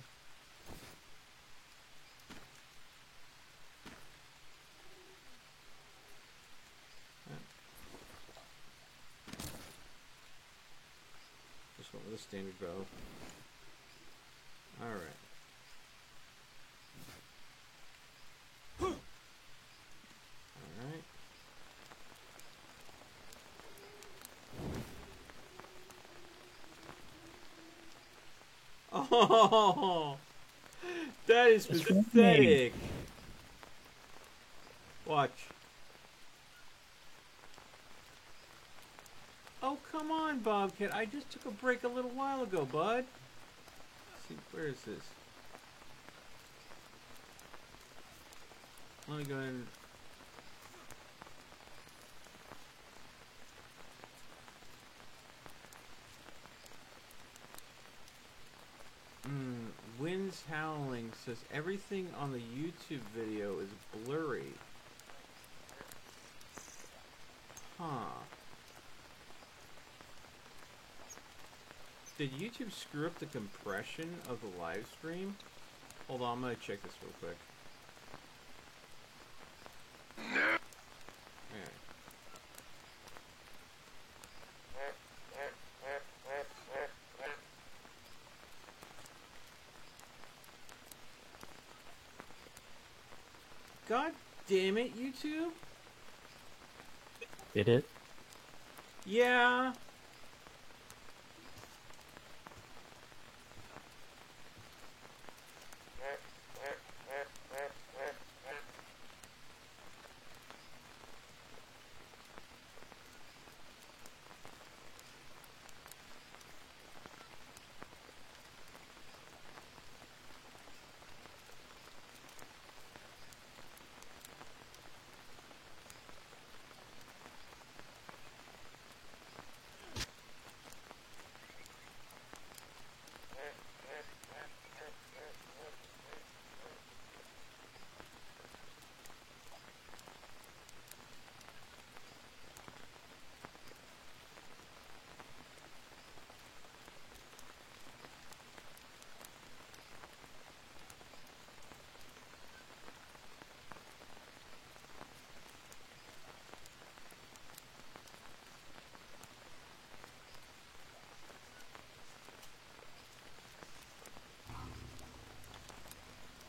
standard bow. Alright. Alright. Oh, that is What's pathetic. Watch. Oh, come on, Bobcat. I just took a break a little while ago, bud. Let's see, where is this? Let me go ahead and... Winds Howling says everything on the YouTube video is blurry. Huh. Did YouTube screw up the compression of the live stream? Hold on, I'm gonna check this real quick. Okay. God damn it, YouTube? Did it? Yeah.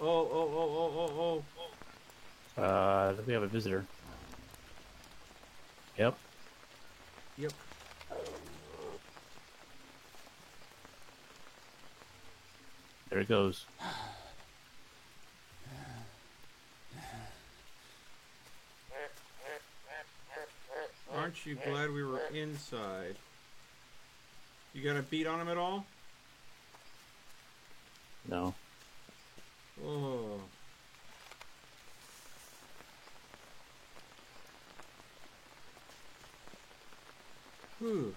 Oh. We have a visitor. Yep. Yep. There it goes. Aren't you glad we were inside? You got a beat on him at all? No. Oh. Whew.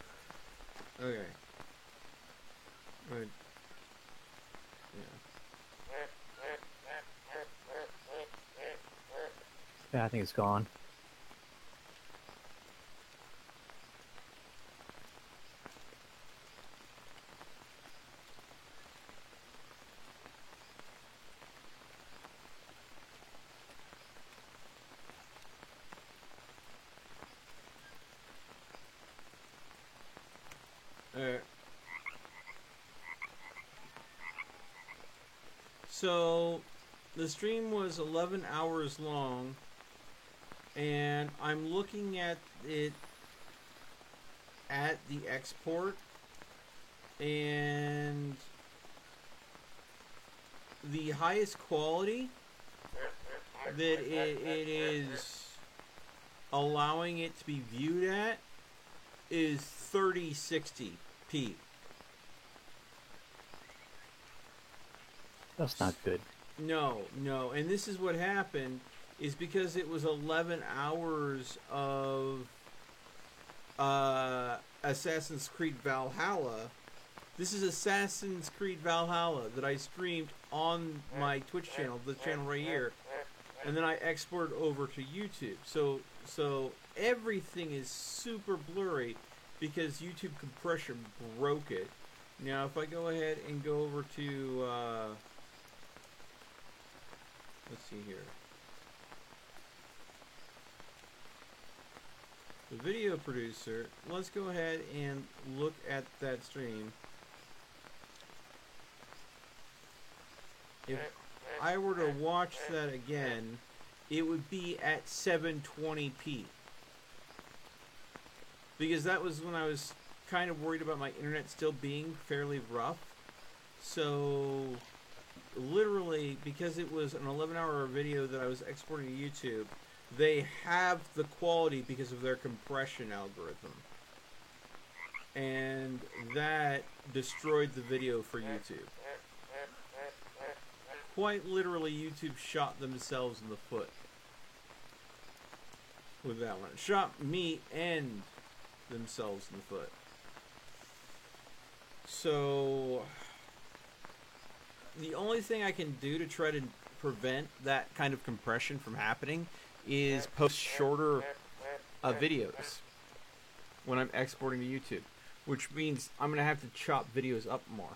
Okay. Right. Yeah. Yeah, I think it's gone. So, the stream was 11 hours long, and I'm looking at it at the export, and the highest quality that it is allowing it to be viewed at is 3060p. That's not good. No, and this is what happened is because it was 11 hours of Assassin's Creed Valhalla. This is Assassin's Creed Valhalla that I streamed on my Twitch channel, the channel right here, and then I exported over to YouTube. So everything is super blurry because YouTube compression broke it. Now, if I go ahead and go over to let's see here. The video producer. Let's go ahead and look at that stream. if I were to watch that again, it would be at 720p. Because that was when I was kind of worried about my internet still being fairly rough. So, literally, because it was an 11-hour video that I was exporting to YouTube, they have the quality because of their compression algorithm. And that destroyed the video for YouTube. Quite literally, YouTube shot themselves in the foot with that one. Shot me and themselves in the foot. So, the only thing I can do to try to prevent that kind of compression from happening is post shorter videos when I'm exporting to YouTube, which means I'm going to have to chop videos up more.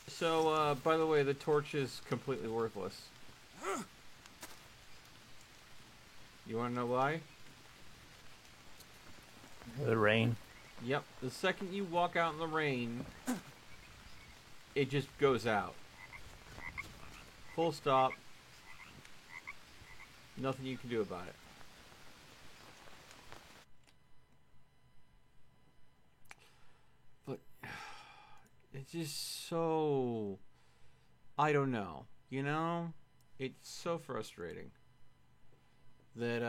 So, by the way, the torch is completely worthless. You want to know why? The rain. Yep. The second you walk out in the rain, it just goes out. Full stop. Nothing you can do about it. But it's just so... I don't know. You know? It's so frustrating. That,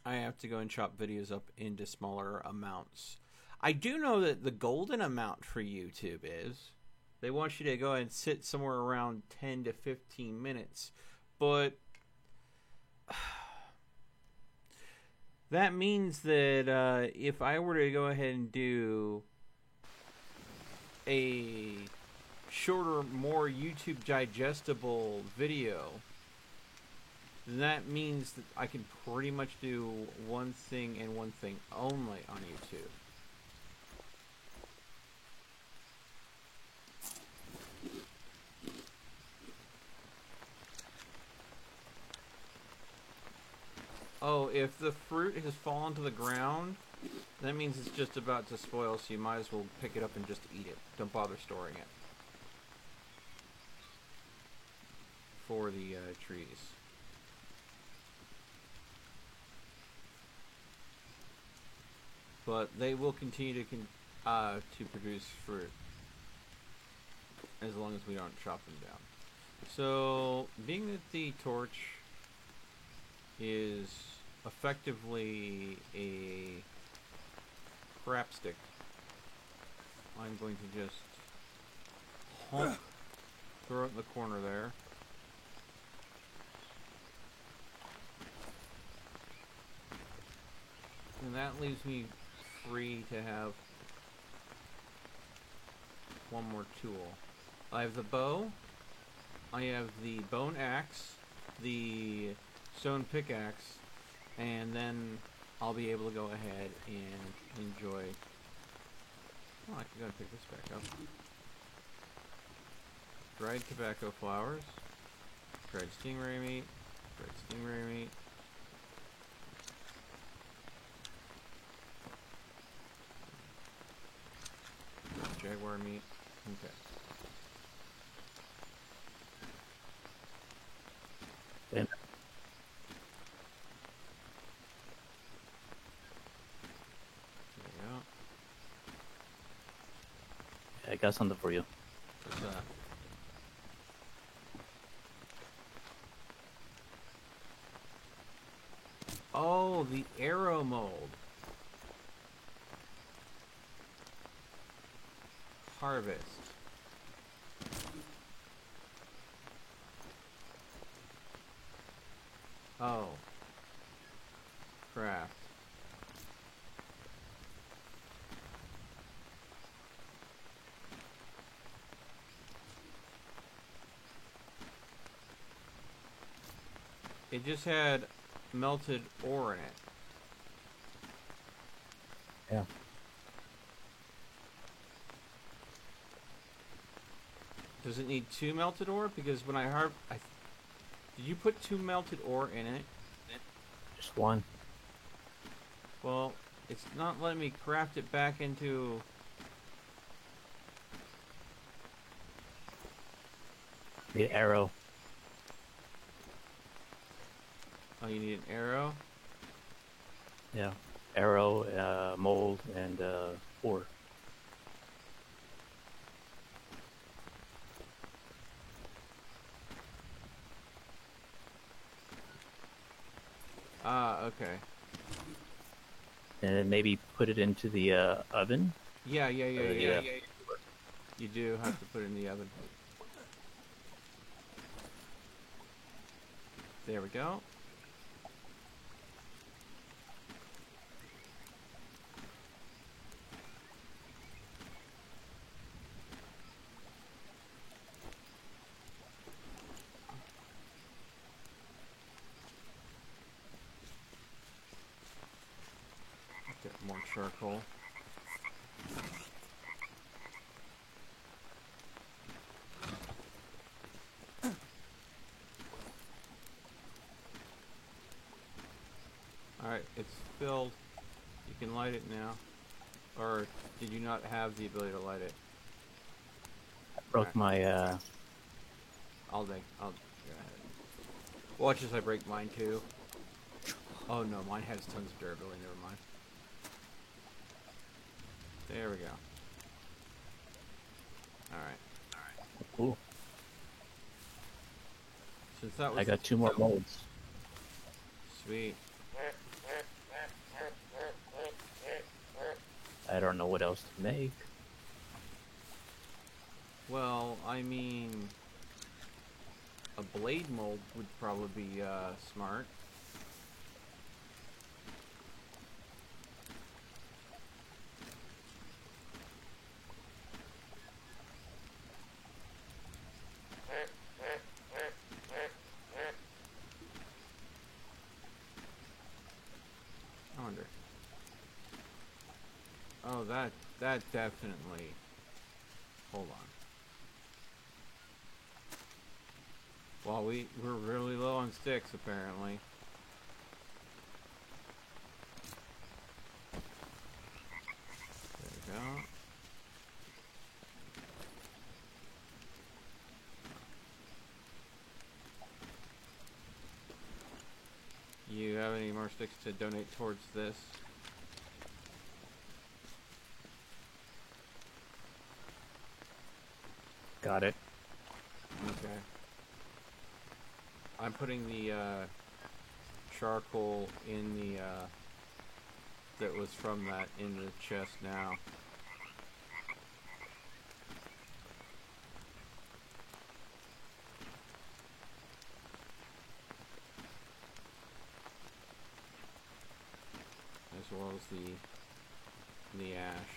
I have to go and chop videos up into smaller amounts. I do know that the golden amount for YouTube is they want you to go and sit somewhere around 10 to 15 minutes. But that means that if I were to go ahead and do a shorter, more YouTube digestible video, then that means that I can pretty much do one thing and one thing only on YouTube. Oh, if the fruit has fallen to the ground, that means it's just about to spoil, so you might as well pick it up and just eat it. Don't bother storing it for the trees. But they will continue to produce fruit as long as we don't chop them down. So, being that the torch is effectively a crap stick, I'm going to just honk, throw it in the corner there. And that leaves me free to have one more tool. I have the bow, I have the bone axe, the stone pickaxe, and then I'll be able to go ahead and enjoy... Oh, I can go and pick this back up. Dried tobacco flowers, dried stingray meat, jaguar meat. Okay. And There you go. I got something for you. What's that? Oh, the arrow mold. Harvest. Oh. Craft. It just had melted ore in it. Yeah. Does it need 2 melted ore? Because when did you put 2 melted ore in it? Just one. Well, it's not letting me craft it back into... The arrow. Oh, you need an arrow? Yeah. Arrow, mold, and ore. Ah, okay. And then maybe put it into the oven. Yeah. Yeah. You do have to put it in the oven. There we go. Get more charcoal. Alright, it's filled. You can light it now. Or did you not have the ability to light it? Broke my I'll go ahead. Watch as I break mine too. Oh no, mine has tons of durability, never mind. There we go. Alright. Cool. Since that was I got 2 more molds. sweet. I don't know what else to make. Well, I mean, a blade mold would probably be smart. I wonder. Oh, that definitely. Hold on. Well, we're really low on sticks apparently. There we go. You have any more sticks to donate towards this? Got it. Okay. I'm putting the charcoal in the that was from that in the chest now. As well as the ash.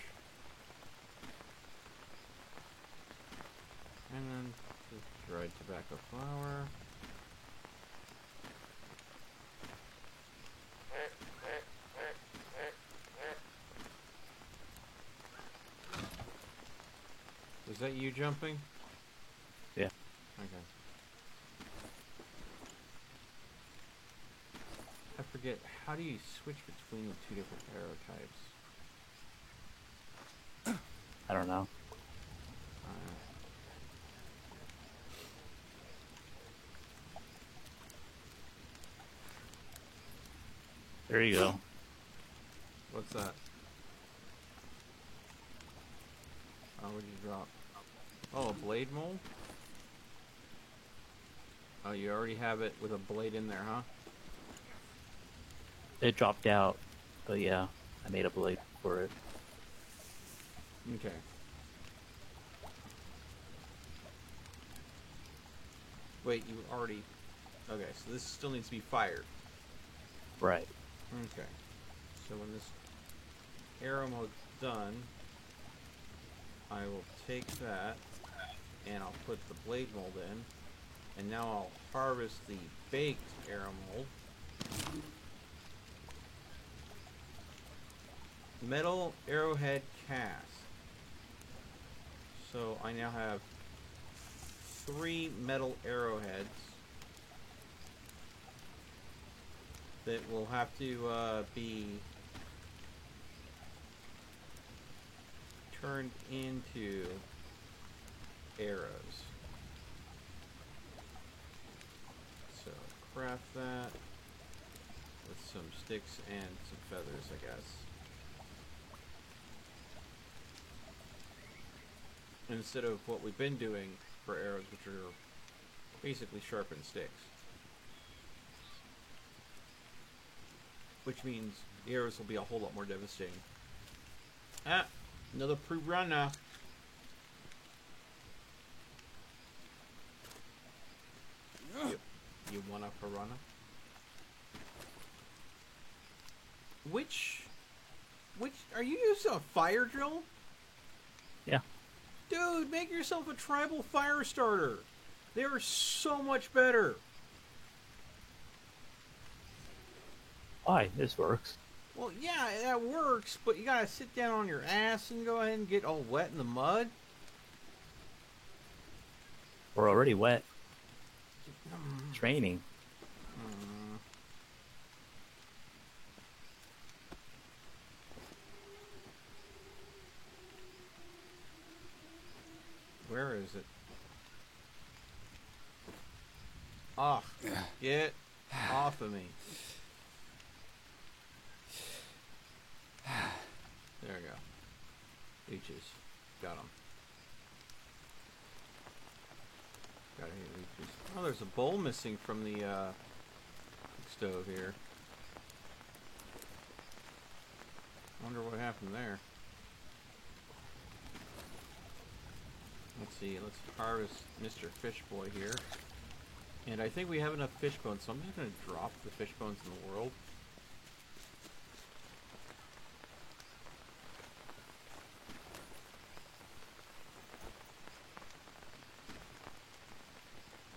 And then the dried tobacco flower. Was that you jumping? Yeah. Okay. I forget, how do you switch between the 2 different arrow types? I don't know. There you go. What's that? Oh, what did you drop? Oh, a blade mold? Oh, you already have it with a blade in there, huh? It dropped out, but yeah, I made a blade for it. Okay. Wait, you already... Okay, so this still needs to be fired. Right. Okay. So when this arrow mode's done, I will take that and I'll put the blade mold in. And now I'll harvest the baked arrow mold. Metal arrowhead cast. So I now have 3 metal arrowheads that will have to be turned into arrows. So craft that with some sticks and some feathers, I guess. Instead of what we've been doing for arrows, which are basically sharpened sticks. Which means the arrows will be a whole lot more devastating. Ah, another piranha. You want a piranha? Which, are you using a fire drill? Yeah. Dude, make yourself a tribal fire starter. They are so much better. Why? This works. Well, yeah, that works, but you gotta sit down on your ass and go ahead and get all wet in the mud. We're already wet. It's raining. Where is it? Ah, get off of me. There we go. Leeches. Got them. Got any leeches. Oh, there's a bowl missing from the stove here. Wonder what happened there. Let's see, let's harvest Mr. Fish Boy here. And I think we have enough fish bones, so I'm just going to drop the fish bones in the world.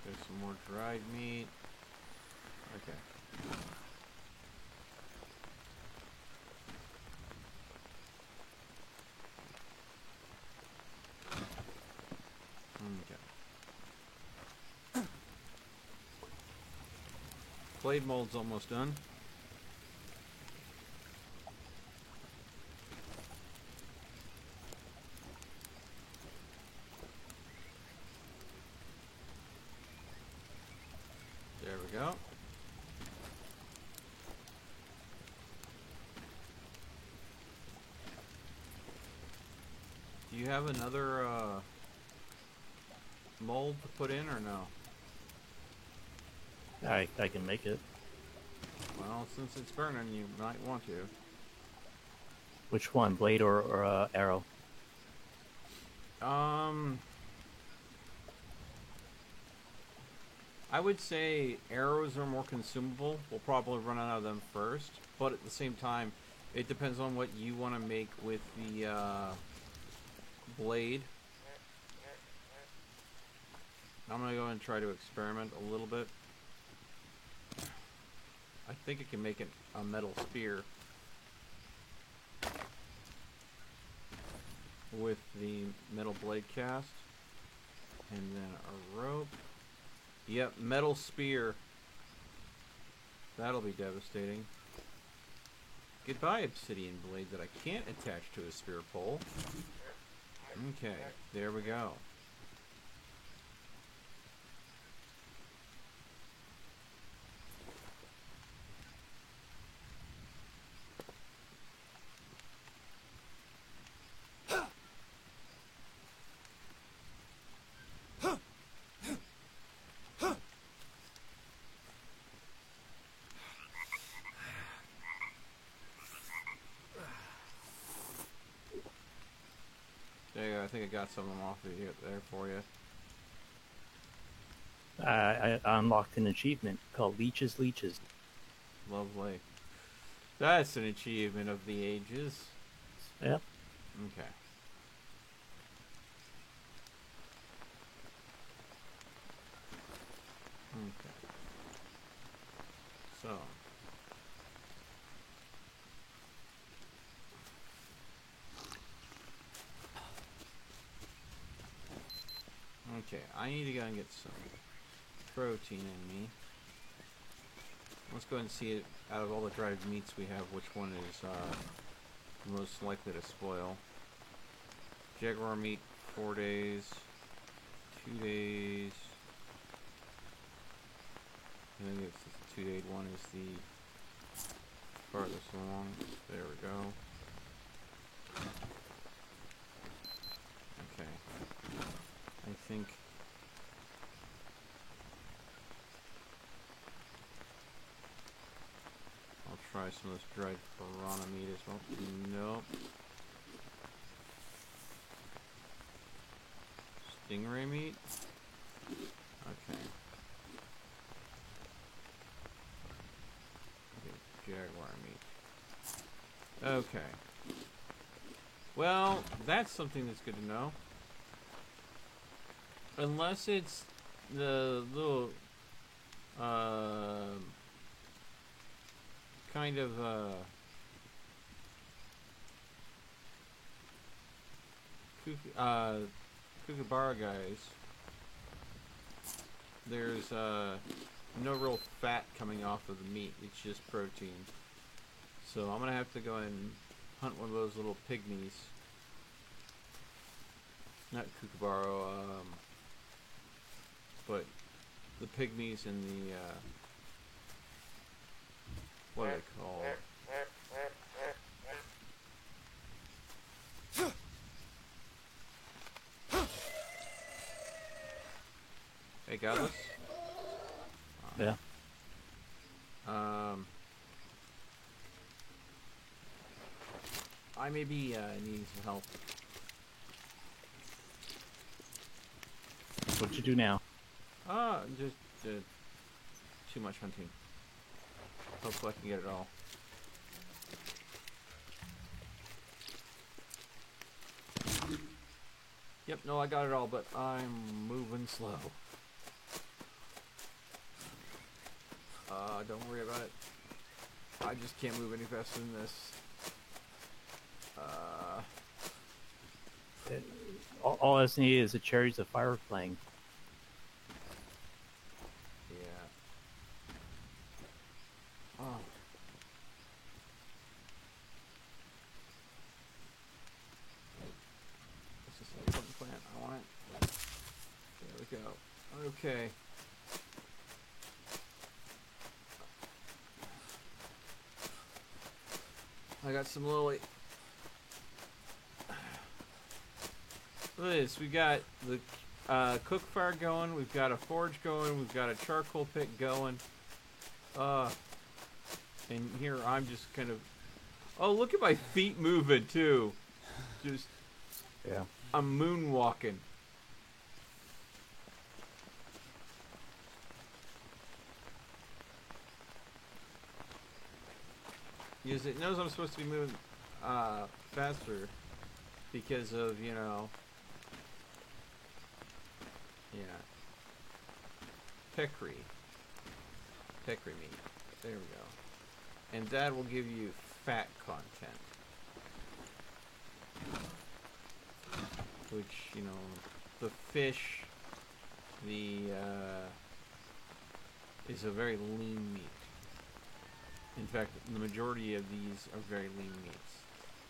There's some more dried meat. Okay. Okay. Blade mold's almost done. There we go. Do you have another mold to put in or no? I can make it. Well, since it's burning, you might want to. Which one, blade or arrow? I would say arrows are more consumable. We'll probably run out of them first, but at the same time, it depends on what you want to make with the blade. I'm gonna go and try to experiment a little bit. I think it can make it a metal spear with the metal blade cast, and then a rope. Yep, metal spear. That'll be devastating. Goodbye, obsidian blade that I can't attach to a spear pole. Okay, there we go. There you go. I think I got some of them off of here, there for you. I unlocked an achievement called Leeches. Lovely. That's an achievement of the ages. Yep. Okay. Okay. So. Okay, I need to go and get some protein in me. Let's go ahead and see it. Out of all the dried meats we have, which one is most likely to spoil. Jaguar meat, 4 days. 2 days. I think it's the 2-day one is the farthest along. There we go. Okay. I think I'll try some of this dried piranha meat as well. Nope. Stingray meat? Okay. Jaguar meat. Okay. Well, that's something that's good to know. Unless it's the little kind of kookaburra guys. There's no real fat coming off of the meat. It's just protein. So I'm gonna have to go and hunt one of those little pygmies. Not kookaburra, but the pygmies in the what are they called? Hey, Godless? Yeah. I may be needing some help. What'd you do now? Just too much hunting. Hopefully I can get it all. Yep, no, I got it all, but I'm moving slow. Don't worry about it. I just can't move any faster than this. All that's needed is the cherries of fire flame. Yeah. Oh. This is a fucking plant. I want it. There we go. Okay. I got some lily. Look at this. We got the cook fire going. We've got a forge going. We've got a charcoal pit going. And here I'm just kind of. Oh, look at my feet moving too. Just. Yeah. I'm moonwalking. Because it knows I'm supposed to be moving faster because of, you know, yeah, peccary meat. There we go. And that will give you fat content. Which, you know, the fish, is a very lean meat. In fact, the majority of these are very lean meats,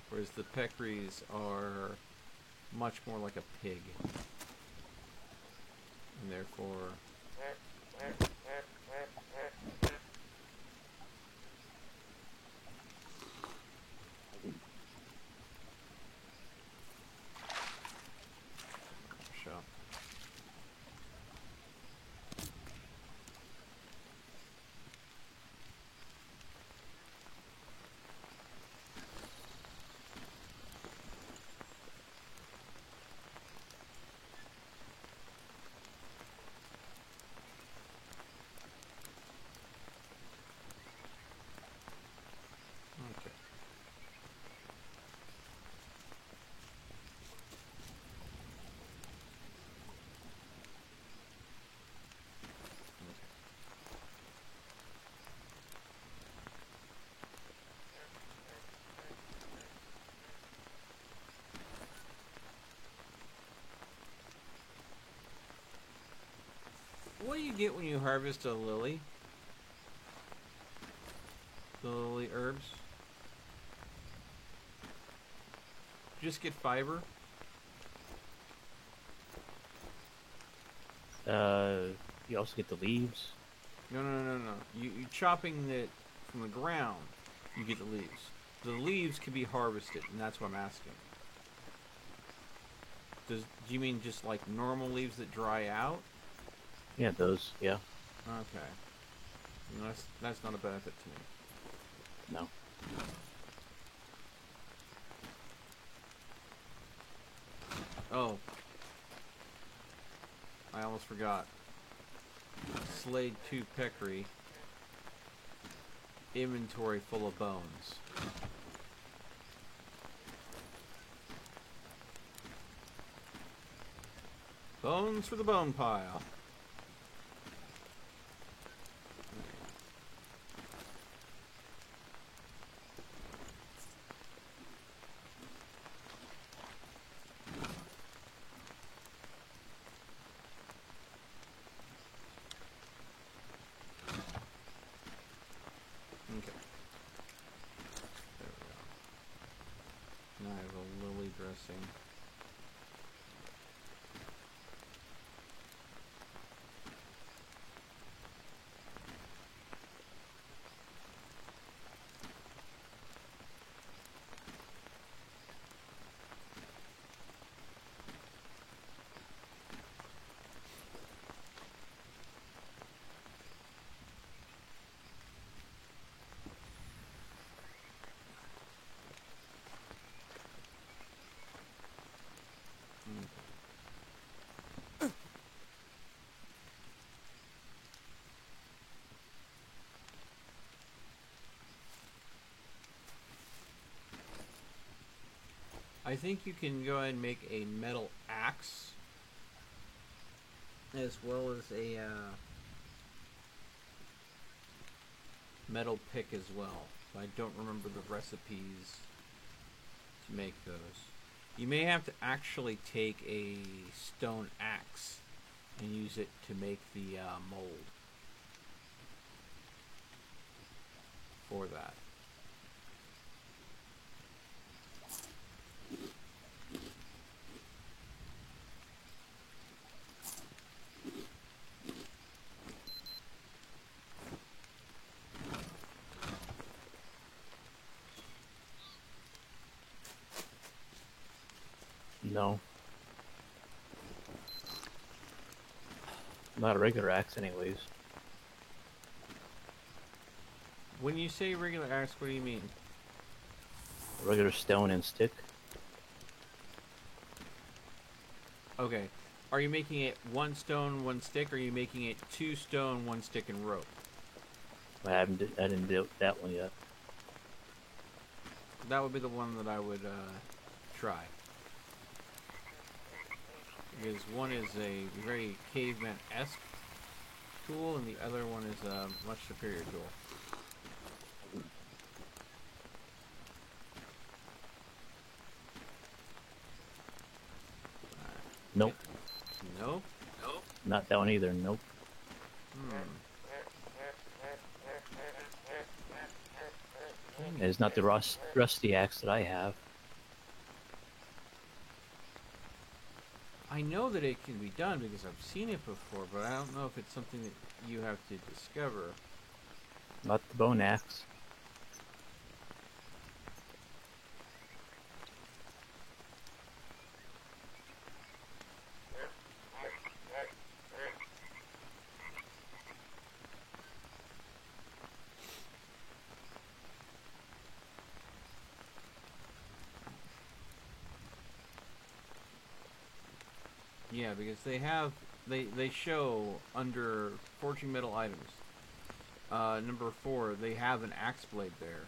whereas the peccaries are much more like a pig, and therefore sure. get when you harvest a lily? The lily herbs? Just get fiber? You also get the leaves. No. You chopping it from the ground, you get the leaves. The leaves can be harvested, and that's what I'm asking. Do you mean just like normal leaves that dry out? Yeah, those. Yeah. Okay. No, that's not a benefit to me. No. Oh. I almost forgot. Slayed 2 peccary. Inventory full of bones. Bones for the bone pile. Okay. There we go. Now I have a lily dressing. I think you can go ahead and make a metal axe, as well as a metal pick as well. I don't remember the recipes to make those. You may have to actually take a stone axe and use it to make the mold for that. No. Not a regular axe, anyways. When you say regular axe, what do you mean? A regular stone and stick. Okay. Are you making it 1 stone, 1 stick, or are you making it 2 stone, 1 stick, and rope? I didn't do that one yet. That would be the one that I would try. Because one is a very caveman-esque tool, and the other one is a much superior tool. Nope. Nope. Not that one either. Nope. It's not the rusty axe that I have. I know that it can be done because I've seen it before, but I don't know if it's something that you have to discover. Not the bone axe. Yeah, because they show under forging metal items, number 4, they have an axe blade there.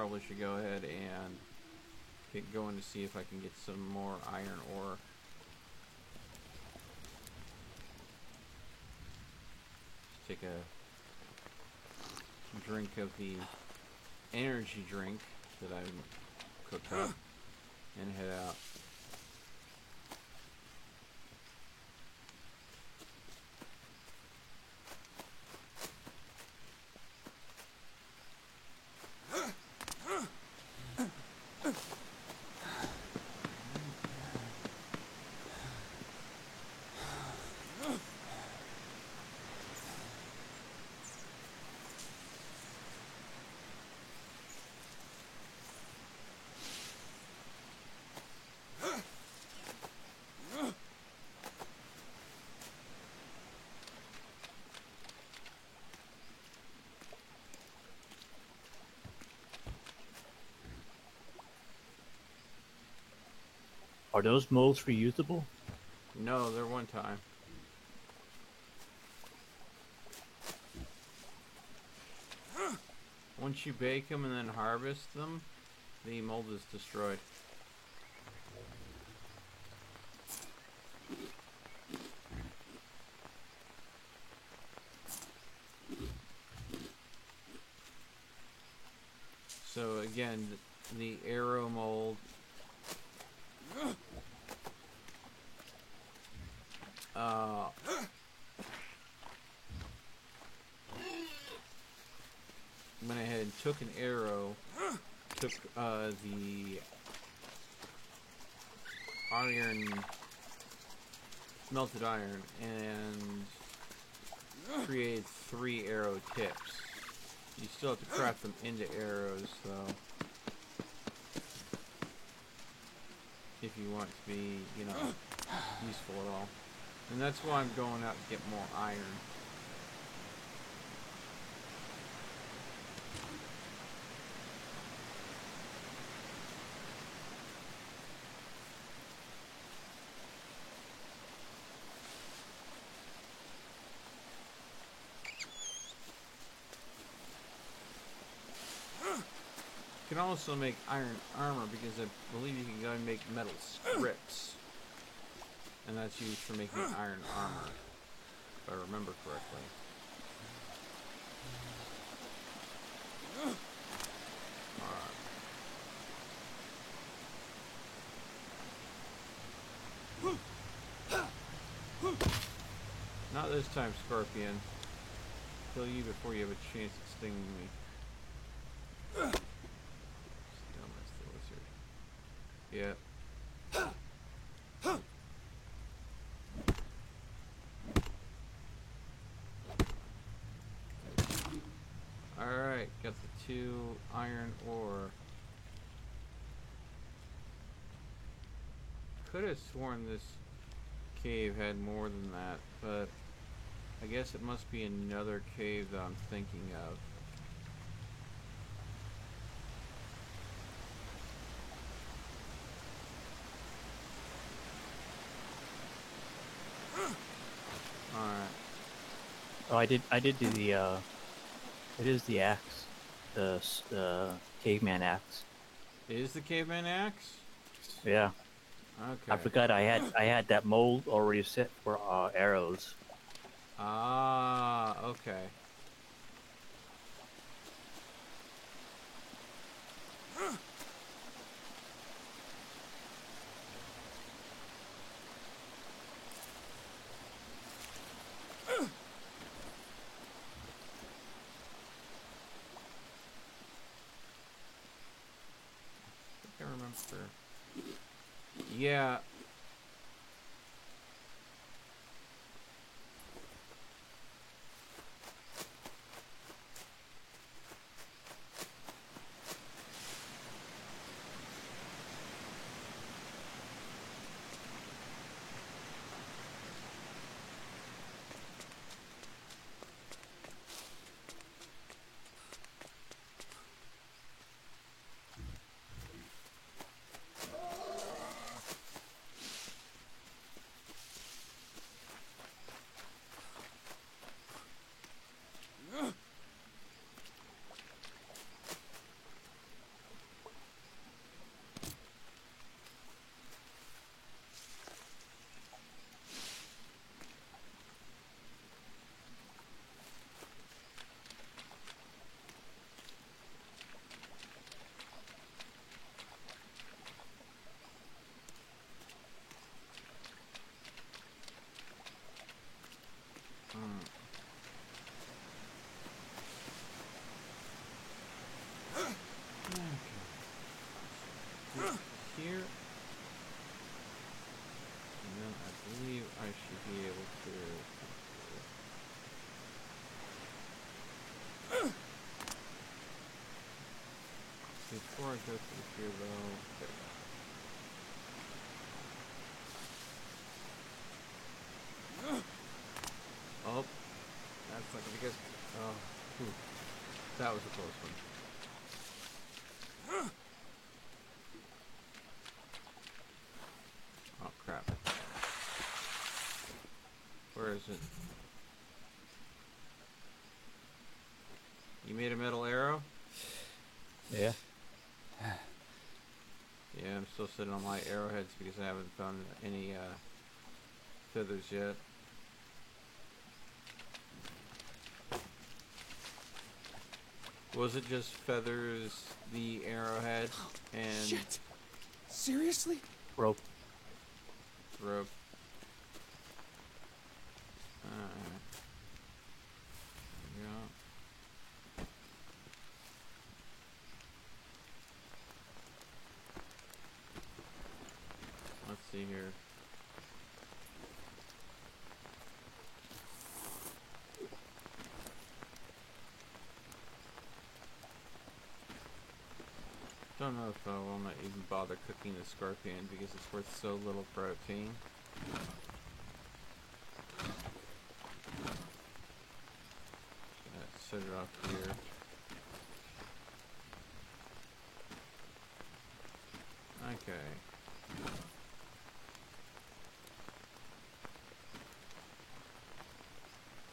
probably should go ahead and get going to see if I can get some more iron ore. Take a drink of the energy drink that I cooked up and head out. Are those molds reusable? No, they're one time. Once you bake them and then harvest them, the mold is destroyed. So again, the arrow mold went ahead and took an arrow, took the iron, melted iron, and created 3 arrow tips. You still have to craft them into arrows, though, if you want to be, you know, useful at all. And that's why I'm going out to get more iron. You can also make iron armor because I believe you can go and make metal scripts. And that's used for making iron armor, if I remember correctly. Not this time, Scorpion. Kill you before you have a chance at stinging me. Yeah. Alright, got the 2 iron ore. Could have sworn this cave had more than that, but I guess it must be another cave that I'm thinking of. Alright. Oh, I did do the, it is the axe. The caveman axe. It is the caveman axe? Yeah. Okay. I forgot I had that mold already set for, arrows. Ah, okay. I remember. Yeah. be able to. Before I go through here, though, there we go. Oh, that's not gonna be good. Oh, whew. That was a close one. Oh crap! Where is it? You made a metal arrow? Yeah. Yeah, I'm still sitting on my arrowheads because I haven't found any feathers yet. Was it just feathers, the arrowhead, and Shit! Seriously? Rope. rope? Yeah. Let's see here. Don't know if I want to even bother cooking the scorpion because it's worth so little protein. Let's set it off here. Okay.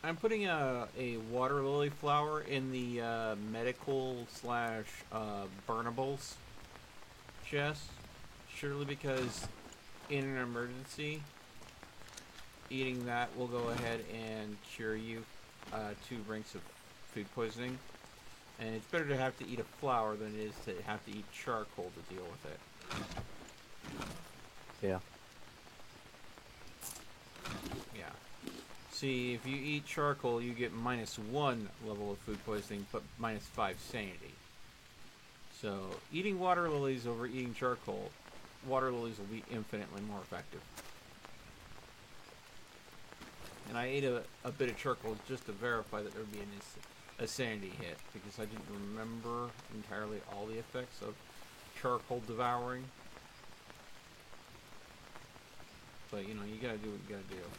I'm putting a water lily flower in the medical slash burnables chest, surely because in an emergency, eating that will go ahead and cure you 2 ranks of food poisoning. And it's better to have to eat a flower than it is to have to eat charcoal to deal with it. Yeah. Yeah. See, if you eat charcoal, you get -1 level of food poisoning, but -5 sanity. So, eating water lilies over eating charcoal, water lilies will be infinitely more effective. And I ate a bit of charcoal just to verify that there would be a sanity hit, because I didn't remember entirely all the effects of charcoal devouring. But, you know, you gotta do what you gotta do.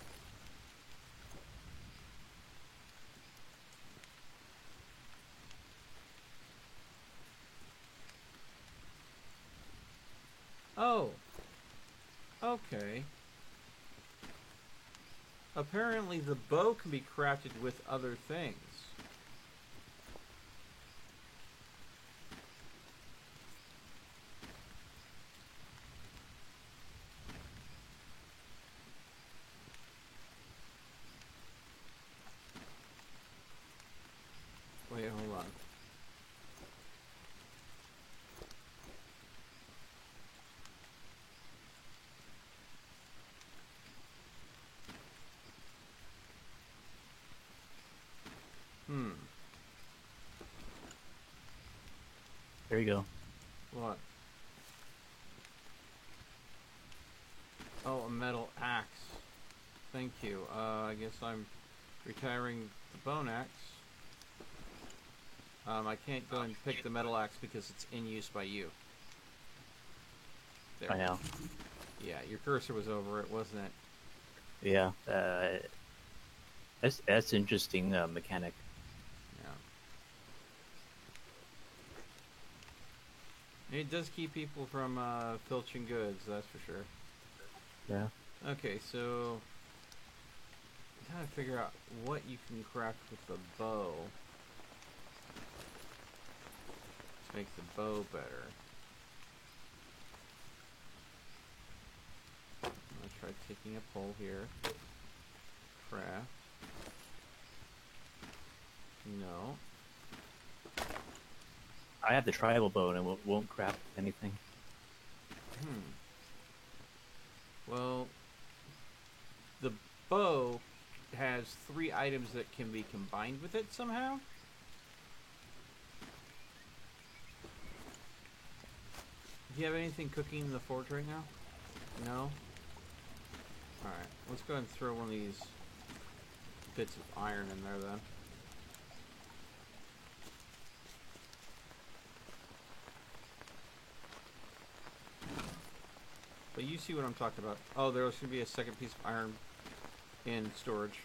Oh. Okay. Apparently the bow can be crafted with other things. Wait, hold on. There you go. What? Oh, a metal axe. Thank you. I guess I'm retiring the bone axe. I can't go and pick the metal axe because it's in use by you. There. I know. Yeah, your cursor was over it, wasn't it? Yeah. That's interesting mechanic. Yeah. It does keep people from filching goods, that's for sure. Yeah. Okay, so I'm trying to figure out what you can craft with the bow. Let's make the bow better. I'll try taking a pull here. Craft. No. I have the tribal bow and it won't craft anything. Well, the bow has 3 items that can be combined with it somehow. Do you have anything cooking in the forge right now? No? Alright, let's go ahead and throw one of these bits of iron in there then. But you see what I'm talking about. Oh, there's going to be a second piece of iron in storage.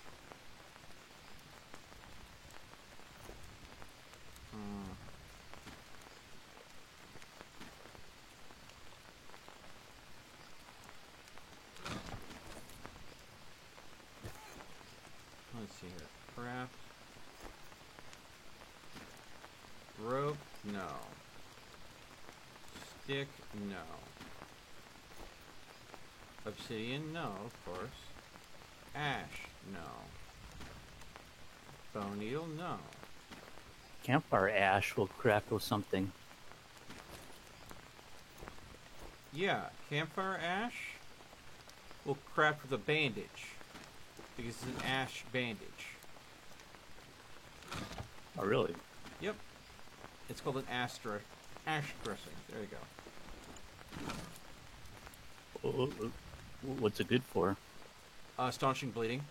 Let's see here. Craft. Rope? No. Stick? No. Obsidian? No, of course. Ash? No. Bone needle? No. Campfire ash will craft with something. Yeah, campfire ash will craft with a bandage. Because it's an ash bandage. Oh, really? Yep. It's called an ash dressing. There you go. What's it good for? Staunching bleeding.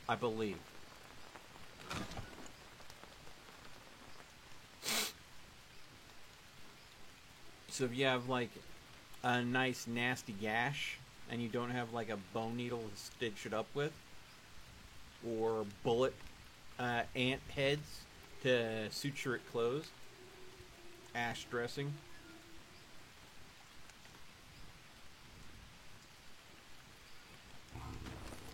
I believe. So if you have like a nice nasty gash and you don't have like a bone needle to stitch it up with, or bullet ant heads to suture it closed, ash dressing.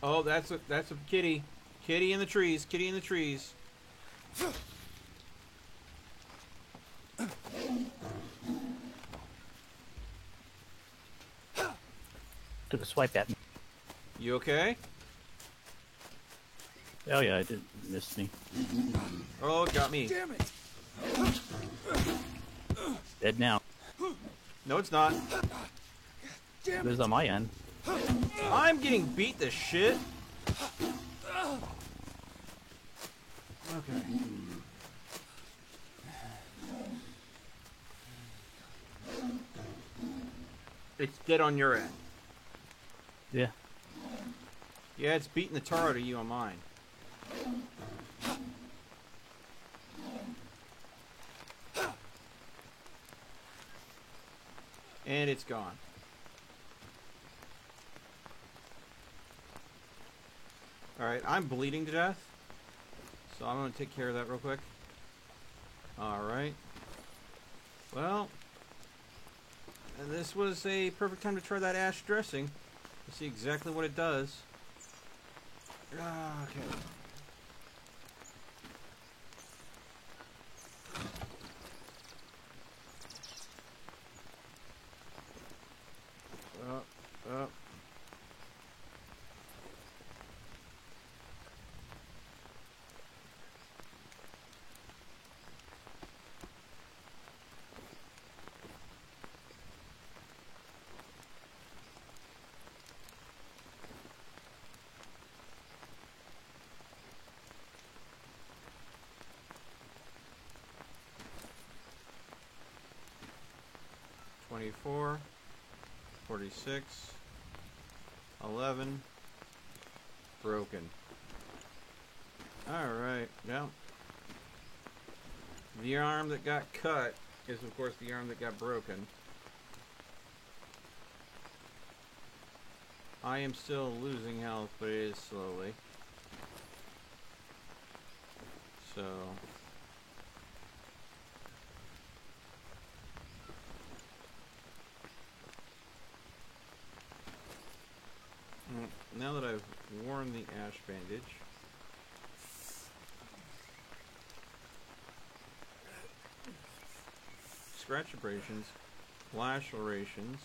Oh, that's a kitty. Kitty in the trees. Kitty in the trees. Took a swipe at me. You okay? Oh yeah, it missed me. Oh, it got me. Damn it! Dead now. No, it's not. Damn It was on my end. I'm getting beat to shit. Okay. It's dead on your end. Yeah. Yeah, it's beating the tar out of you on mine. And it's gone. Alright, I'm bleeding to death. So I'm going to take care of that real quick. Alright. Well, this was a perfect time to try that ash dressing. To see exactly what it does. Okay. Up. 24, 46, 11, broken. Alright, now, the arm that got cut is of course the arm that got broken. I am still losing health, but it is slowly. So... now that I've worn the ash bandage, scratch abrasions, lacerations,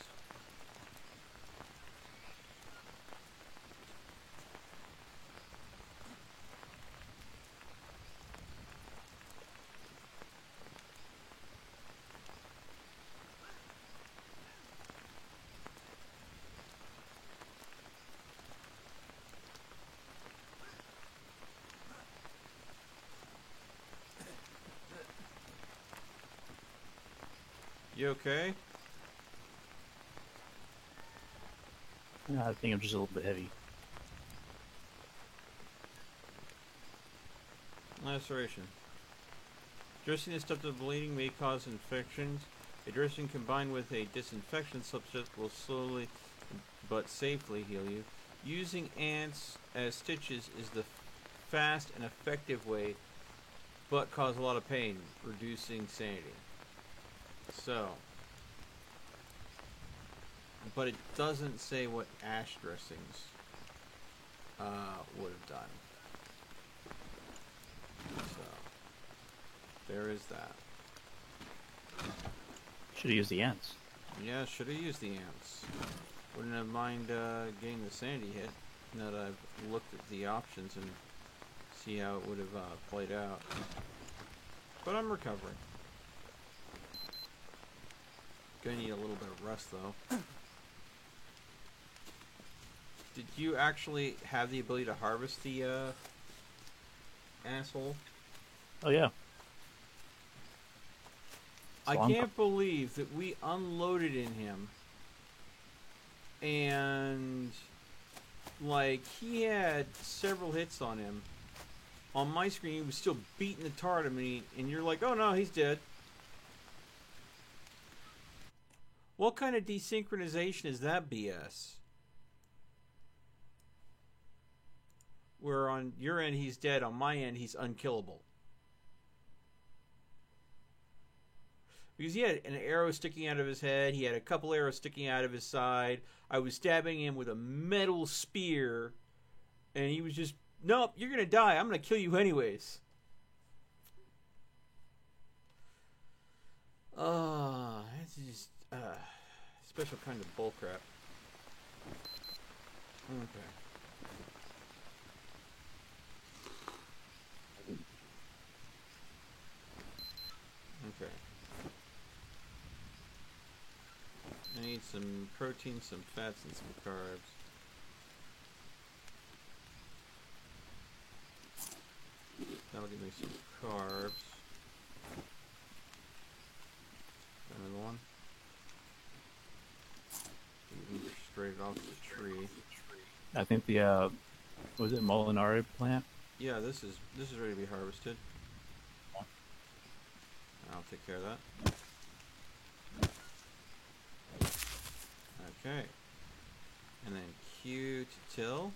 you okay? I think I'm just a little bit heavy. Laceration. Dressing this stuff to bleeding may cause infections. A dressing combined with a disinfection substance will slowly but safely heal you. Using ants as stitches is the fast and effective way, but cause a lot of pain, reducing sanity. So, but it doesn't say what ash dressings would have done. So, there is that. Should have used the ants. Yeah, should have used the ants. Wouldn't have mind getting the sanity hit. Now that I've looked at the options and see how it would have played out. But I'm recovering. Gonna need a little bit of rest though. Did you actually have the ability to harvest the asshole? Oh yeah. I So I'm- can't believe that we unloaded in him and like he had several hits on him. On my screen he was still beating the tar out of me and you're like, oh no, he's dead. What kind of desynchronization is that BS? Where on your end he's dead, on my end he's unkillable. Because he had an arrow sticking out of his head, he had a couple arrows sticking out of his side. I was stabbing him with a metal spear, and he was just, nope, you're gonna die, I'm gonna kill you anyways. It's just, special kind of bullcrap. Okay. Okay. I need some protein, some fats, and some carbs. That'll give me some carbs. Another one. You can straight off the tree. I think the was it Molinari plant? Yeah, this is ready to be harvested. I'll take care of that. Okay. And then Q to till.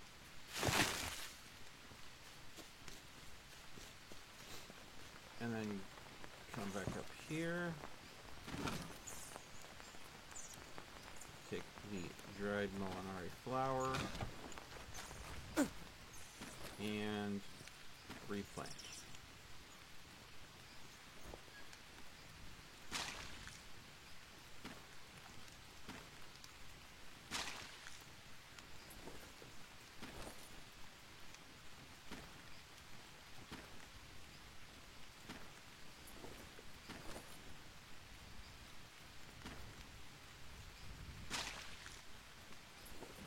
And then come back up here. Take the dried Molinari flour. And replant.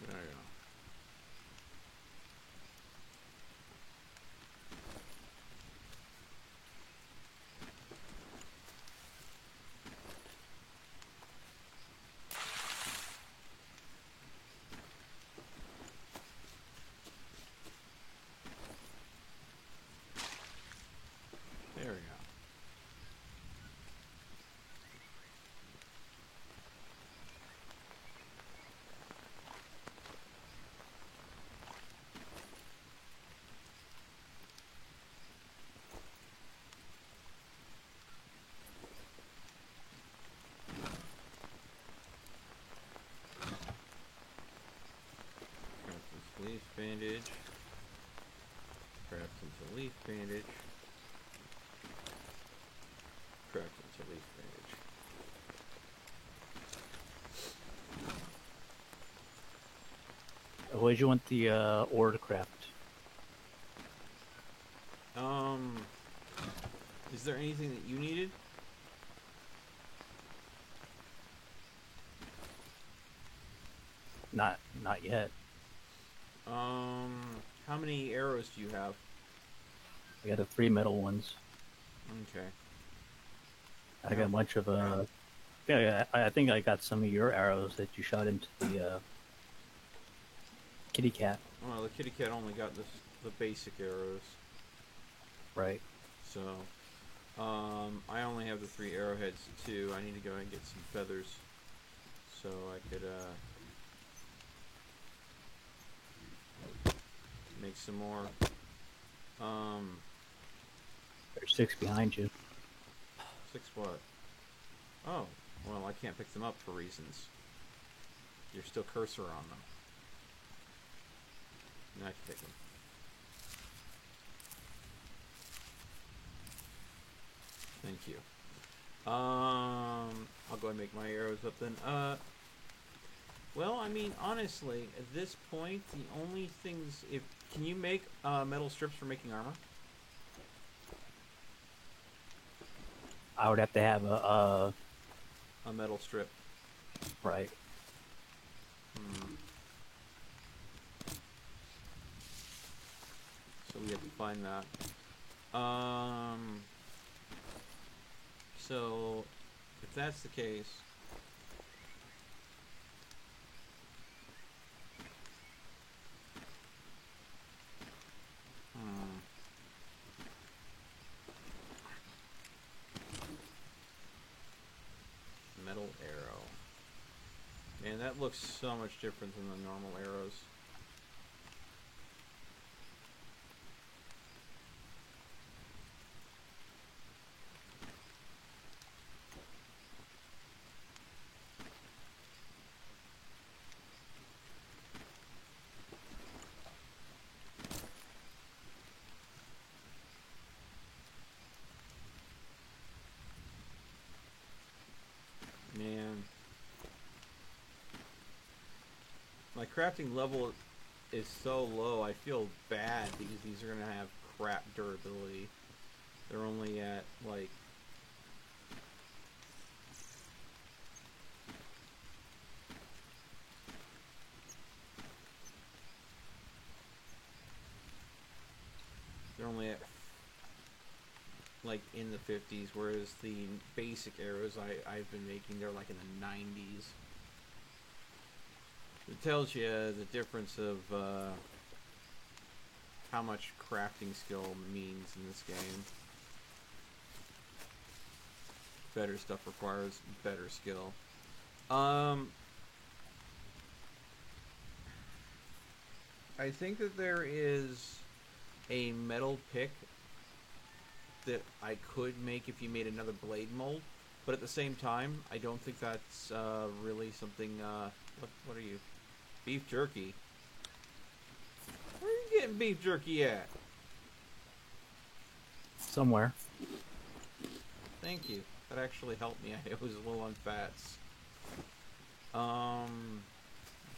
There you go. There we go. Craft into leaf bandage. Craft into leaf bandage. Craft into leaf bandage. What did you want the ore to craft? Is there anything that you needed? Not yet. How many arrows do you have? I got the 3 metal ones. Okay. I got a bunch of yeah, I think I got some of your arrows that you shot into the kitty cat. Well, the kitty cat only got the basic arrows. Right. So, I only have the 3 arrowheads too. I need to go and get some feathers so I could make some more. There's 6 behind you. 6 what? Oh, well, I can't pick them up for reasons. You're still cursor on them. Now I can pick them. Thank you. I'll go and make my arrows up then. Well, I mean, honestly, at this point, the only things... Can you make metal strips for making armor? I would have to have A metal strip. right. So we have to find that. So if that's the case, metal arrow. Man, that looks so much different than the normal arrows. Man. My crafting level is so low, I feel bad because these are going to have crap durability. They're only at, like... They're only at, like, in the 50s, whereas the basic arrows I've been making, they're like in the 90s. It tells you the difference of how much crafting skill means in this game. Better stuff requires better skill. I think that there is a metal pick that I could make if you made another blade mold, but at the same time, I don't think that's really something. What are you? Beef jerky? Where are you getting beef jerky at? Somewhere. Thank you. That actually helped me. I was a little on fats. Let's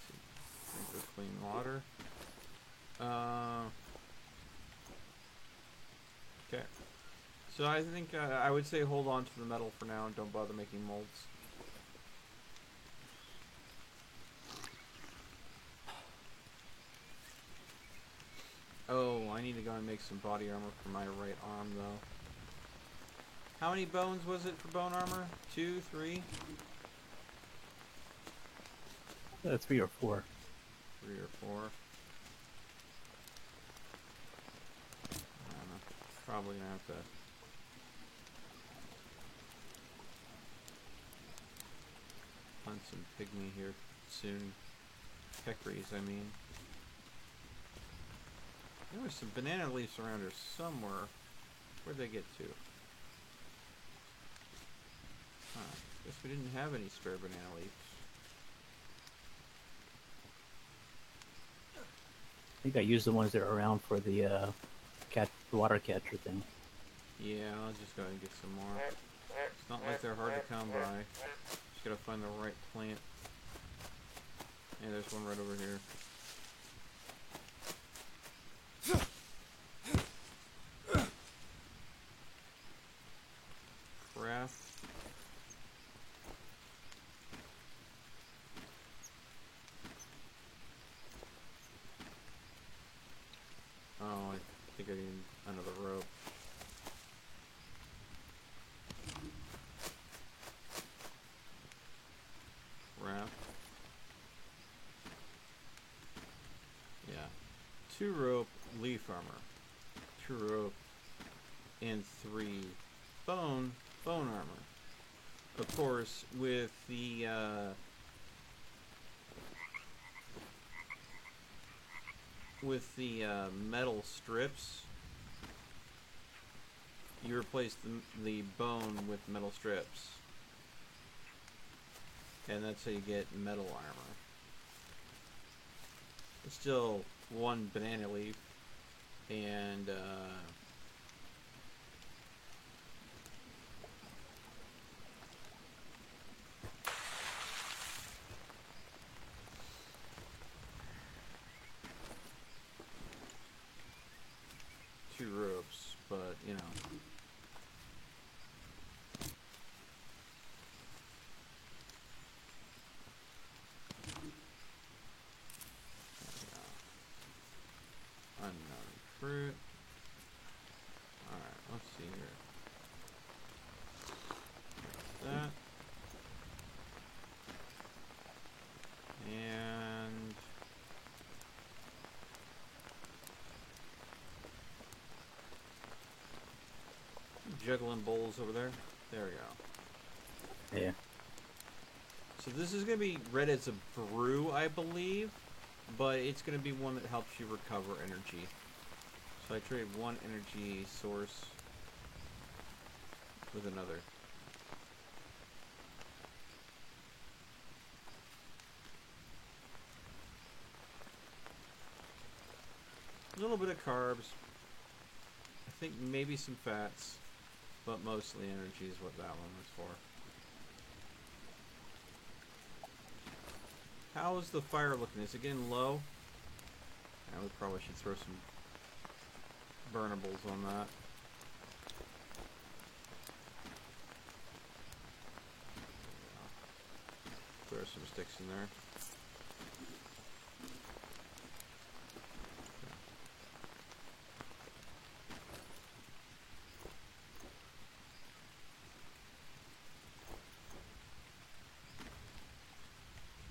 see. Drink the clean water. Okay. So I think I would say hold on to the metal for now and don't bother making molds. Oh, I need to go and make some body armor for my right arm, though. How many bones was it for bone armor? 2, 3? 3 or 4. 3 or 4. I don't know. Probably gonna have to... hunt some pygmy here soon. Peccaries, I mean. There was some banana leaves around here somewhere. Where'd they get to? Huh. Guess we didn't have any spare banana leaves. I think I used the ones that are around for the water catcher thing. Yeah, I'll just go and get some more. It's not like they're hard to come by. Just gotta find the right plant. Yeah, there's one right over here. Craft. Oh, I think I need another rope. Craft. armor, 2 rope, and 3 bone armor. Of course, with the metal strips, you replace the bone with metal strips, and that's how you get metal armor. It's still 1 banana leaf and 2 ropes, but you know. Unknown fruit. Alright, let's see here. That. And juggling bowls over there. There we go. Yeah. So this is going to be read as a brew, I believe, but it's going to be one that helps you recover energy. So I trade 1 energy source with another. A little bit of carbs. I think maybe some fats, but mostly energy is what that one was for. How is the fire looking? Is it getting low? Yeah, we probably should throw some burnables on that. Throw some sticks in there.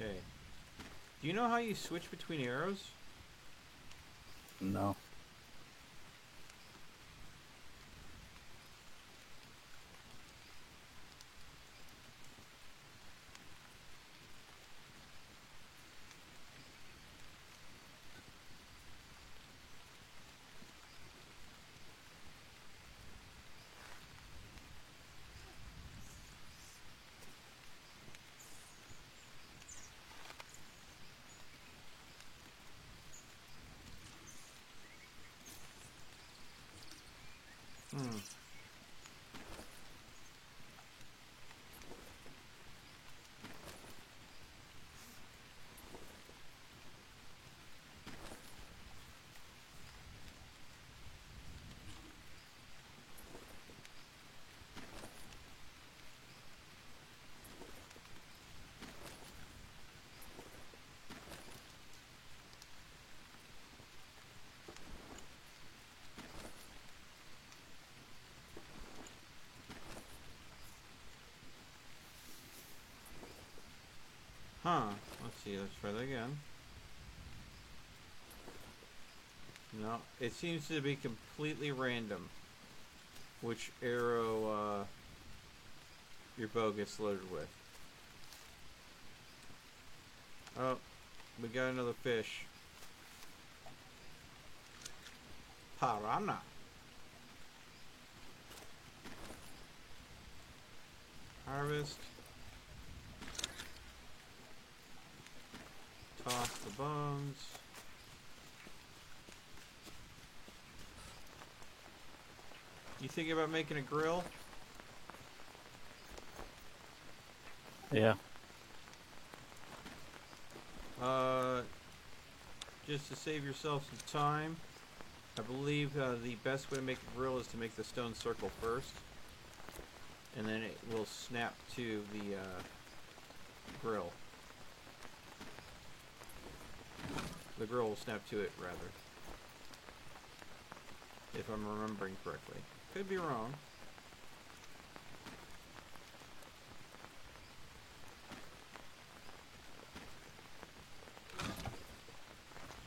Okay. Do you know how you switch between arrows? No. Huh. Let's see. Let's try that again. No, it seems to be completely random which arrow your bow gets loaded with. Oh, we got another fish. Piranha. Harvest. Toss the bones. You thinking about making a grill? Yeah. Just to save yourself some time, I believe the best way to make a grill is to make the stone circle first, and then it will snap to the grill. The grill will snap to it, rather. If I'm remembering correctly. Could be wrong.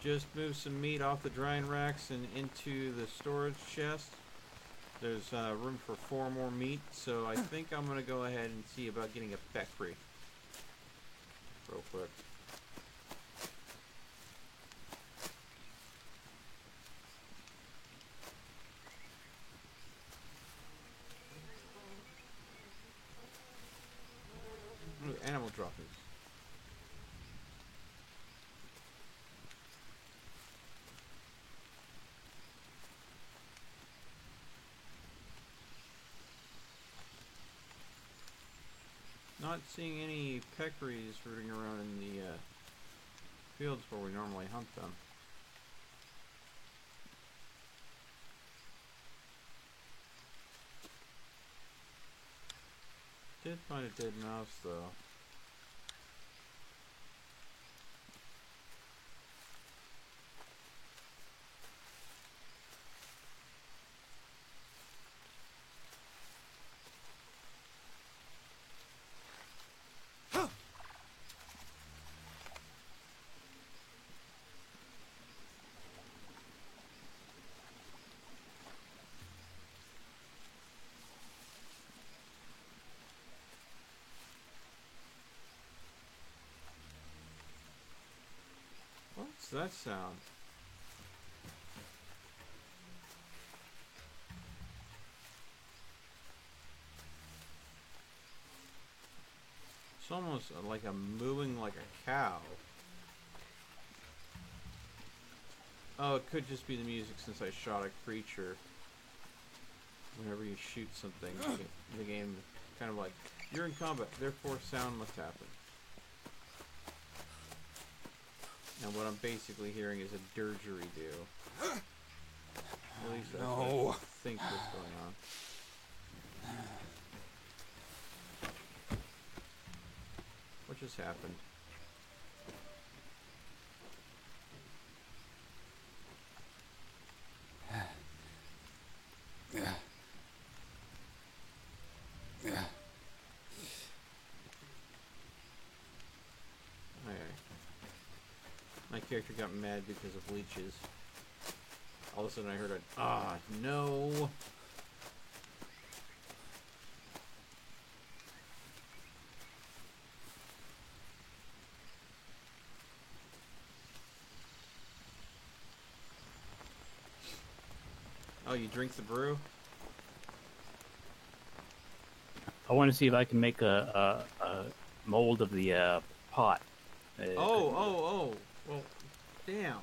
just moved some meat off the drying racks and into the storage chest. There's room for 4 more meat, so I think I'm gonna go ahead and see about getting a peccary real quick. Ooh, animal droppings. Not seeing any peccaries rooting around in the fields where we normally hunt them. Did find a dead mouse though. What's that sound? It's almost like I'm mooing like a cow. Oh, it could just be the music since I shot a creature. Whenever you shoot something, the game kind of like, you're in combat, therefore sound must happen. And what I'm basically hearing is a didgeridoo. At least that's what I think was going on. What just happened? My character got mad because of leeches. All of a sudden I heard a, no! Oh, you drink the brew? I want to see if I can make a mold of the pot. Oh! Well, damn.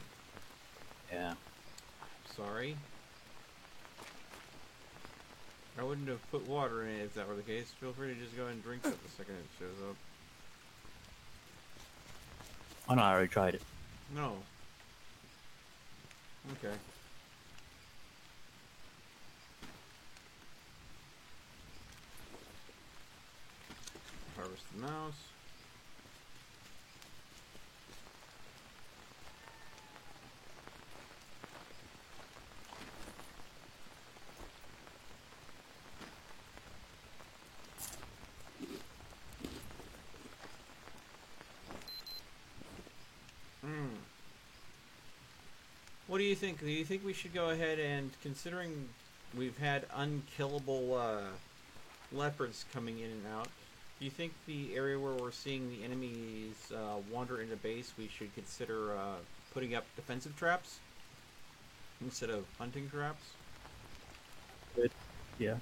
Yeah. Sorry. I wouldn't have put water in it if that were the case. Feel free to just go ahead and drink it the second it shows up. Oh no, I already tried it. No. Okay. Harvest the mouse. What do you think? Do you think we should go ahead and, considering we've had unkillable leopards coming in and out, do you think the area where we're seeing the enemies wander into base, we should consider putting up defensive traps instead of hunting traps? Good. Yeah.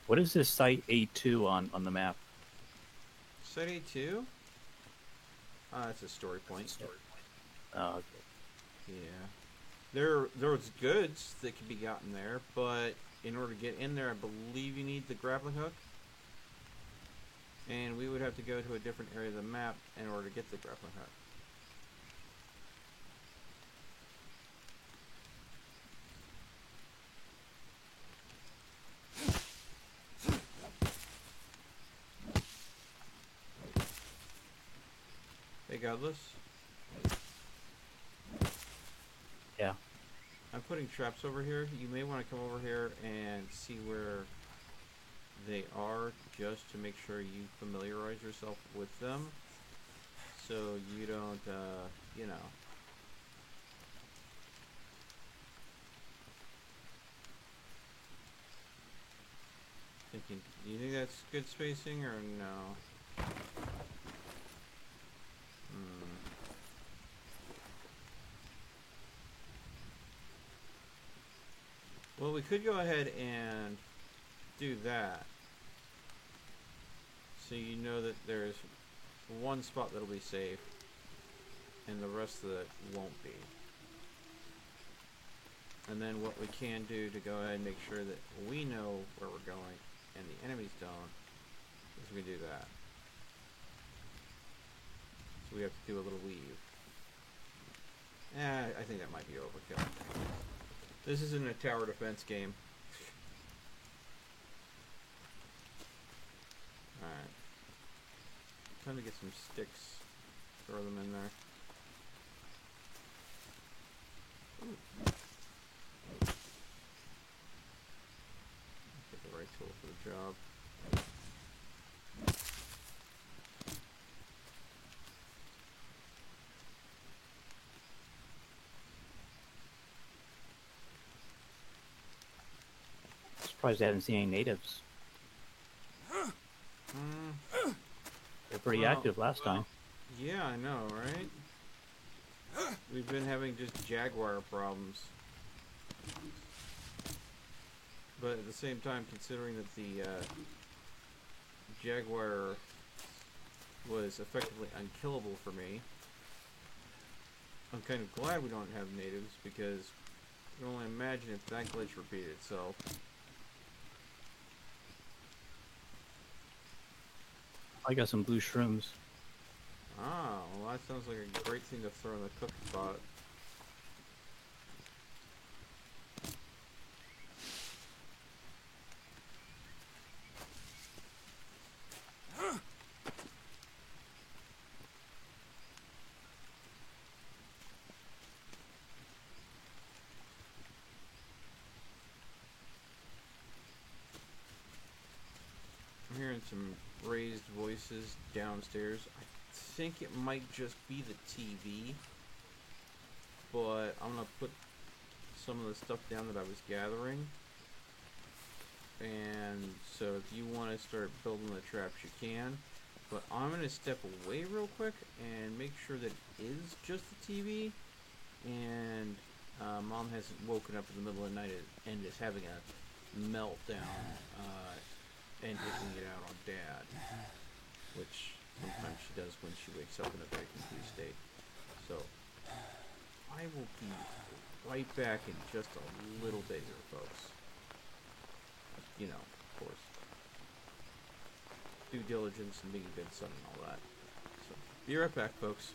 What is this site A2 on the map? Site A2? It's a story point. Oh, okay. Yeah. There's goods that can be gotten there, but in order to get in there, I believe you need the grappling hook. And we would have to go to a different area of the map in order to get the grappling hook. Hey, Godless. Yeah. I'm putting traps over here. You may want to come over here and see where they are, just to make sure you familiarize yourself with them, so you don't, you know. Thinking, do you think that's good spacing or no? Hmm. Well, we could go ahead and do that. So you know that there's one spot that'll be safe, and the rest of it won't be. And then what we can do to go ahead and make sure that we know where we're going, and the enemies don't, is we do that. So we have to do a little weave. I think that might be overkill. This isn't a tower defense game. Alright. Time to get some sticks. Throw them in there. Ooh. Get the right tool for the job. Surprised I haven't seen any natives. They're pretty Well, active last time. Yeah, I know, right? We've been having just jaguar problems. But at the same time, considering that the jaguar was effectively unkillable for me, I'm kind of glad we don't have natives, because I can only imagine if that glitch repeated itself. I got some blue shrooms. Ah, well that sounds like a great thing to throw in the cook pot. I'm hearing some raised voices downstairs. I think it might just be the TV, but I'm gonna put some of the stuff down that I was gathering. And so if you want to start building the traps, you can. But I'm gonna step away real quick and make sure that it is just the TV, and Mom hasn't woken up in the middle of the night and is having a meltdown and taking it out on Dad, which sometimes she does when she wakes up in a very confused state. So I will be right back in just a little bit here, folks. You know, of course, due diligence and being a good son and all that. So be right back, folks.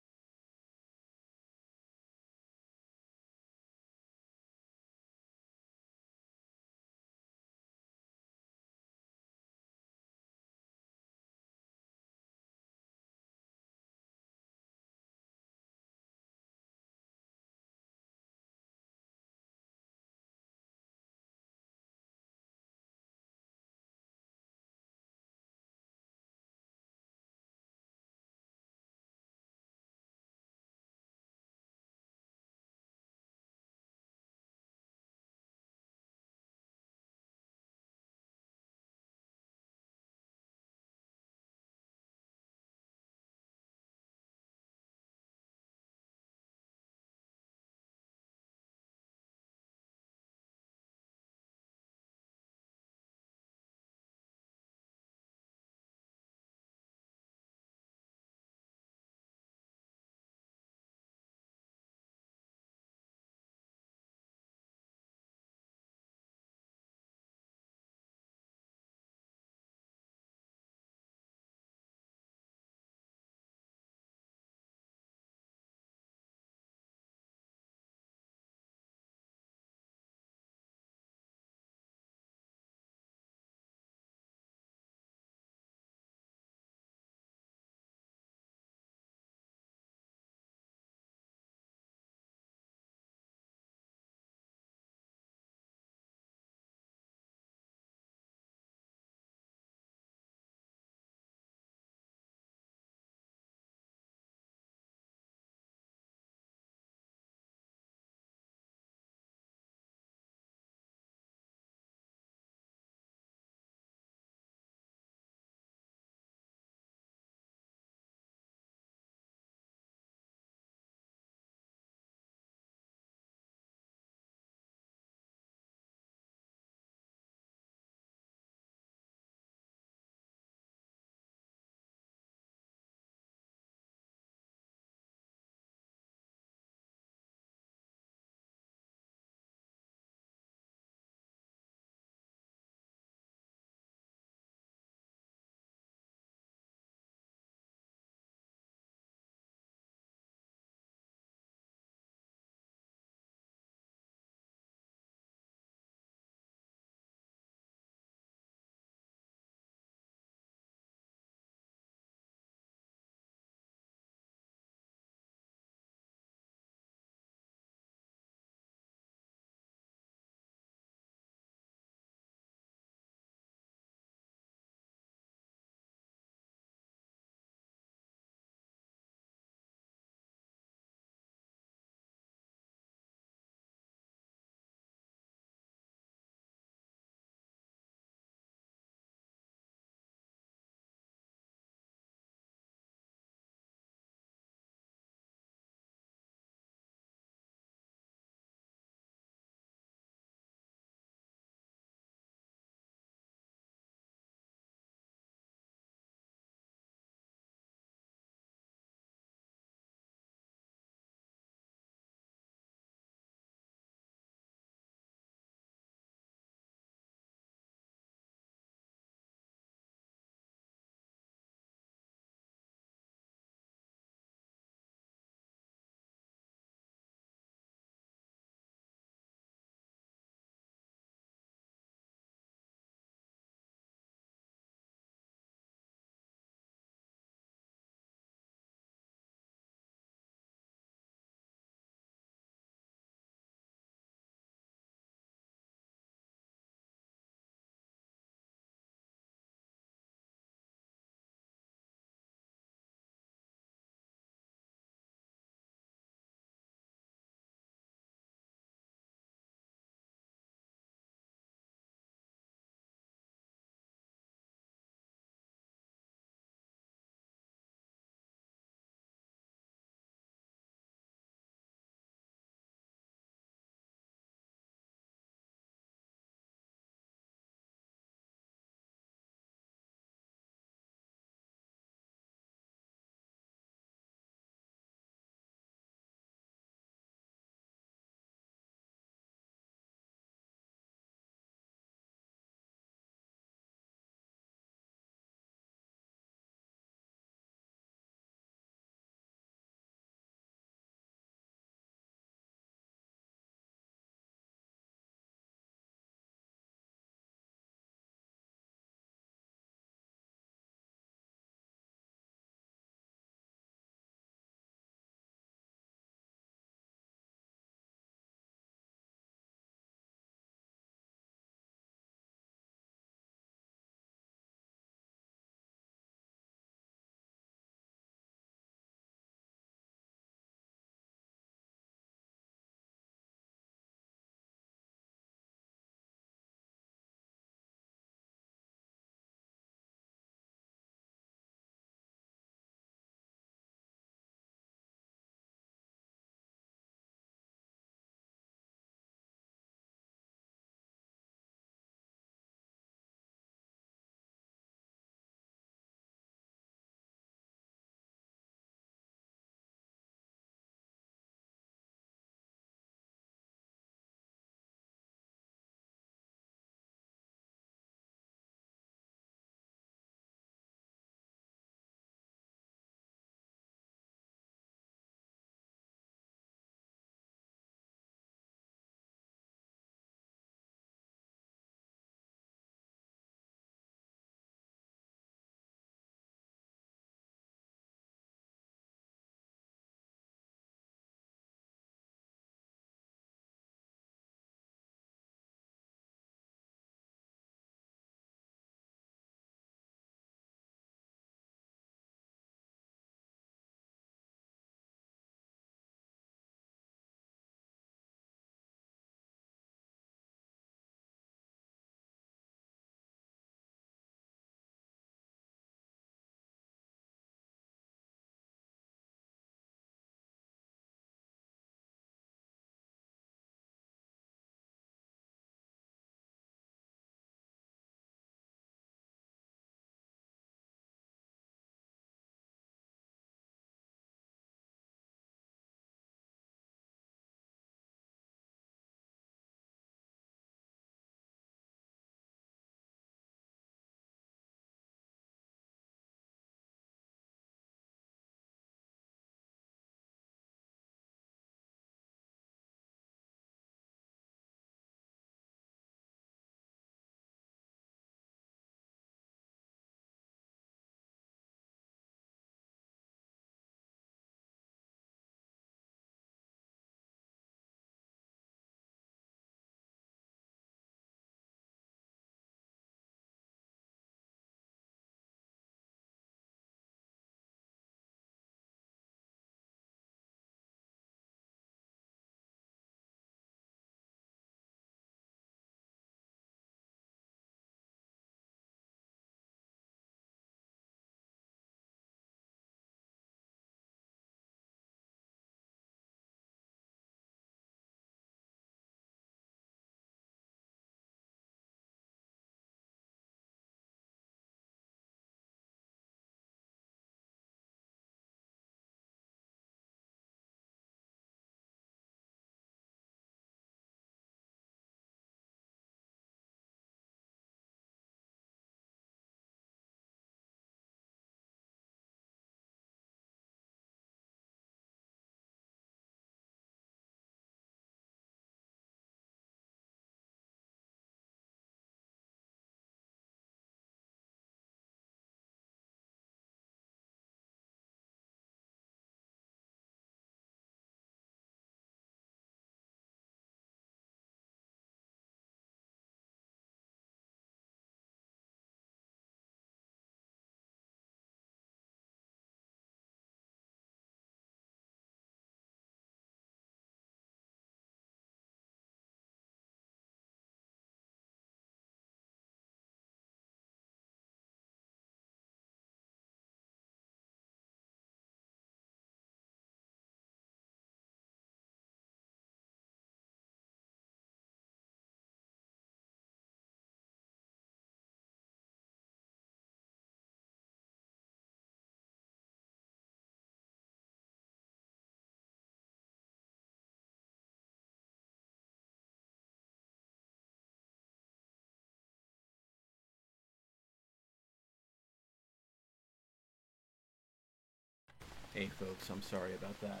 Hey, folks, I'm sorry about that.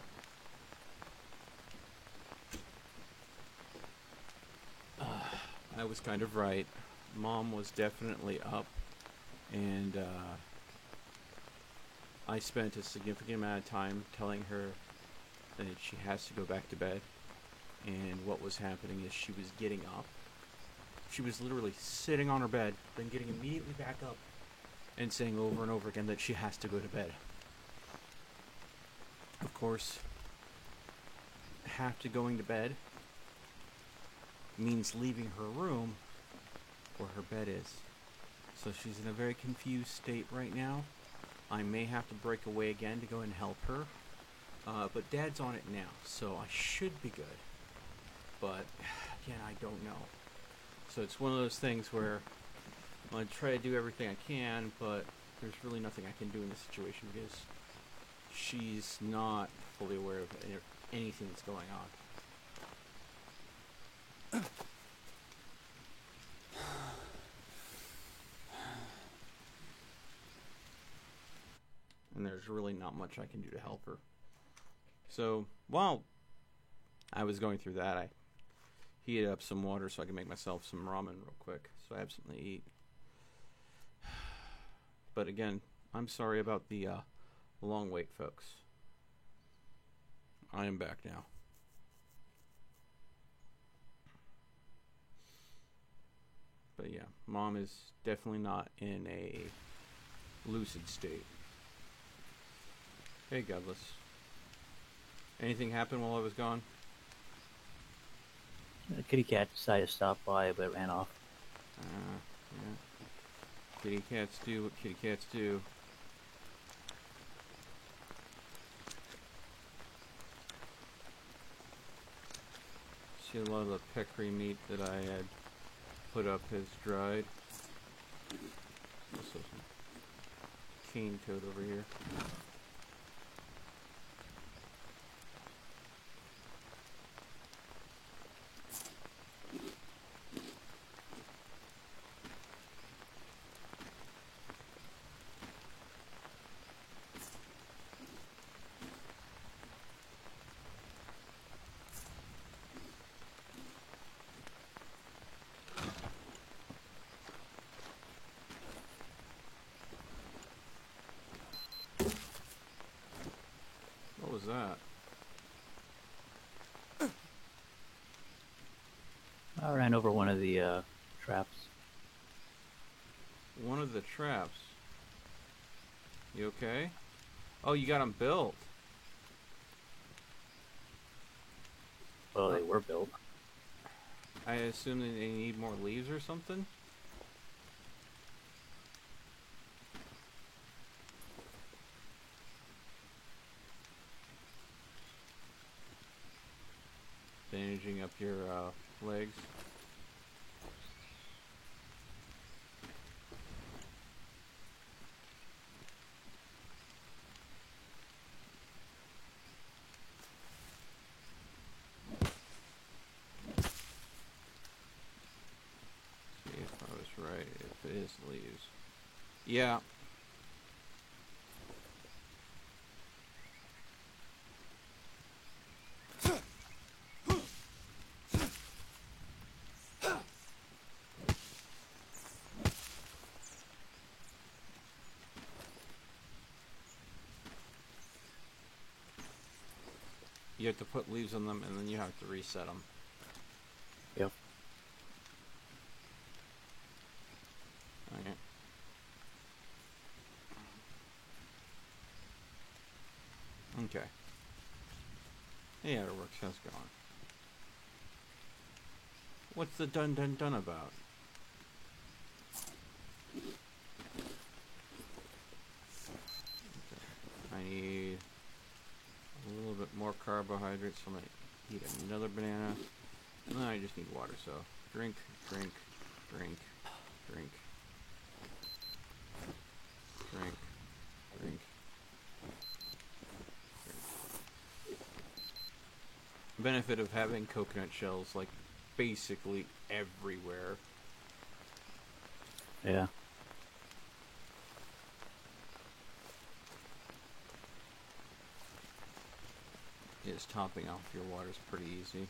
I was kind of right. Mom was definitely up, and I spent a significant amount of time telling her that she has to go back to bed. And what was happening is she was getting up. She was literally sitting on her bed, then getting immediately back up and saying over and over again that she has to go to bed. Of course, have to going to bed means leaving her room where her bed is. So she's in a very confused state right now. I may have to break away again to go and help her. But Dad's on it now, so I should be good. But, again, I don't know. So it's one of those things where I'm going to try to do everything I can, but there's really nothing I can do in this situation because she's not fully aware of anything that's going on. And there's really not much I can do to help her. So, while I was going through that, I heated up some water so I could make myself some ramen real quick, so I have something to eat. But again, I'm sorry about the long wait, folks. I am back now. But yeah, Mom is definitely not in a lucid state. Hey, Godless. Anything happen while I was gone? The kitty cat decided to stop by, but ran off. Yeah. Kitty cats do what kitty cats do. See, a lot of the peccary meat that I had put up has dried. Also some cane toad over here. What was that? I ran over one of the traps. One of the traps. You okay? Oh, you got them built. Well, they were built. I assume that they need more leaves or something? Bandaging up your legs. See if I was right, if it is leaves. Yeah. You have to put leaves on them and then you have to reset them. Yep. Okay. Okay. Yeah, it works. How's it going? What's the dun about? I need a little bit more carbohydrates, so I'm gonna eat another banana. And then I just need water, so drink, drink, drink, drink, drink, drink, drink. Benefit of having coconut shells, like, basically everywhere. Yeah. is topping off your water is pretty easy.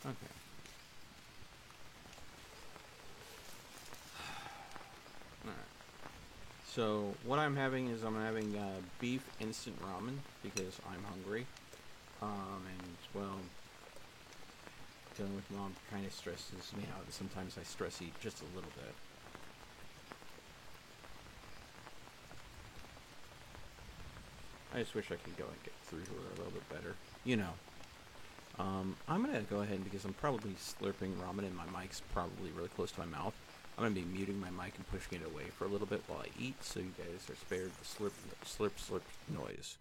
Okay. Alright. So, what I'm having is I'm having beef instant ramen because I'm hungry. And, well, dealing with mom kind of stresses me out. Sometimes I stress eat just a little bit. I just wish I could go and get through to her a little bit better. You know. I'm going to go ahead because I'm probably slurping ramen and my mic's probably really close to my mouth. I'm going to be muting my mic and pushing it away for a little bit while I eat so you guys are spared the slurp noise.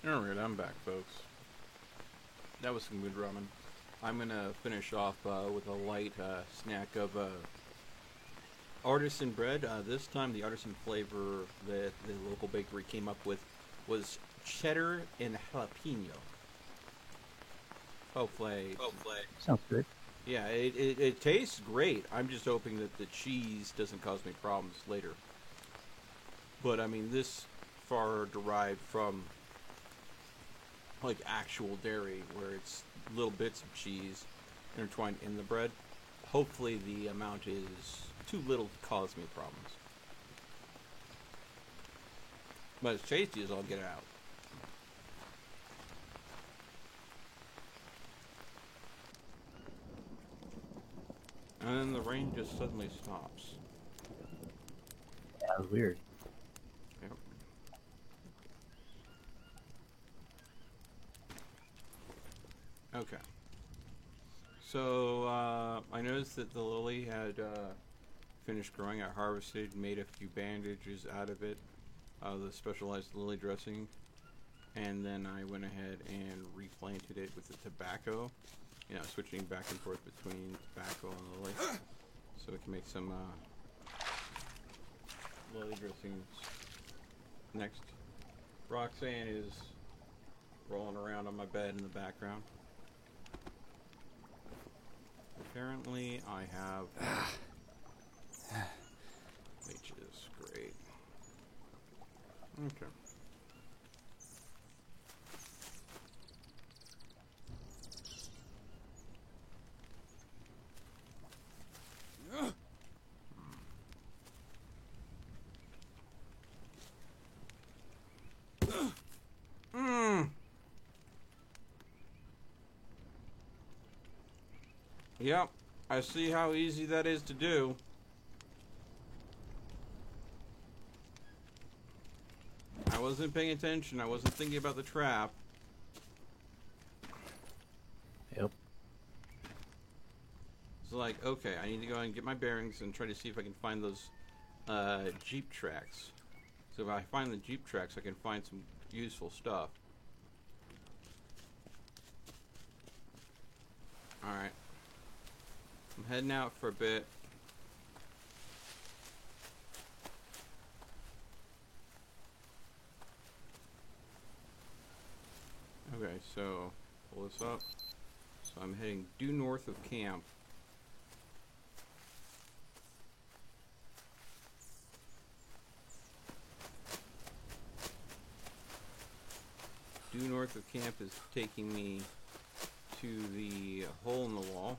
Alright, I'm back, folks. That was some good ramen. I'm gonna finish off with a light snack of artisan bread. This time, the artisan flavor that the local bakery came up with was cheddar and jalapeno. Hopefully. Sounds good. Yeah, it tastes great. I'm just hoping that the cheese doesn't cause me problems later. But, I mean, this far derived from, like, actual dairy, where it's little bits of cheese intertwined in the bread. Hopefully the amount is too little to cause me problems. But it's tasty as I'll get out. And then the rain just suddenly stops. Yeah, that was weird. Yep. Okay. So, I noticed that the lily had finished growing. I harvested, made a few bandages out of it, the specialized lily dressing, and then I went ahead and replanted it with the tobacco, you know, switching back and forth between tobacco and lily, so we can make some lily dressings. Next, Roxanne is rolling around on my bed in the background. Apparently, I have leeches. Great. Okay. Yep, I see how easy that is to do. I wasn't paying attention. I wasn't thinking about the trap. Yep. It's like, okay, I need to go and get my bearings and try to see if I can find those Jeep tracks. So if I find the Jeep tracks, I can find some useful stuff. Alright. I'm heading out for a bit. Okay, so pull this up. So I'm heading due north of camp. Due north of camp is taking me to the hole in the wall.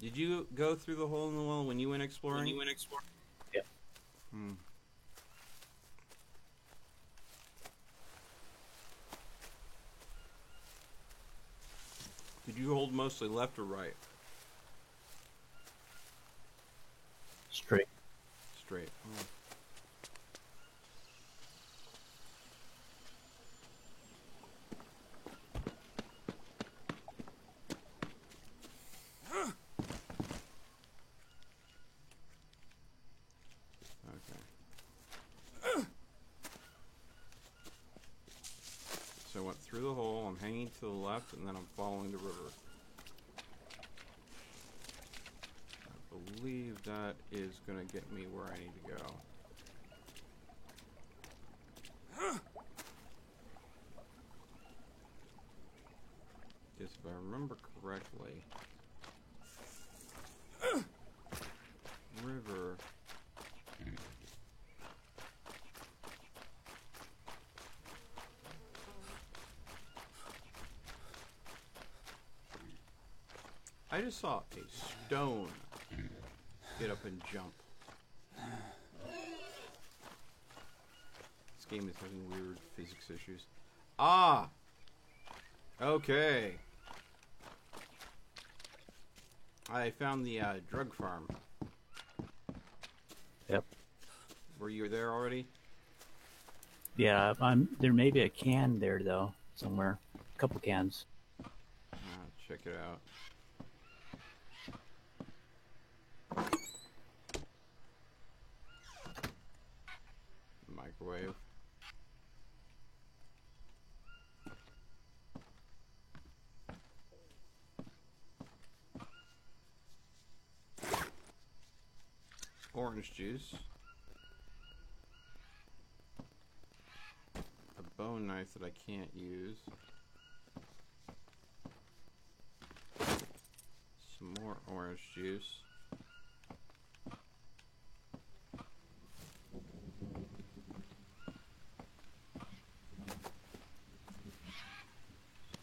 Did you go through the hole in the wall when you went exploring? Yeah. Hmm. Did you hold mostly left or right? Straight. Straight. Oh. So I went through the hole, I'm hanging to the left, and then I'm following the river. I believe that is going to get me where I need to go. Guess if I remember correctly, river... I just saw a stone get up and jump. This game is having weird physics issues. Ah! Okay. I found the drug farm. Yep. Were you there already? Yeah, there may be a can there though somewhere. A couple cans. Check it out. Microwave. Orange juice. A bone knife that I can't use. Some more orange juice.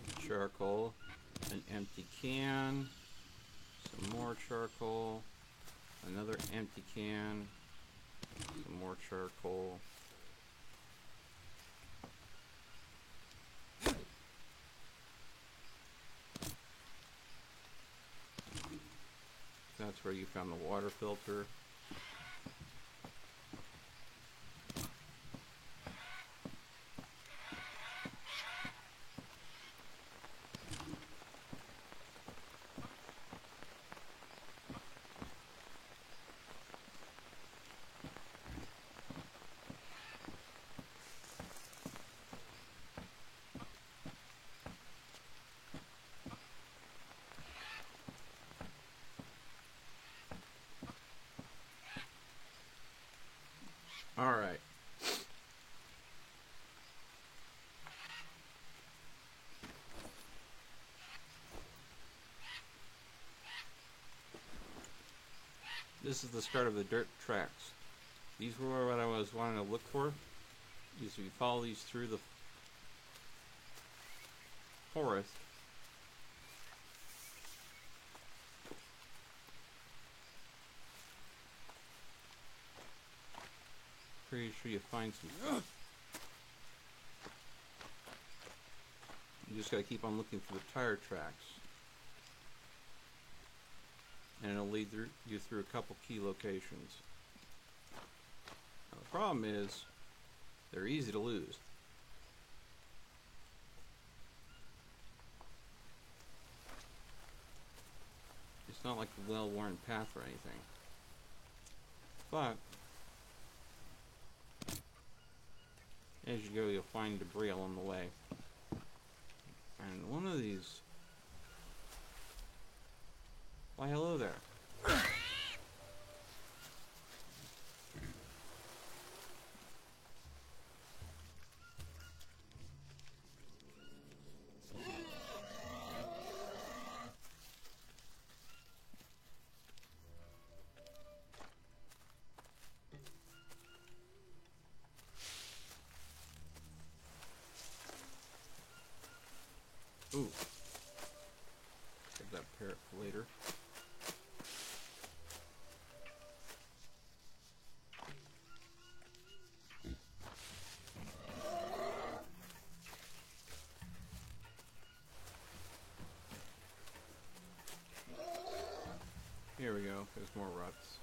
Some charcoal. An empty can. Some more charcoal. Another empty can. Some more charcoal. That's where you found the water filter. All right. This is the start of the dirt tracks. These were what I was wanting to look for. Is we follow these through the forest. Pretty sure you find some. You just gotta keep on looking for the tire tracks. And it'll lead you through a couple key locations. Now, the problem is, they're easy to lose. It's not like a well-worn path or anything. But as you go, you'll find debris along the way. And one of these... Why, hello there. Ooh. Save that parrot for later. Here we go. There's more ruts.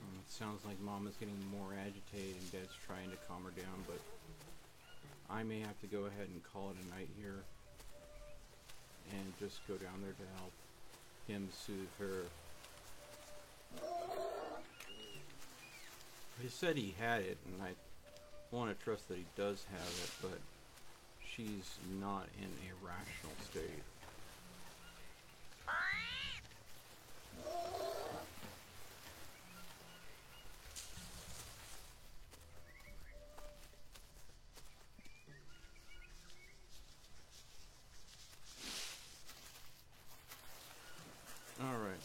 It sounds like Mom is getting more agitated and Dad's trying to calm her down, but I may have to go ahead and call it a night here and just go down there to help him soothe her. He said he had it, and I want to trust that he does have it, but she's not in a rational state. Alright.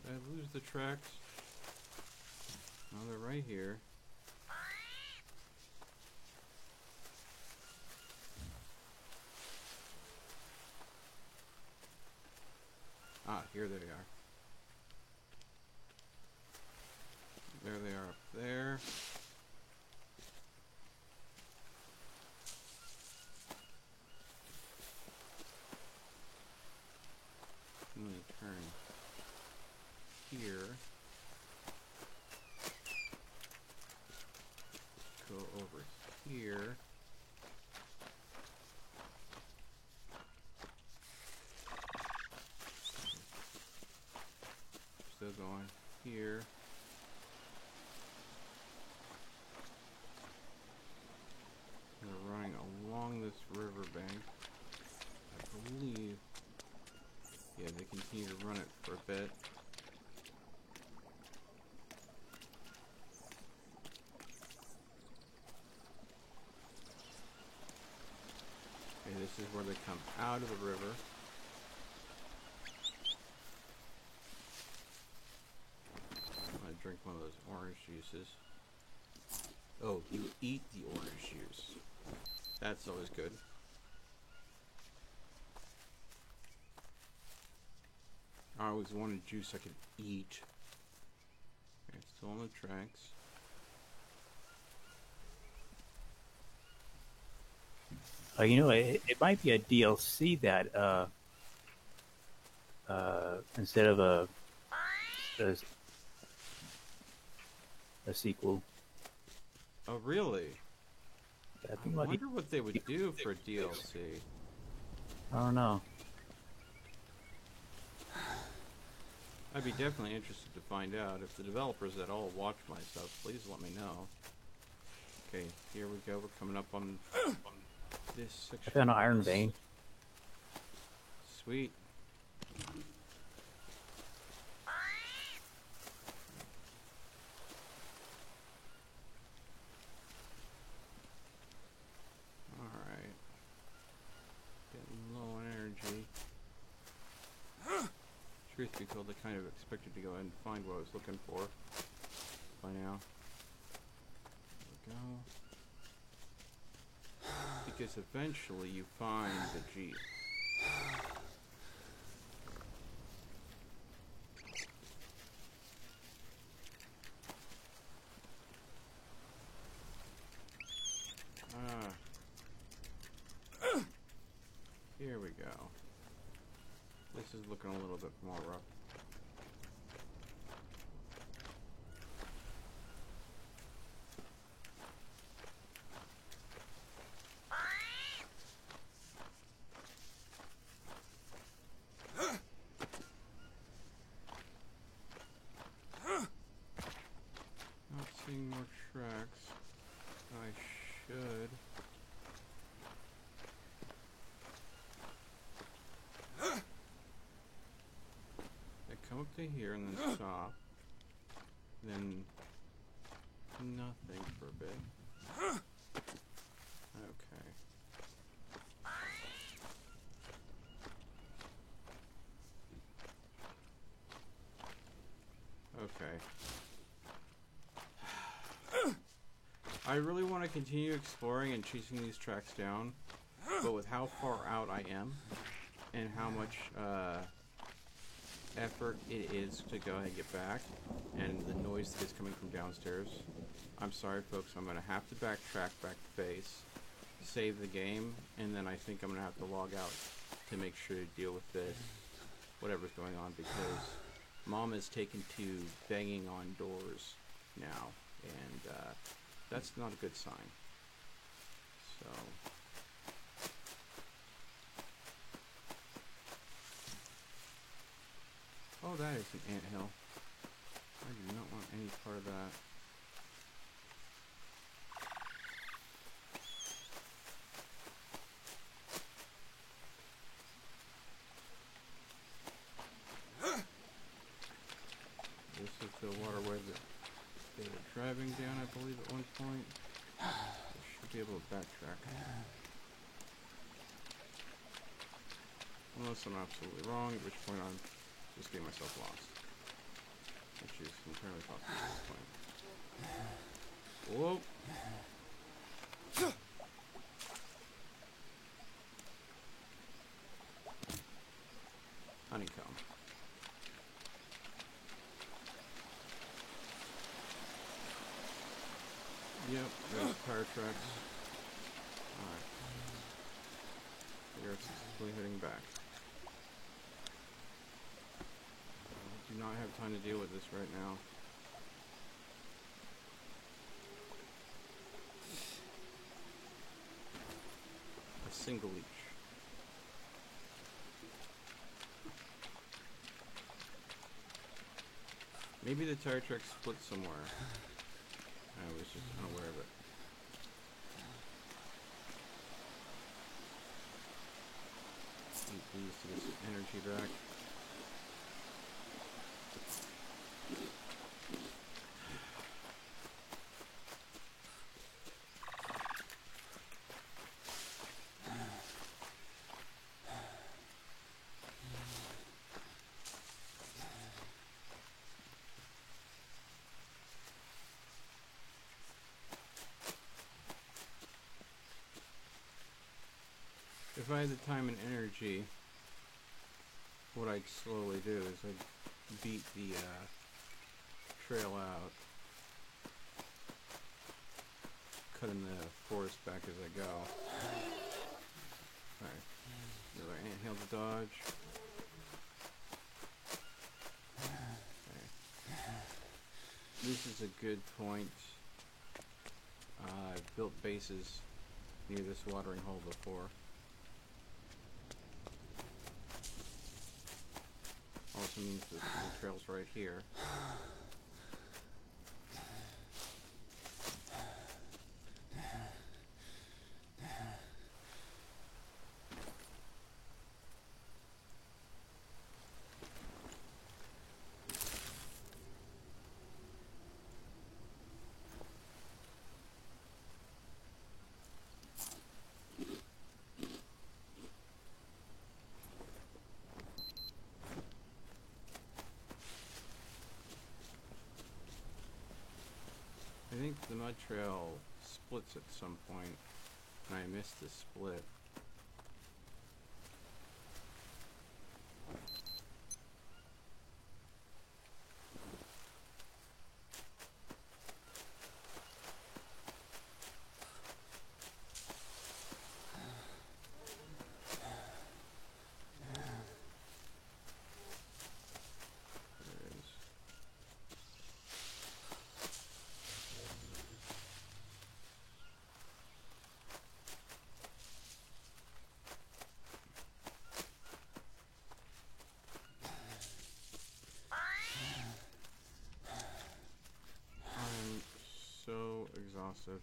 Did I lose the tracks? No, they're right here. Ah, here they are. There they are up there. here. They're running along this riverbank. I believe. Yeah, they continue to run it for a bit. Okay, this is where they come out of the river. I'm gonna drink one of those orange juices. Oh, you eat the orange juice. That's always good. I always wanted juice I could eat. Okay, still on the tracks. You know, it might be a DLC that instead of a sequel. Oh, really? I I think it might be, wonder what they would do for a DLC. I don't know. I'd be definitely interested to find out. If the developers at all watch my stuff, please let me know. Okay, here we go. We're coming up on this section. I found an iron vein. Sweet. Alright. Getting low on energy. Truth be told, I kind of expected to go ahead and find what I was looking for by now. There we go. Because eventually you find the Jeep. Here we go. This is looking a little bit more rough. Not seeing more tracks. I should. Come up to here and then stop. Then nothing for a bit. Okay. Okay. I really want to continue exploring and chasing these tracks down, but with how far out I am and how much effort it is to go ahead and get back, and the noise that is coming from downstairs, I'm sorry folks, I'm going to have to backtrack back to base, save the game, and then I think I'm going to have to log out to make sure to deal with this, whatever's going on, because Mom is taken to banging on doors now, and that's not a good sign. So oh, that is an anthill. I do not want any part of that. This is the waterway that they were driving down, I believe, at one point. I should be able to backtrack. Unless I'm absolutely wrong, at which point I'm just getting myself lost. Which is entirely possible at this point. Whoa! Honeycomb. Yep, there's tire tracks. Alright. We are successfully heading back. Do not have time to deal with this right now. A single leech. Maybe the tire track split somewhere. I was just unaware of it. Eat these to get some energy back. If I had the time and energy, what I'd slowly do is I'd beat the trail out, cutting the forest back as I go. Alright, another anthill to dodge. Okay. This is a good point. I've built bases near this watering hole before. Also means that the trail's right here. I think the mud trail splits at some point, and I missed the split. There it is. I'm so exhausted.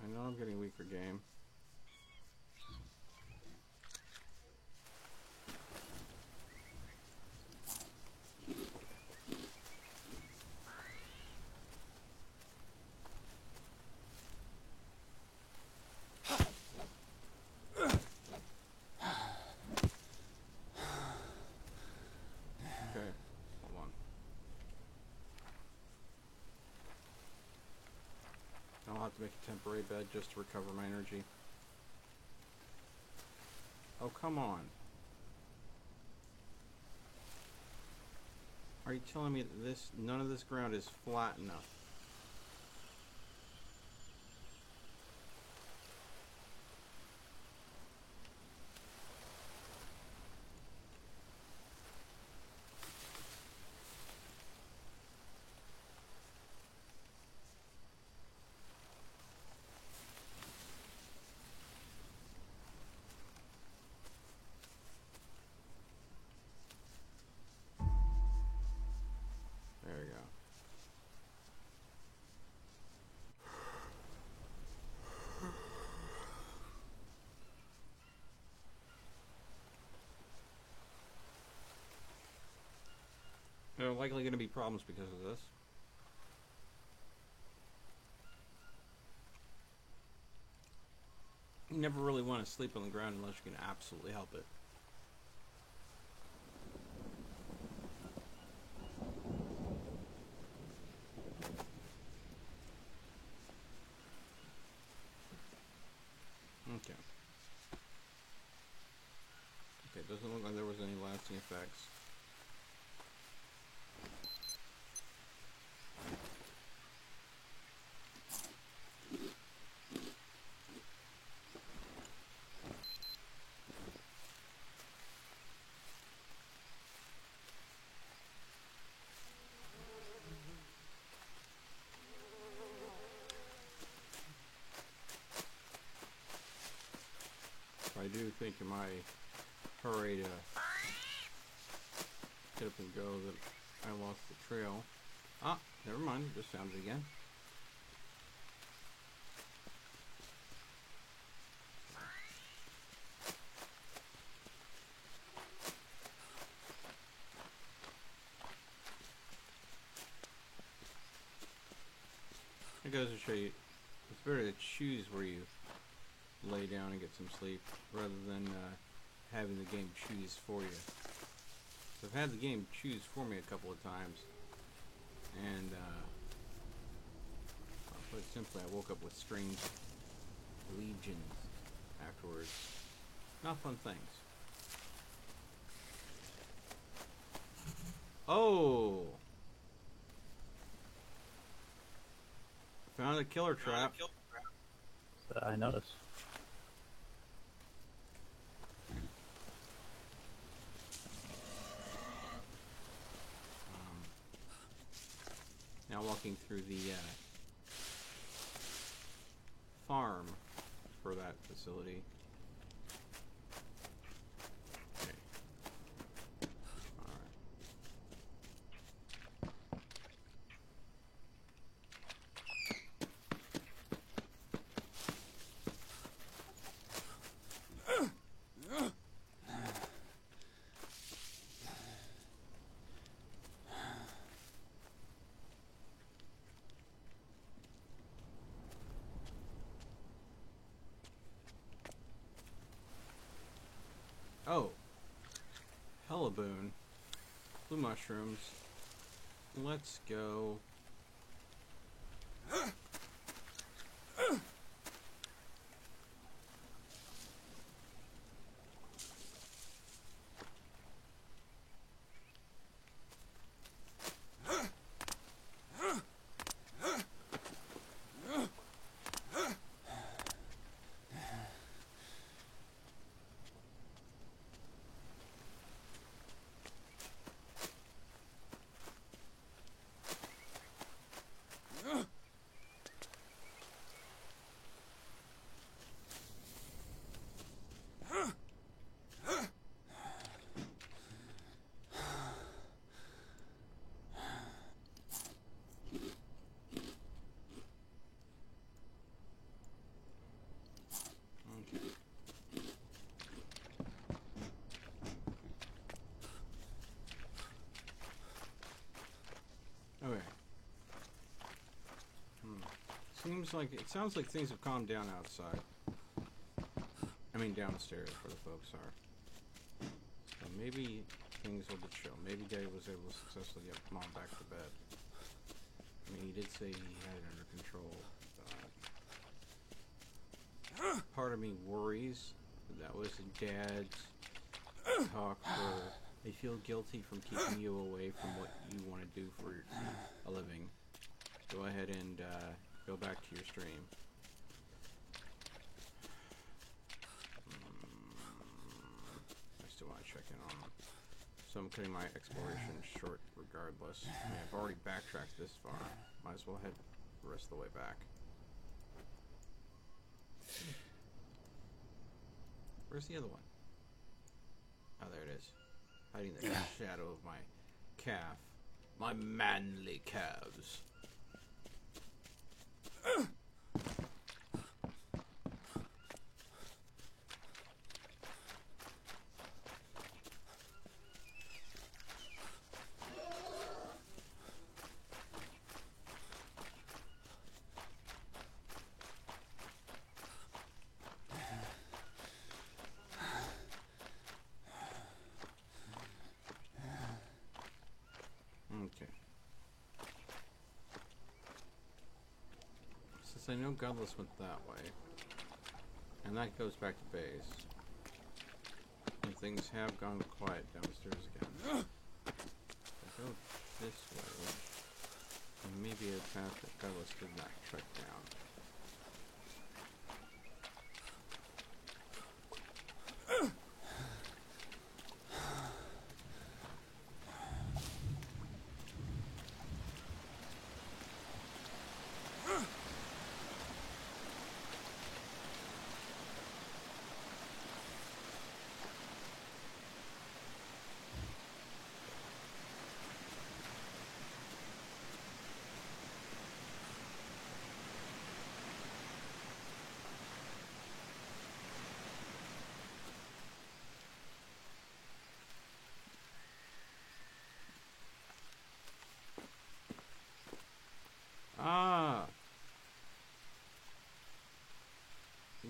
I know I'm getting weaker game. Okay, hold on. I'll have to make a temporary bed just to recover my energy. Oh, come on. Are you telling me that none of this ground is flat enough? There we go. There are likely going to be problems because of this. You never really want to sleep on the ground unless you can absolutely help it. Okay. Okay, doesn't look like there was any lasting effects. I do think in my hurry to get up and go that I lost the trail. Ah, never mind, just found it again. It goes to show you, it's better to choose where you lay down and get some sleep rather than having the game choose for you. So I've had the game choose for me a couple of times, and I'll put it simply, I woke up with strange legions afterwards. Not fun things. Oh! Found a killer trap. I noticed. Now walking through the farm for that facility. Okay. Alright. Oh. Hellaboon. Blue mushrooms. Let's go. Okay. It sounds like things have calmed down outside. I mean downstairs where the folks are. So maybe things will be chill. Maybe Daddy was able to successfully get Mom back to bed. I mean, he did say he had it under control. Part of me worries that was Dad's talk where they feel guilty from keeping you away from what you want to do for a living. Go ahead and go back to your stream. I still want to check in on them. So I'm cutting my exploration short regardless. I mean, I've already backtracked this far. Might as well head the rest of the way back. Where's the other one? Oh, there it is. Hiding the shadow of my calf. My manly calves. Okay. Since I know Godless went that way, and that goes back to base, and things have gone quiet downstairs again. If I go this way, and maybe a path that Godless did not track down.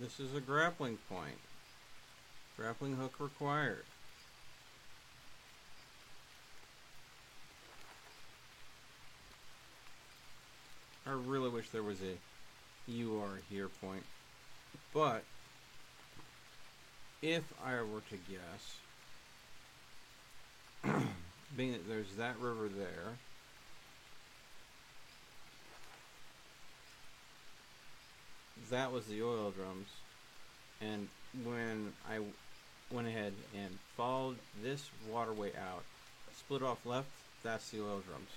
This is a grappling point. Grappling hook required. I really wish there was a you are here point. But if I were to guess, being that there's that river there, that was the oil drums, and when I went ahead and followed this waterway out, split off left, that's the oil drums.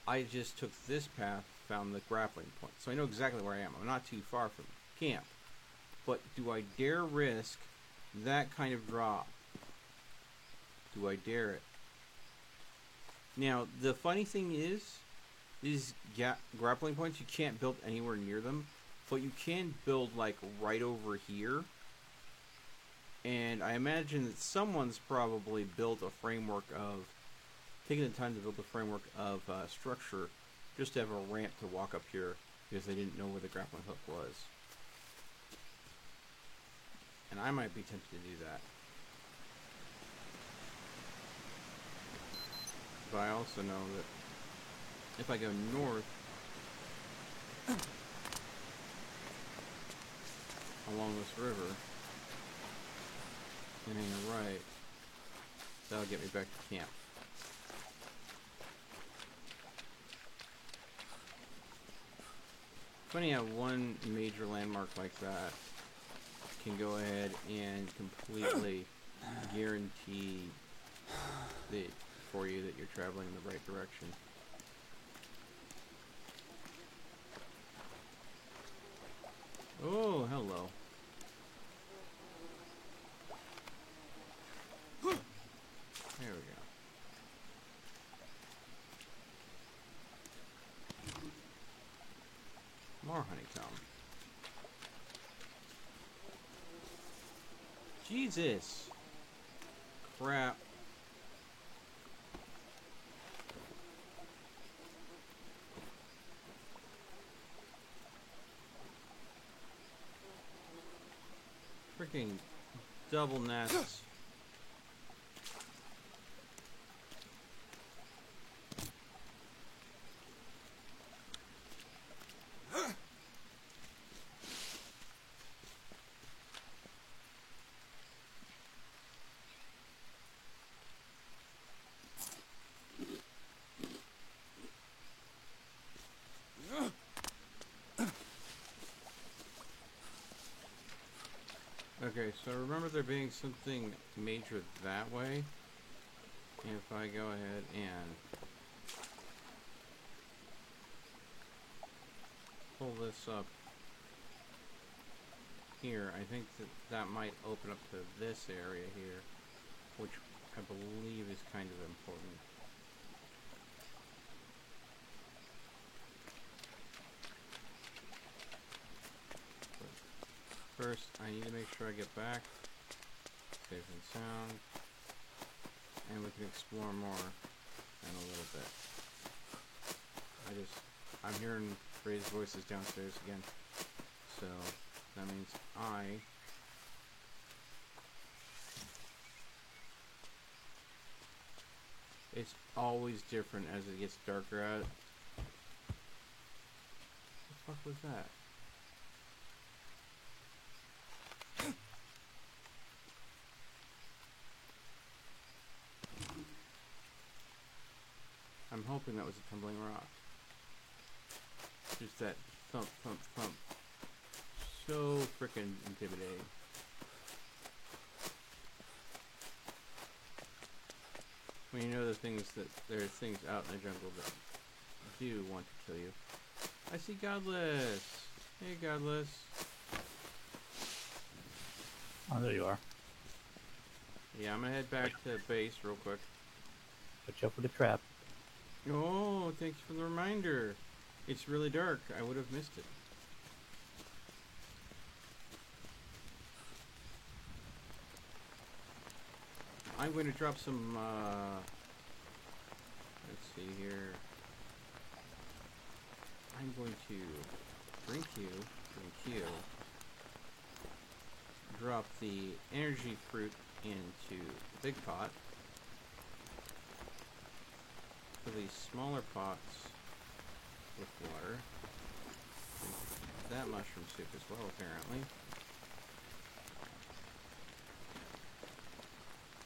I just took this path, found the grappling point, so I know exactly where I am. I'm not too far from camp, but do I dare risk that kind of drop? Do I dare it? Now, the funny thing is, these grappling points, you can't build anywhere near them, but you can build like right over here. And I imagine that someone's probably built a framework of, taking the time to build a framework of structure just to have a ramp to walk up here because they didn't know where the grappling hook was. And I might be tempted to do that. But I also know that if I go north along this river and hang a right, that'll get me back to camp. Funny how one major landmark like that can go ahead and completely guarantee for you that you're traveling in the right direction. Oh, hello. There we go. More honeycomb. Jesus. Crap. Freaking double nests. Okay, so remember there being something major that way. If I go ahead and pull this up here, I think that might open up to this area here, which I believe is kind of important. First, I need to make sure I get back, safe and sound, and we can explore more in a little bit. I'm hearing raised voices downstairs again, so that means it's always different as it gets darker out. What the fuck was that? I'm hoping that was a tumbling rock. Just that thump, thump, thump. So frickin' intimidating. When you know the things that there are things out in the jungle that do want to kill you. I see Godless. Hey, Godless. Oh, there you are. Yeah, I'm gonna head back to base real quick. Watch out for the trap. Oh, thanks for the reminder. It's really dark. I would have missed it. I'm going to drop some, let's see here. I'm going to drink you, drop the energy fruit into the big pot. Fill these smaller pots with water. That mushroom soup as well, apparently.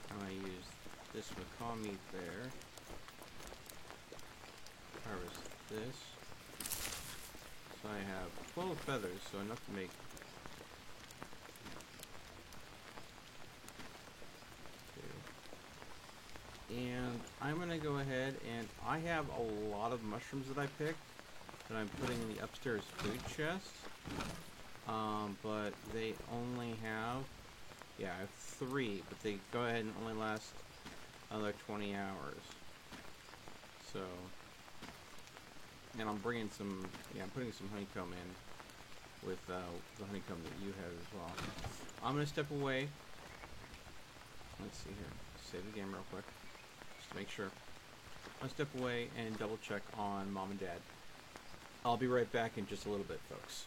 I'm going to use this macaw meat there. Harvest this. So I have 12 feathers, so enough to make two. And I'm going to go ahead and I have a lot of mushrooms that I picked that I'm putting in the upstairs food chest. But they only have, yeah, I have 3, but they go ahead and only last another 20 hours. So, and I'm bringing some, yeah, I'm putting some honeycomb in with the honeycomb that you have as well. I'm going to step away. Let's see here. Save the game real quick. Just to make sure. I'll step away and double check on Mom and Dad. I'll be right back in just a little bit, folks.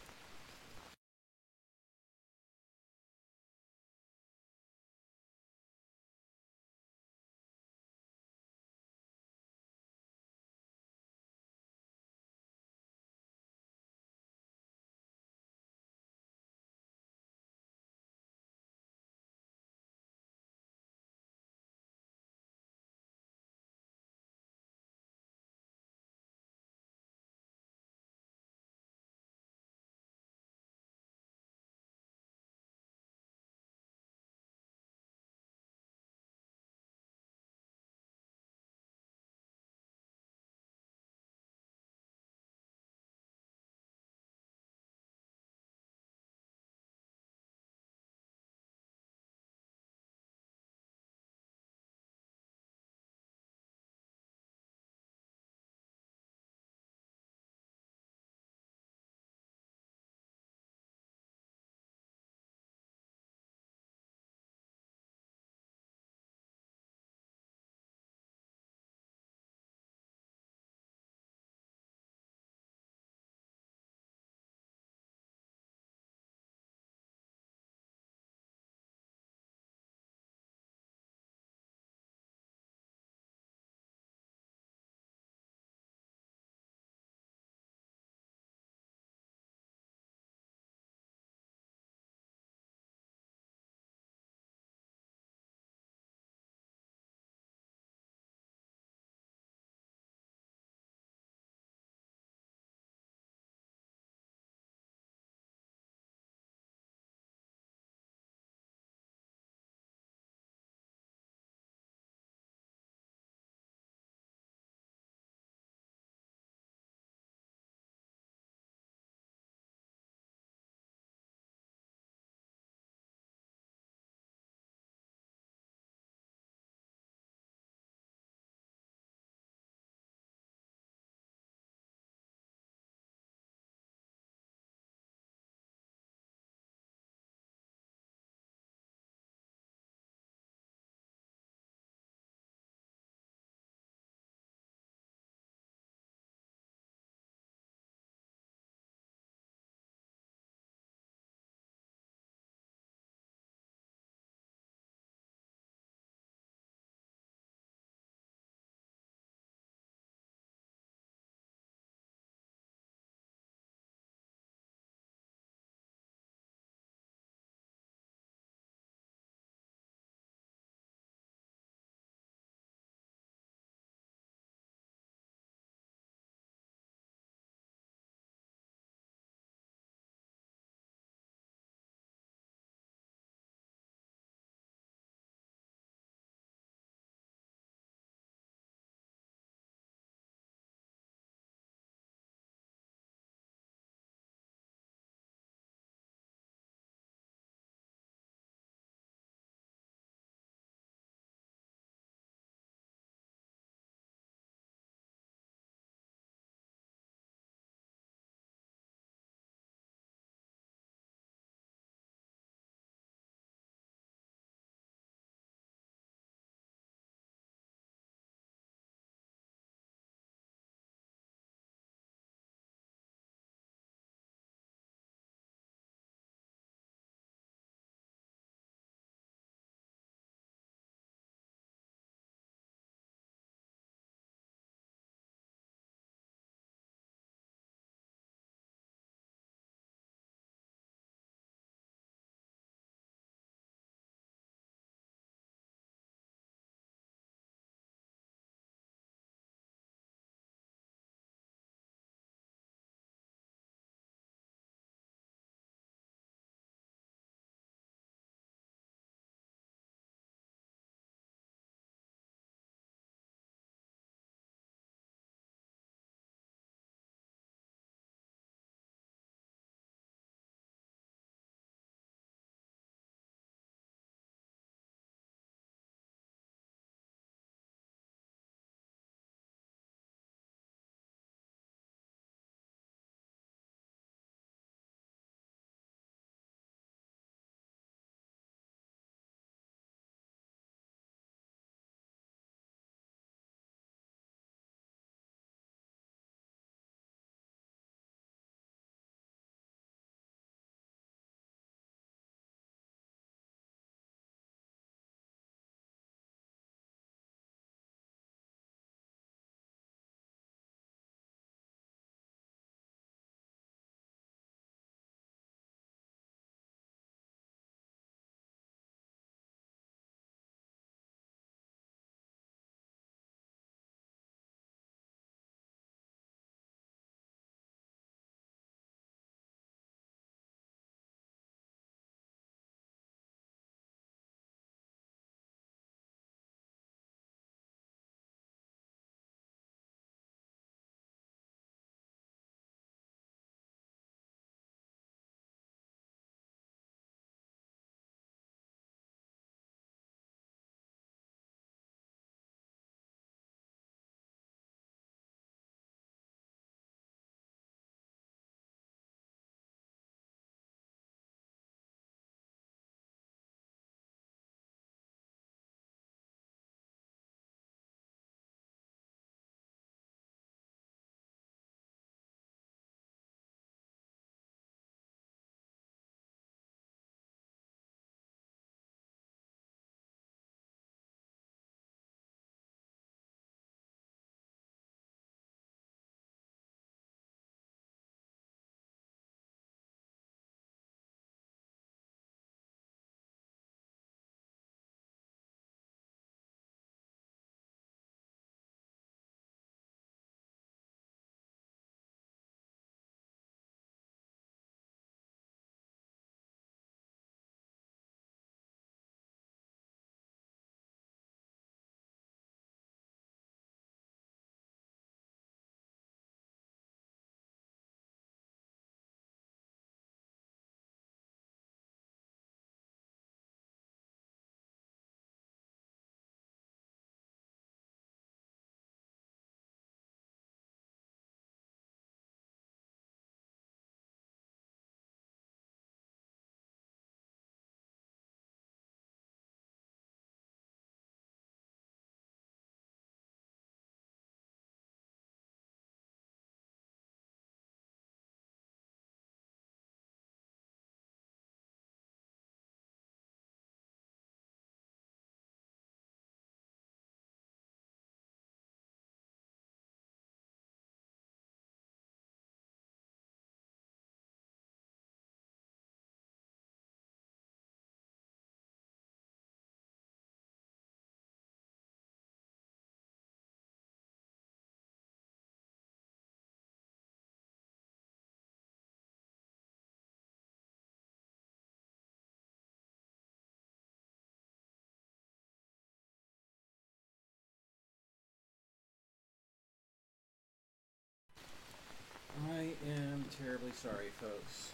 terribly sorry, folks.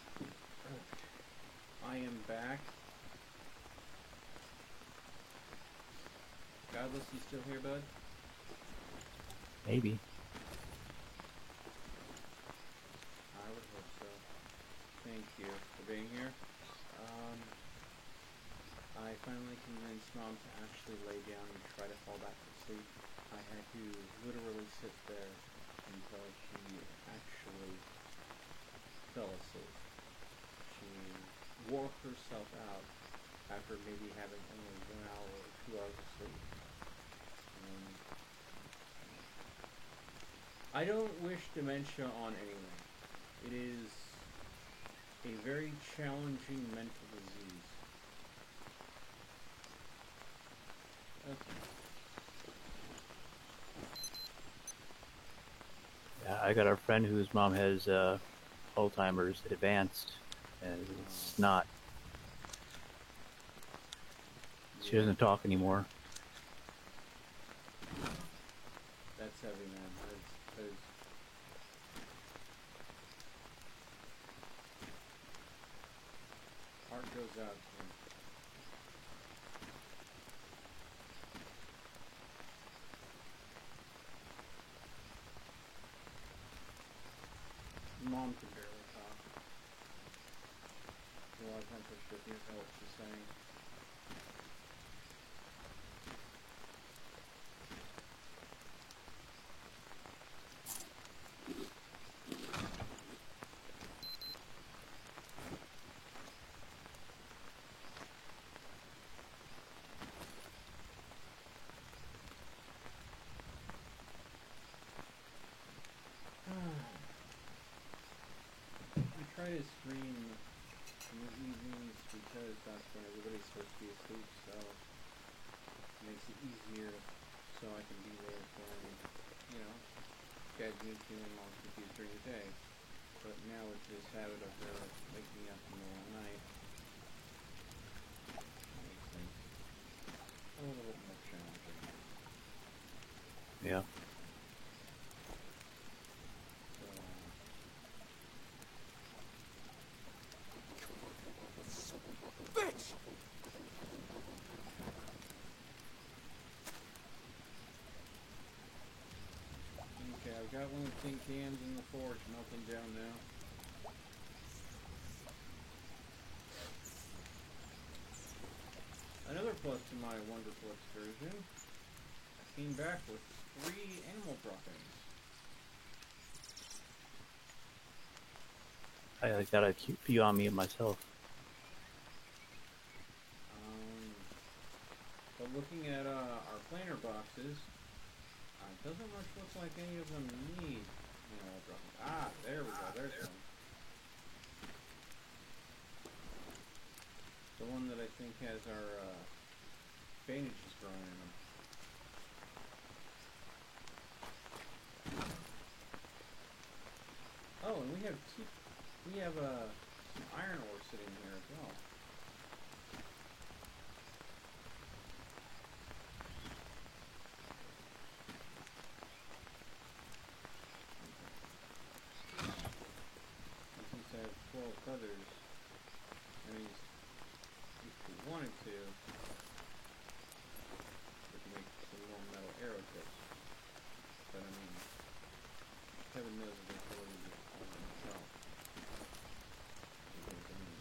I am back. Godless, you still here, bud? Maybe. I would hope so. Thank you for being here. I finally convinced Mom to actually lay down and try to fall back to sleep. I had to literally sit there until she actually fell asleep. She wore herself out after maybe having only 1 hour or 2 hours of sleep. I don't wish dementia on anyone. It is a very challenging mental disease. Okay. Yeah, I got a friend whose mom has Alzheimer's advanced, and it's not. She doesn't talk anymore. That's heavy, man. That's heart goes out to him. Mom can barely talk. A lot of times I should hear what she's saying. I try to stream in the evenings because that's when everybody's supposed to be asleep, so it makes it easier so I can be there for when, guys need to and Mom's confused during the day. But now with this habit of her waking me up in the middle of the night, it makes things a little bit more challenging. Yeah. Bitch! Okay, I've got one of the tin cans in the forge melting down now. Another plus to my wonderful excursion, I came back with 3 animal droppings. I got a few on me myself. But looking at our planter boxes, doesn't much look like any of them need animal droppings. Ah, there we go, there's one. The one that I think has our bandages growing in them. Oh, and we have some iron ore sitting here as well. Since I have 12 feathers, that means if we wanted to, we can make some more metal arrow tips. But I mean, heaven knows if it's ability to do all by myself. Because, I mean,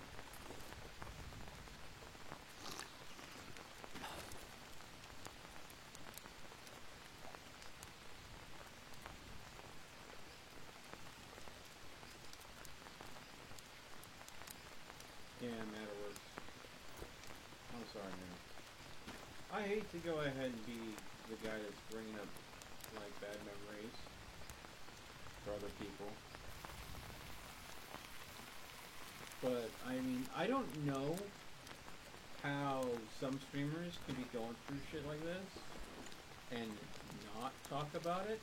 yeah, matter works. I'm sorry, man. I hate to go ahead and be the guy that's bringing up, like, bad memories for other people. But, I mean, I don't know how some streamers can be going through shit like this and not talk about it.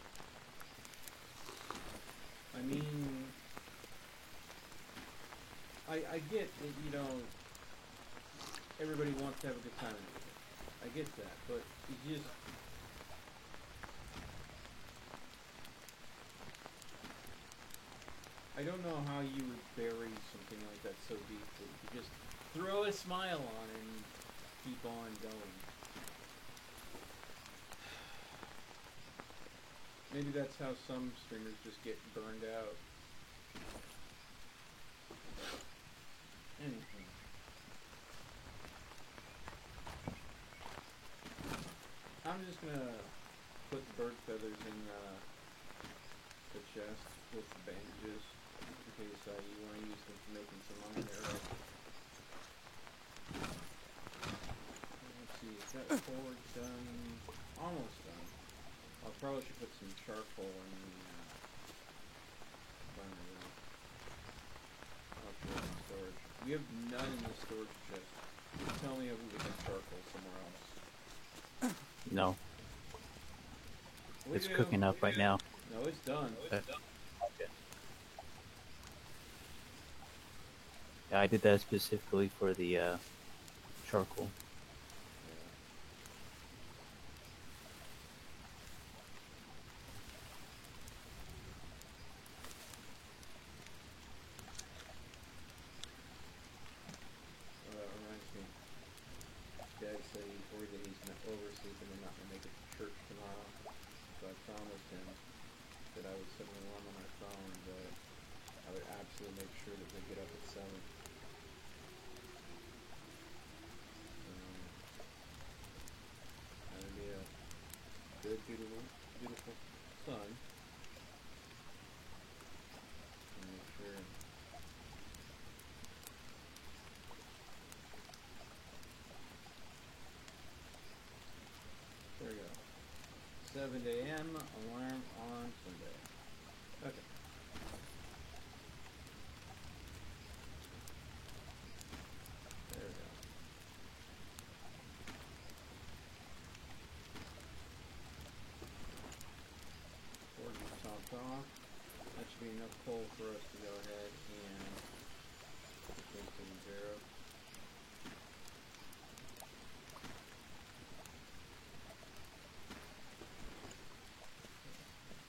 I mean, I get that, everybody wants to have a good time. I get that, but you just... I don't know how you would bury something like that so deeply. You just throw a smile on it and keep on going. Maybe that's how some streamers just get burned out. Anything. I'm just gonna put the bird feathers in the chest with the bandages in case you want to use them for making some iron arrow. Let's see, is that forward done? Almost done. I probably should put some charcoal in the burner though. I'll put it in storage. We have none in the storage chest. Tell me if we can get charcoal somewhere else. No, We it's do. cooking up right now. No, it's done. Okay. Yeah, I did that specifically for the charcoal. That reminds me. Dad said he's worried that he's not oversleeping and not going to make it to church tomorrow. So I promised him that I would set an alarm on my phone that I would absolutely make sure that they get up at 7. That would be a good, beautiful, beautiful son. And make sure. There we go. 7 a.m. alarm on Sunday. Okay. There we go. Board is topped off. That should be enough coal for us to go ahead and put things to 0.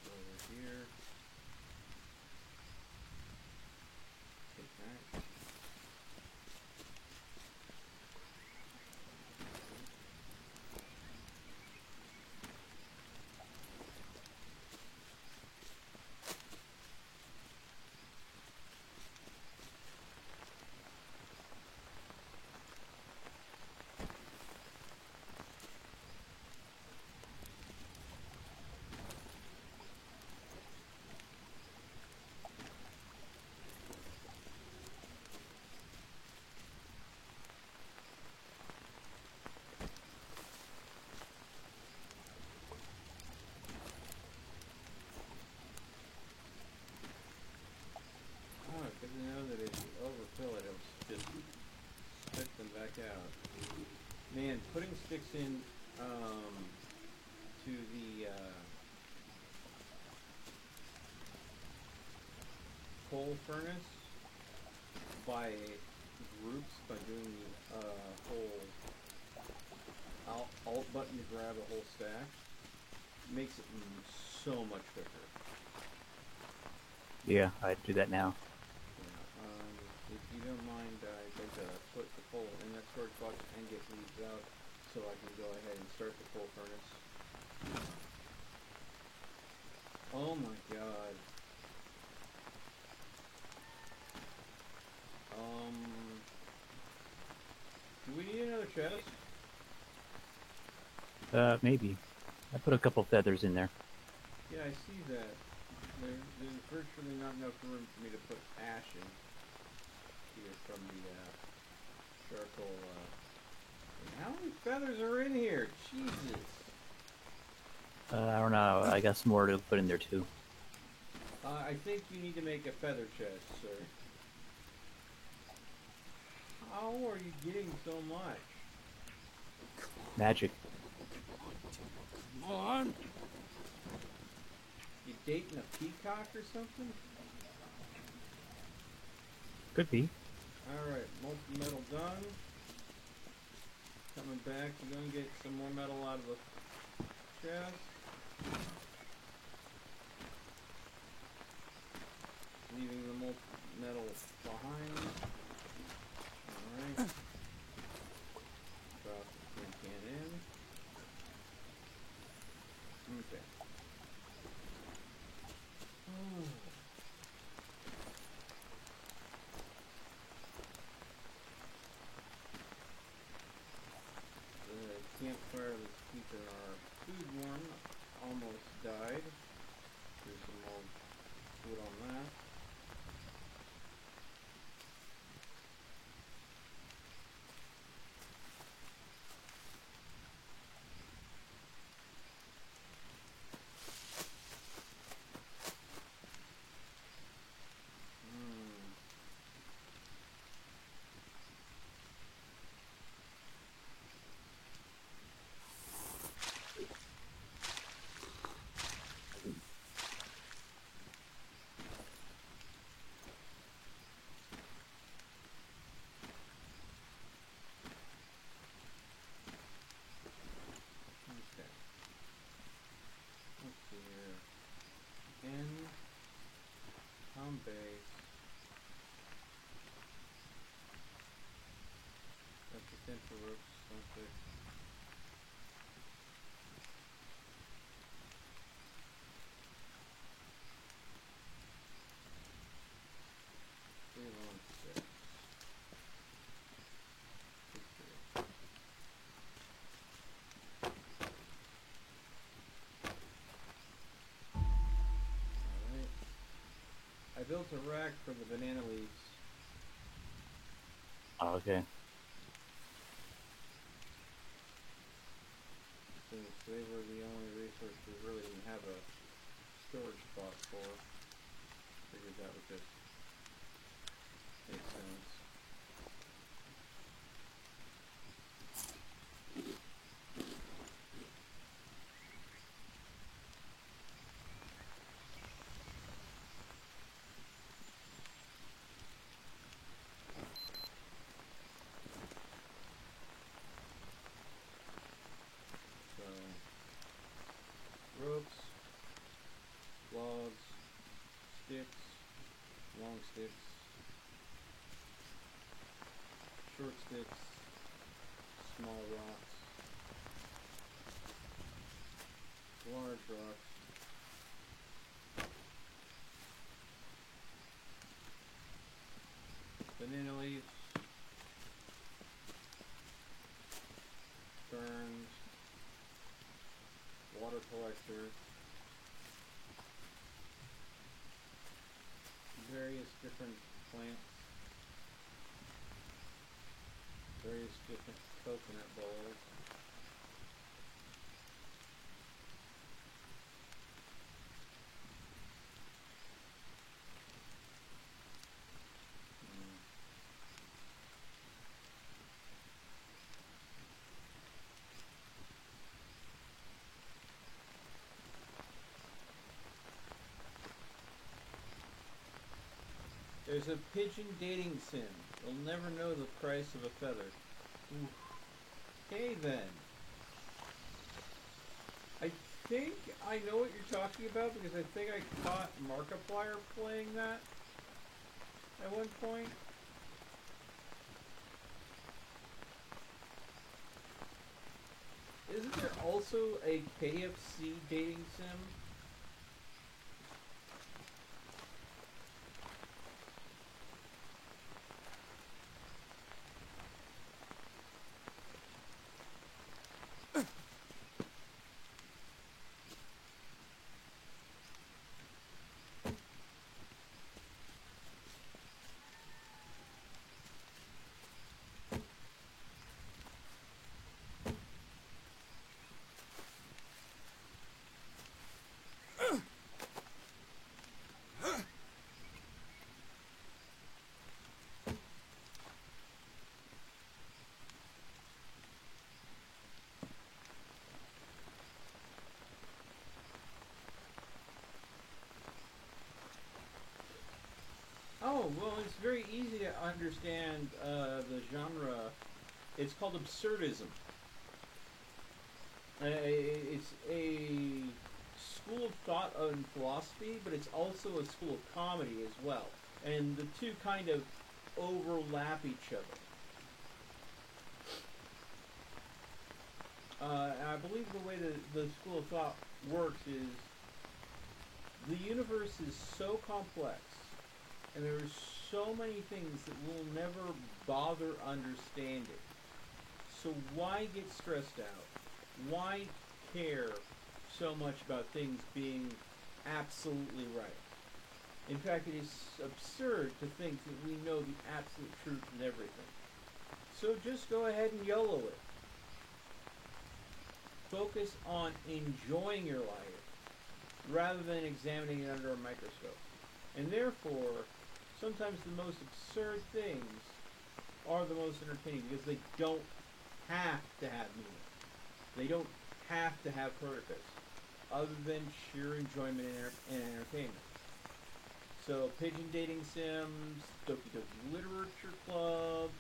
Over here. Take that. Oh, good to know that if you overfill it, it'll just spit them back out. Man, putting sticks in to the coal furnace by groups, by doing the whole alt button to grab a whole stack, makes it so much quicker. Yeah, I do that now. Yeah, if you don't mind, I'd like to put the coal in that storage box and get leaves out so I can go ahead and start the coal furnace. Oh my god. Do we need another chest? Maybe. I put a couple feathers in there. Yeah, I see that. There's virtually not enough room for me to put ash in here from the charcoal. How many feathers are in here? Jesus. I don't know. I got some more to put in there too. I think you need to make a feather chest, sir. How are you getting so much? Magic. Come on. You dating a peacock or something? Could be. Alright, molten metal done. Coming back, we're gonna get some more metal out of the chest. leaving the metal behind. Alright. Drop the tin can in. Okay. The campfire that's keeping our food warm almost died. There's some more wood on that. Okay. Let's see here. In home base. That's the central ropes, don't they? I built a rack for the banana leaves. Oh, okay. Since they were the only resource we really didn't have a storage spot for. Figured that would just make sense. Ropes, logs, sticks, long sticks, short sticks, small rocks, large rocks, banana leaves, ferns, water collector, various different plants, various different coconut balls. There's a pigeon dating sim. You'll never know the price of a feather. Oof. Okay then. I think I know what you're talking about because I think I caught Markiplier playing that at one point. Isn't there also a KFC dating sim? Oh, well, it's very easy to understand the genre. It's called absurdism. It's a school of thought and philosophy, but it's also a school of comedy as well. And the two kind of overlap each other. And I believe the way the school of thought works is the universe is so complex, and there's so many things that we'll never bother understanding. So why get stressed out? Why care so much about things being absolutely right? In fact, it is absurd to think that we know the absolute truth in everything. So just go ahead and YOLO it. Focus on enjoying your life rather than examining it under a microscope. And therefore, sometimes the most absurd things are the most entertaining because they don't have to have meaning. They don't have to have purpose other than sheer enjoyment and entertainment. So, Pigeon Dating Sims, Doki Doki Literature Club,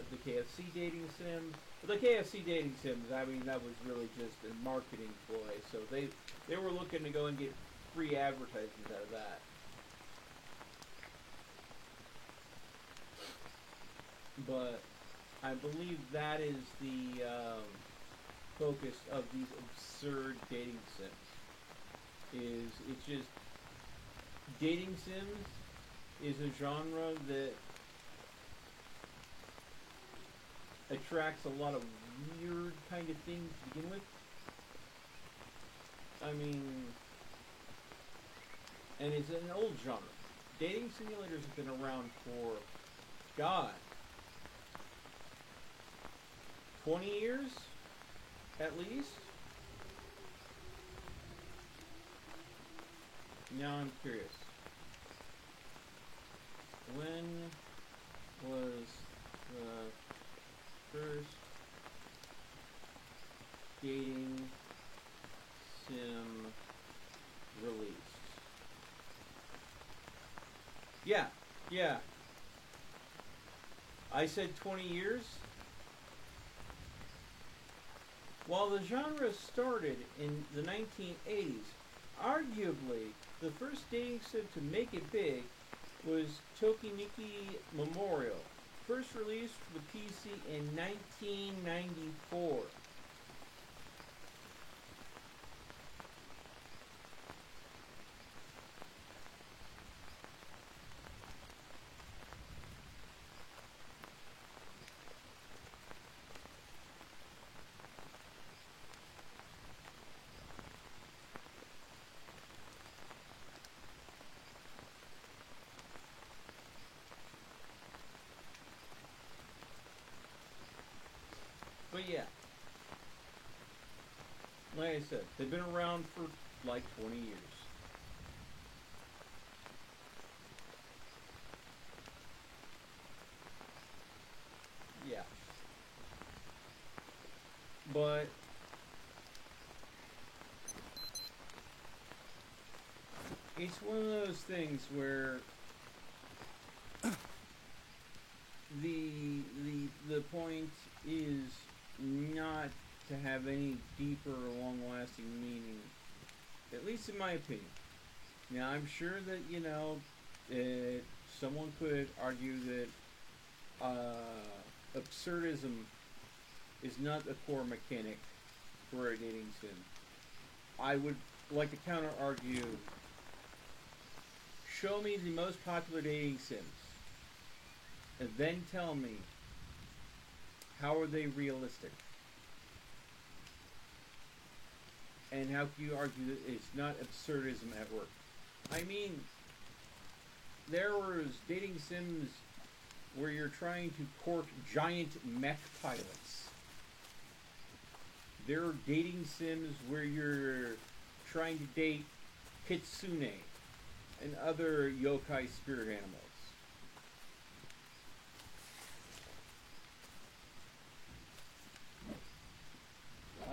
the KFC Dating Sims. Well, the KFC Dating Sims, I mean, that was really just a marketing ploy. So they were looking to go and get free advertisements out of that. But I believe that is the focus of these absurd dating sims. It's just dating sims is a genre that attracts a lot of weird kind of things to begin with. I mean, and it's an old genre. Dating simulators have been around for, God, 20 years, at least. Now I'm curious. When was the first dating sim released? Yeah. I said 20 years. While the genre started in the 1980s, arguably the first dating sim to make it big was Tokimeki Memorial, first released for the PC in 1994. But yeah, like I said, they've been around for like 20 years. Yeah. But it's one of those things where the point is not to have any deeper or long-lasting meaning, at least in my opinion. Now, I'm sure that, someone could argue that absurdism is not a core mechanic for a dating sim. I would like to counter-argue, show me the most popular dating sims, and then tell me, how are they realistic? And how can you argue that it's not absurdism at work? I mean, there was dating sims where you're trying to court giant mech pilots. There are dating sims where you're trying to date kitsune and other yokai spirit animals.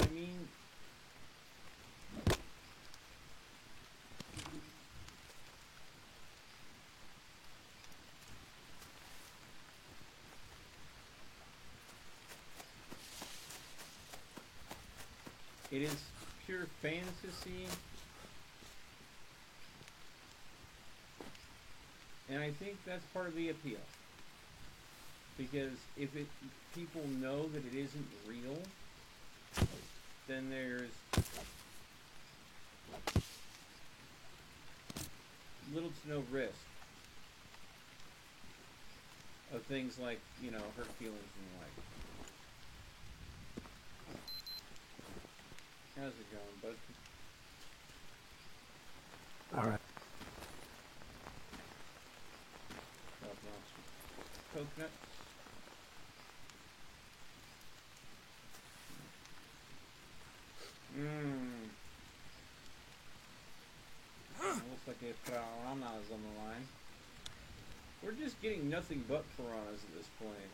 I mean, it is pure fantasy. And I think that's part of the appeal. Because if people know that it isn't real, then there's little to no risk of things like, hurt feelings and the like. How's it going, bud? All right. Coconuts. Looks like they have piranhas on the line. We're just getting nothing but piranhas at this point.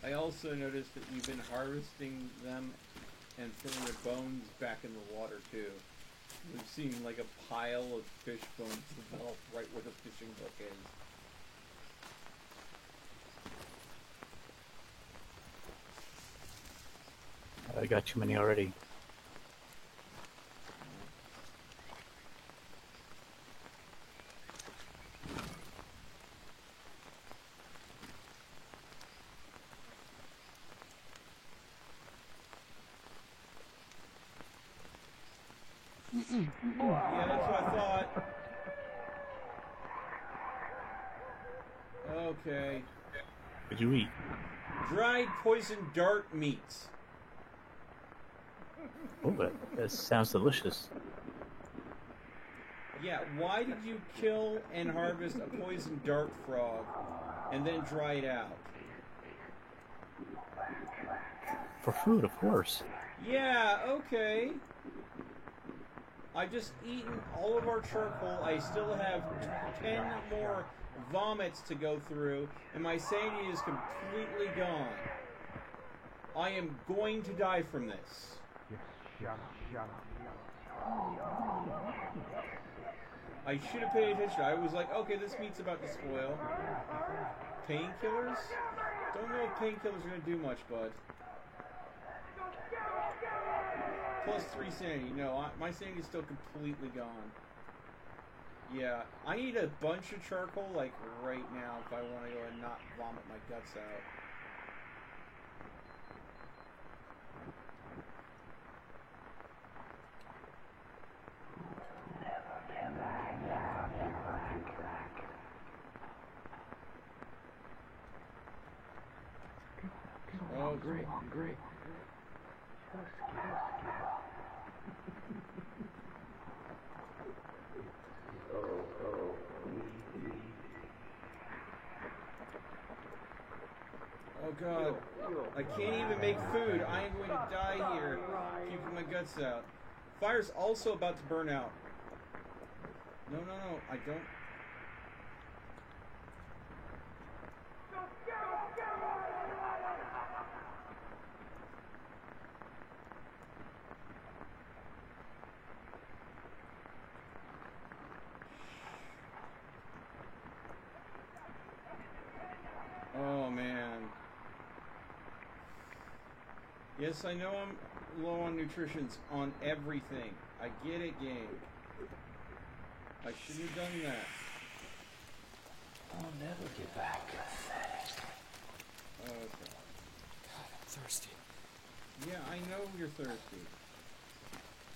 I also noticed that you've been harvesting them and throwing their bones back in the water too. We've seen like a pile of fish bones develop right where the fishing hook is. I got too many already. Yeah, that's what I thought. Okay. What'd you eat? Dried poison dart meats. Oh, that sounds delicious. Yeah, why did you kill and harvest a poison dart frog and then dry it out? For food, of course. Yeah, okay. I've just eaten all of our charcoal. I still have 10 more vomits to go through, and my sanity is completely gone. I am going to die from this. I should have paid attention. I was like, okay, this meat's about to spoil. Painkillers? Don't know if painkillers are going to do much, bud. Plus 3 sanity. No, my sanity's still completely gone. Yeah, I need a bunch of charcoal, like, right now if I want to go and not vomit my guts out. Oh, great, great. Oh god, I can't even make food. I am going to die here, puking my guts out. Fire's also about to burn out. No, I don't. Oh man. Yes, I know I'm low on nutritions on everything. I get it, game. I shouldn't have done that. I'll never get back. Okay. God, I'm thirsty. Yeah, I know you're thirsty.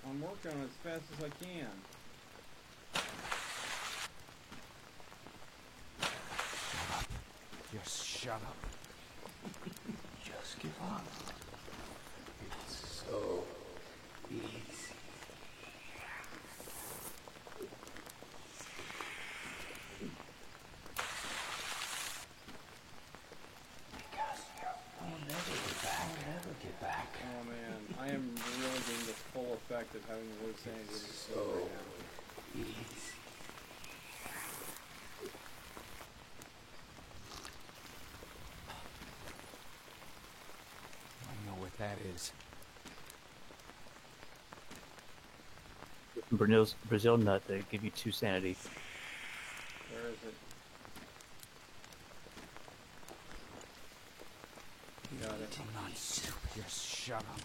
I'm working on it as fast as I can. Just shut up. Just give up. It's so easy. Because I'll never get back. I'll never get back. Oh man, I am really getting the full effect of having low sanity in this game right now. Easy. I know what that is. Brazil nut, they give you 2 sanity. Where is it? Got it. I'm not stupid. Just shut up.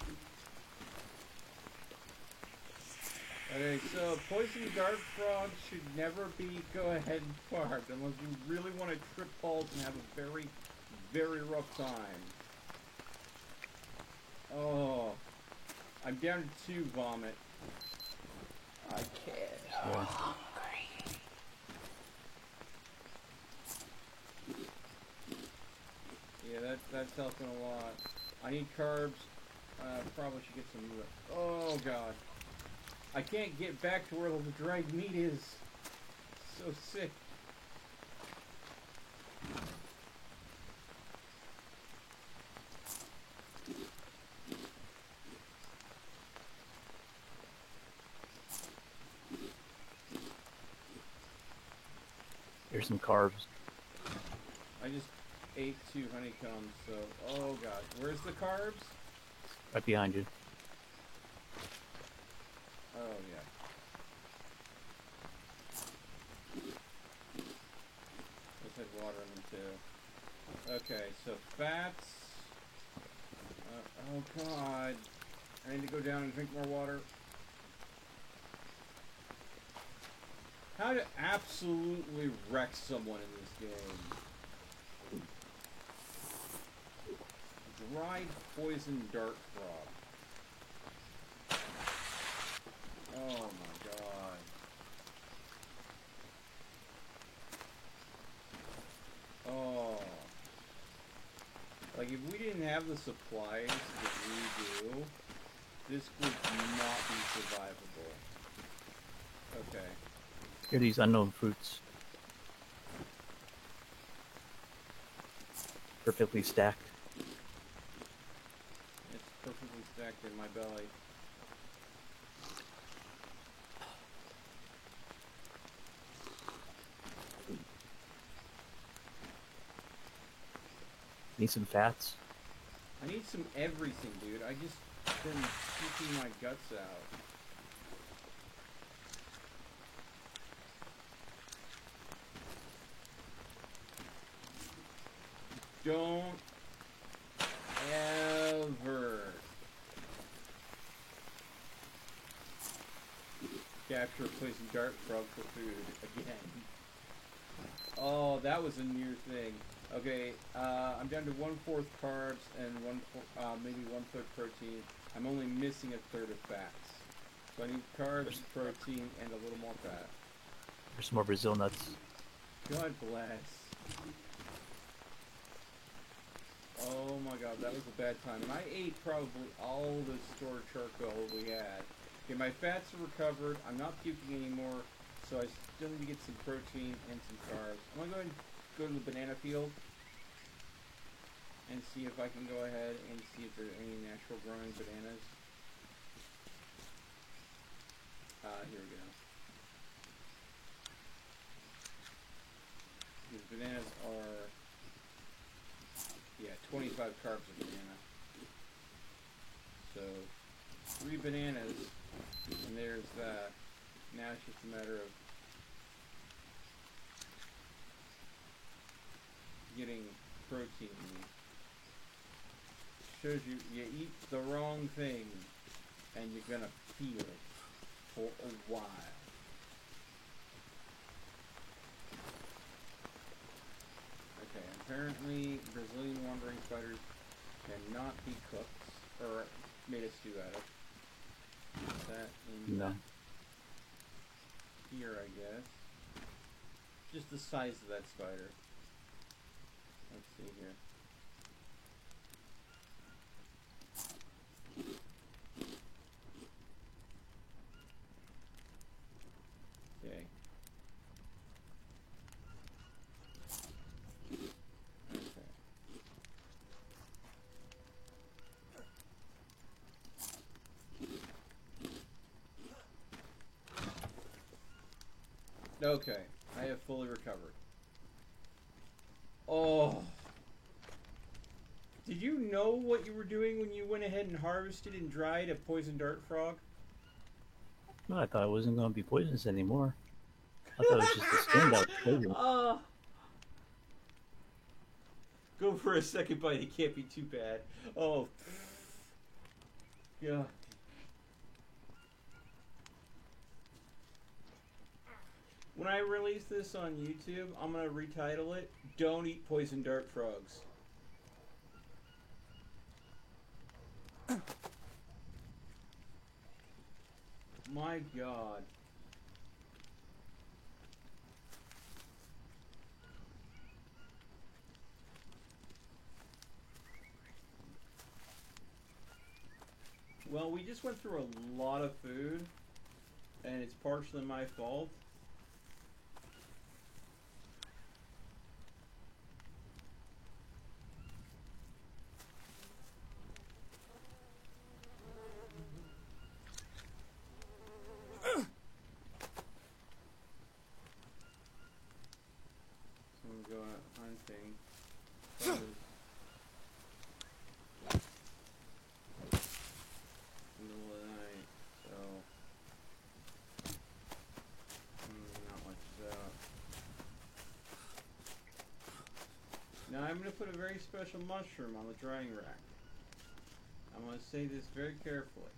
Okay, so poison dart frogs should never be go-ahead parked unless you really want to trip balls and have a very, very rough time. Oh, I'm down to 2 vomit. I can't. Yeah. Yeah, that's helping a lot. I need carbs. Probably should get some. Oh god, I can't get back to where the dried meat is. So sick. Here's some carbs. I just ate 2 honeycombs, so oh god, where's the carbs? Right behind you. Oh yeah. Let's have water in them too. Okay, so fats. Oh god, I need to go down and drink more water. How to absolutely wreck someone in this game. Dried poison dart frog. Oh my god. Oh. Like if we didn't have the supplies that we do, this would not be survivable. Okay. Here are these unknown fruits. Perfectly stacked. It's perfectly stacked in my belly. Need some fats. I need some everything, dude. I just been puking my guts out. Don't ever capture a poison dart frog for food again. Oh, that was a near thing. Okay, I'm down to 1/4 carbs and maybe 1/3 protein. I'm only missing 1/3 of fats. So I need carbs, protein, and a little more fat. There's some more Brazil nuts. God bless. Oh my god, that was a bad time. And I ate probably all the stored charcoal we had. Okay, my fats are recovered. I'm not puking anymore, so I still need to get some protein and some carbs. I'm gonna go ahead and go to the banana field and see if I can go ahead and see if there are any natural growing bananas. Here we go. These bananas are, yeah, 25 carbs a banana. So, 3 bananas, and there's that. Now it's just a matter of getting protein. Shows you eat the wrong thing, and you're gonna feel it for a while. Okay, apparently Brazilian wandering spiders cannot be cooked, or made a stew out of. Put that in No. here, I guess. Just the size of that spider. Let's see here. Okay. Okay. Okay, I have fully recovered. Oh. Did you know what you were doing when you went ahead and harvested and dried a poison dart frog? No, I thought it wasn't going to be poisonous anymore. I thought it was just the skin that was poisonous. Oh. Go for a second bite. It can't be too bad. Oh. Yeah. When I release this on YouTube, I'm going to retitle it, Don't Eat Poison Dart Frogs. My God. Well, we just went through a lot of food, and it's partially my fault. So I'm going out hunting. Middle of the night, so not much out. Now I'm going to put a very special mushroom on the drying rack. I'm going to say this very carefully.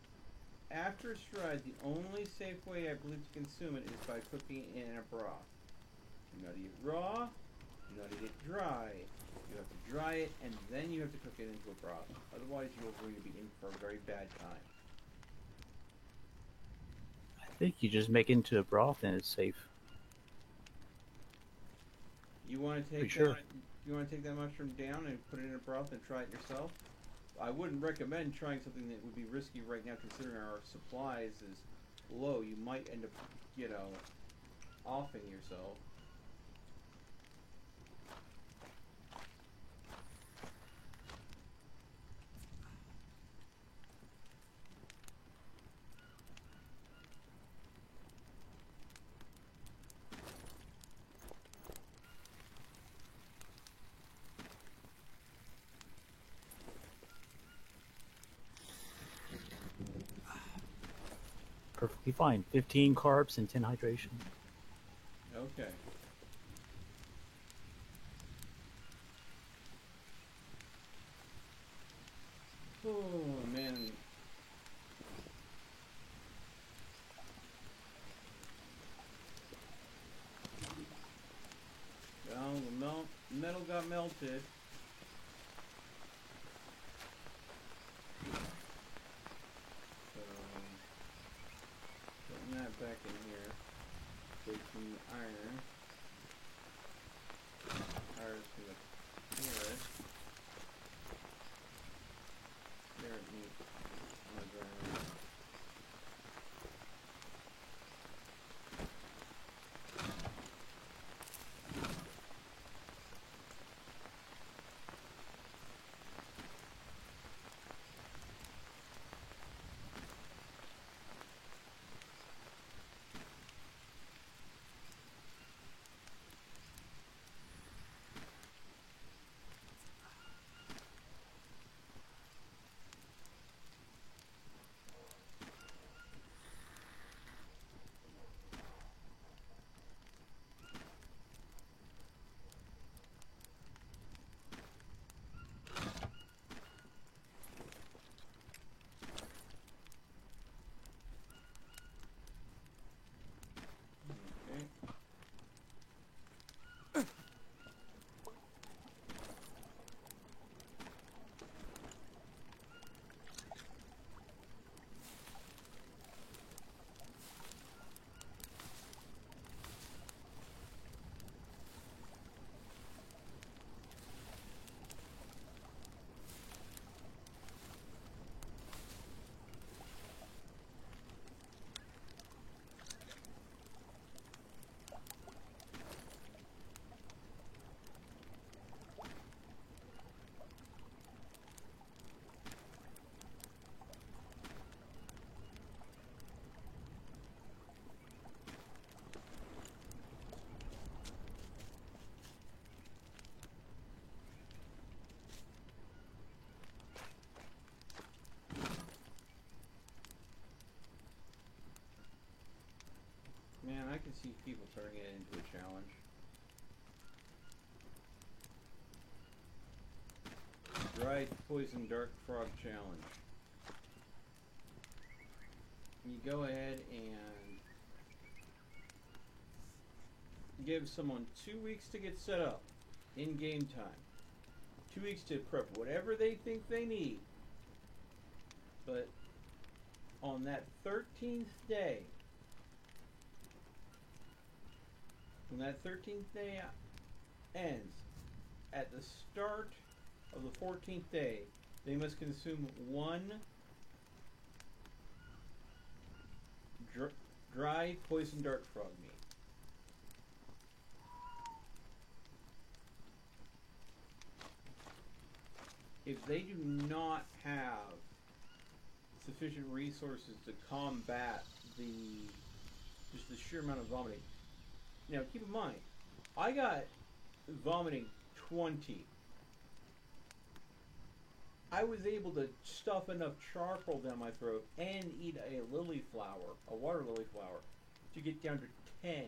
After it's dried, the only safe way I believe to consume it is by cooking it in a broth. Do not eat it raw. Do not eat it dry. You have to dry it and then you have to cook it into a broth. Otherwise, you're going to be in for a very bad time. I think you just make it into a broth and it's safe. You want to take Pretty sure. You want to take that mushroom down and put it in a broth and try it yourself? I wouldn't recommend trying something that would be risky right now, considering our supplies is low. You might end up, offing yourself. Perfectly fine. 15 carbs and 10 hydration. Okay. Oh, man. Well, the metal got melted. So, putting that back in here. Taking the iron. Iron's gonna clear it. Clear it neat on the ground. Okay. Man, I can see people turning it into a challenge. Dried Poison Dark Frog Challenge. You go ahead and give someone 2 weeks to get set up in game time. 2 weeks to prep whatever they think they need. But on that 13th day, when that 13th day ends, at the start of the 14th day, they must consume one dry poison dart frog meat. If they do not have sufficient resources to combat just the sheer amount of vomiting. Now keep in mind, I got vomiting 20. I was able to stuff enough charcoal down my throat and eat a lily flower, a water lily flower, to get down to 10.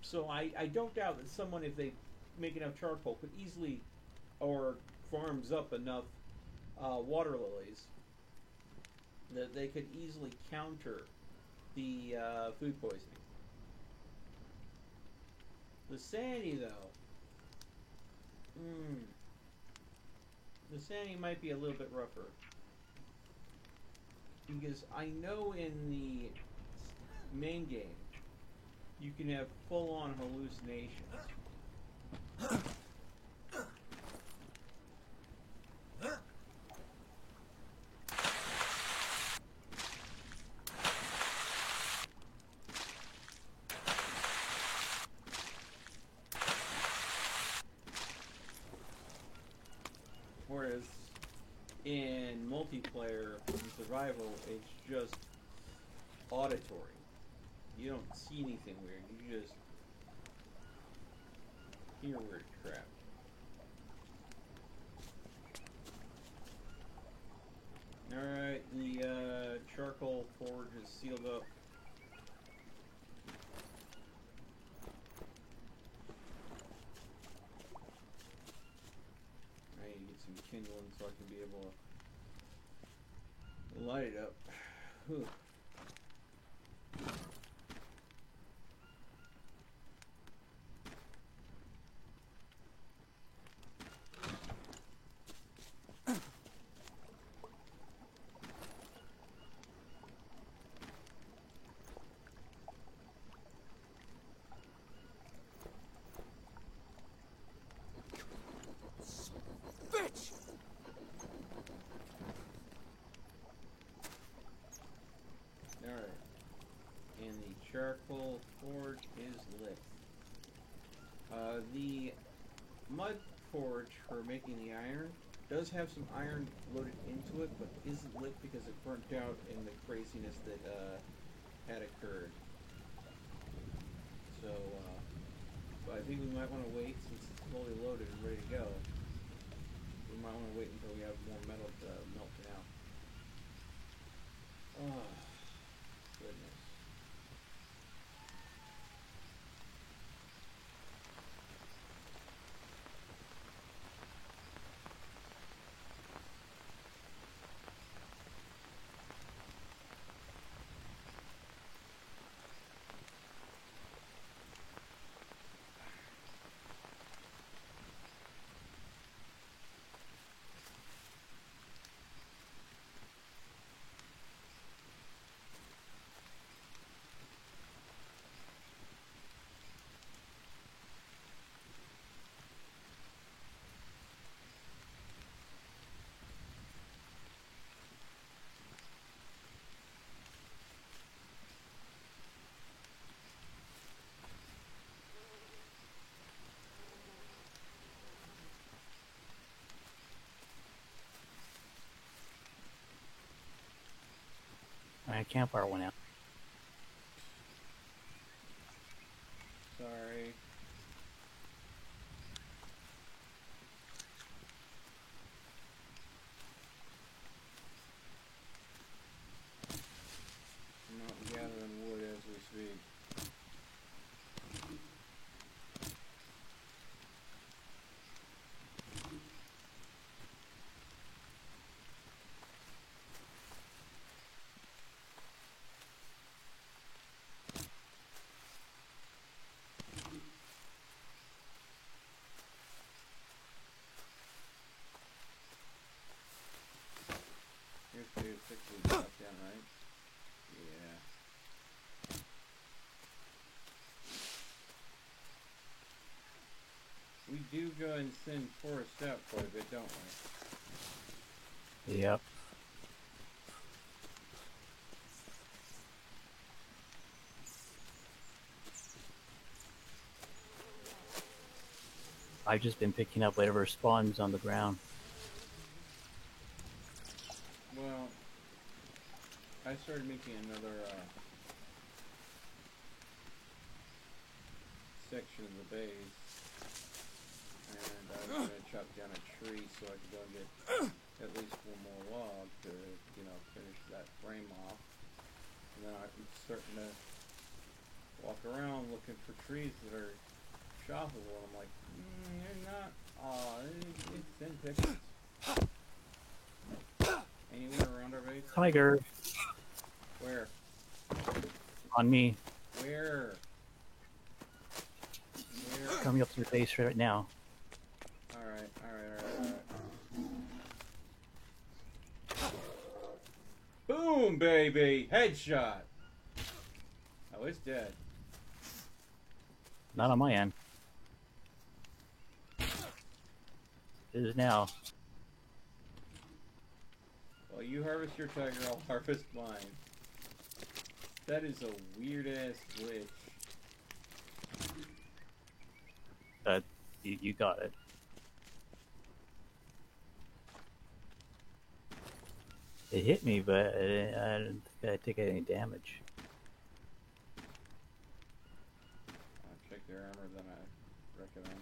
So I don't doubt that someone, if they make enough charcoal, could easily, or farms up enough water lilies, that they could easily counter the food poisoning. The sandy, though, the sandy might be a little bit rougher. Because I know in the main game, you can have full-on hallucinations. Whereas in multiplayer and survival, it's just auditory. You don't see anything weird, you just hear weird crap. Alright, the charcoal forge is sealed up. I need to get some kindling so I can be able to light it up. Whew. Alright. And the charcoal forge is lit. The mud forge for making the iron does have some iron loaded into it, but isn't lit because it burnt out in the craziness that had occurred. So, but I think we might want to wait, since it's fully loaded and ready to go. We might want to wait until we have more metal melting out. Oh, goodness. My campfire went out. Sorry. I'm not gathering wood as we speak. do go and thin forest out quite a bit, don't we? Yep. I've just been picking up whatever spawns on the ground. Well, I started making another section of the base, and I was going to chop down a tree so I could go and get at least one more log to, finish that frame off. And then I'm starting to walk around looking for trees that are shoppable, and I'm like, they're not. It's thin pickings. Anywhere around our base? Tiger Where? on me, Where? coming up to the base right now. Alright. Boom, baby! Headshot! Oh, it's dead. Not on my end. It is now. Well, you harvest your tiger, I'll harvest mine. That is a weird-ass glitch. You got it. It hit me, but I didn't think I take any damage. I'll check their armor, then I recommend.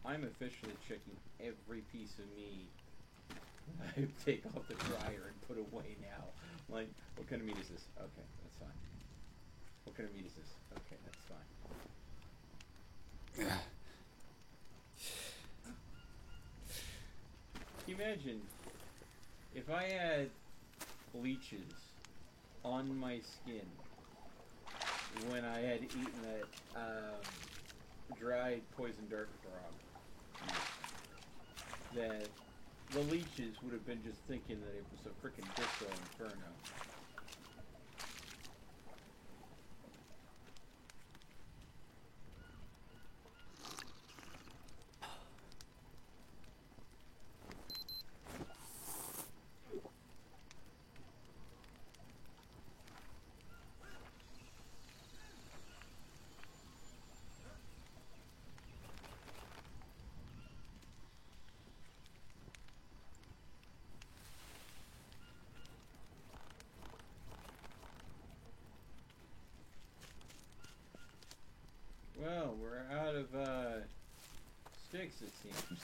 I'm officially checking every piece of meat I take off the dryer and put away now. Like, what kind of meat is this? Okay, that's fine. What kind of meat is this? Okay, that's fine. Can you imagine if I had leeches on my skin when I had eaten that dried poison dart frog? That the leeches would have been just thinking that it was a frickin' disco inferno. Well, we're out of sticks, it seems.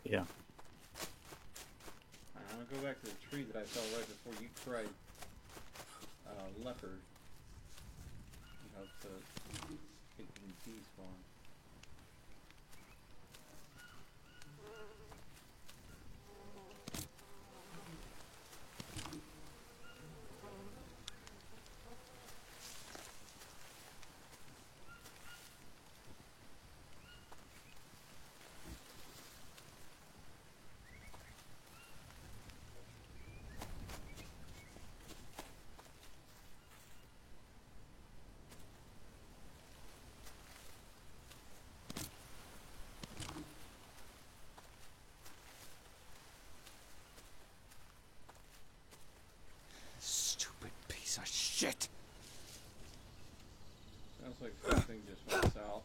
Yeah. I'll go back to the tree that I fell right before you tried leopard. You know, to get the bee spawn. Stupid piece of shit. Sounds like something just went south.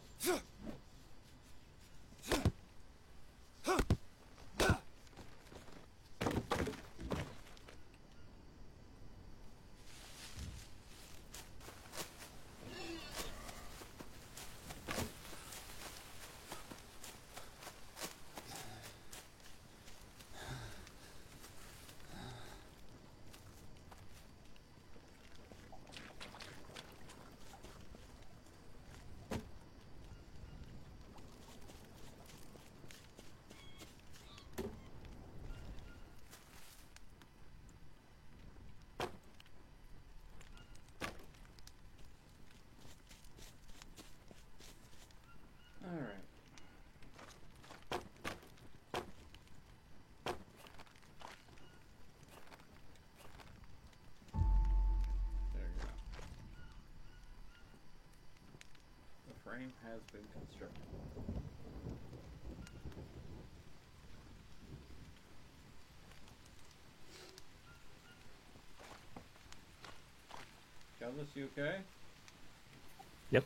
frame has been constructed. Calvis, you okay? Yep.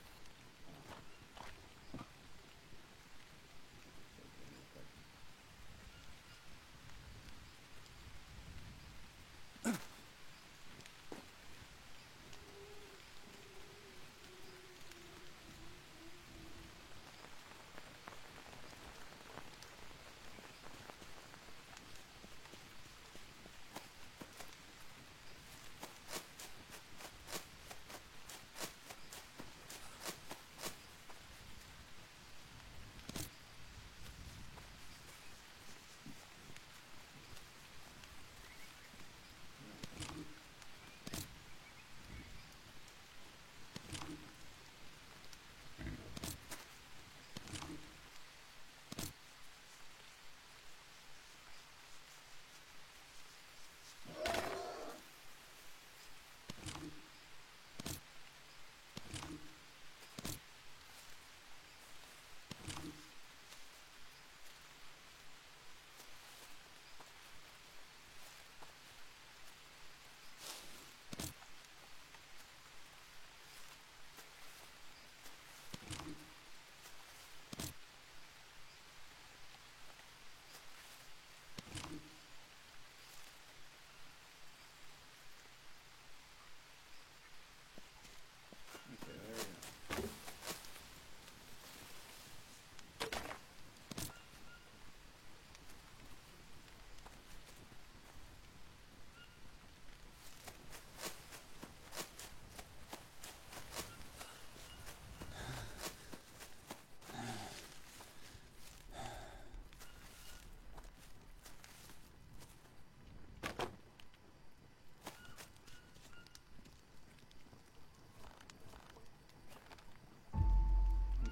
Okay, there we go.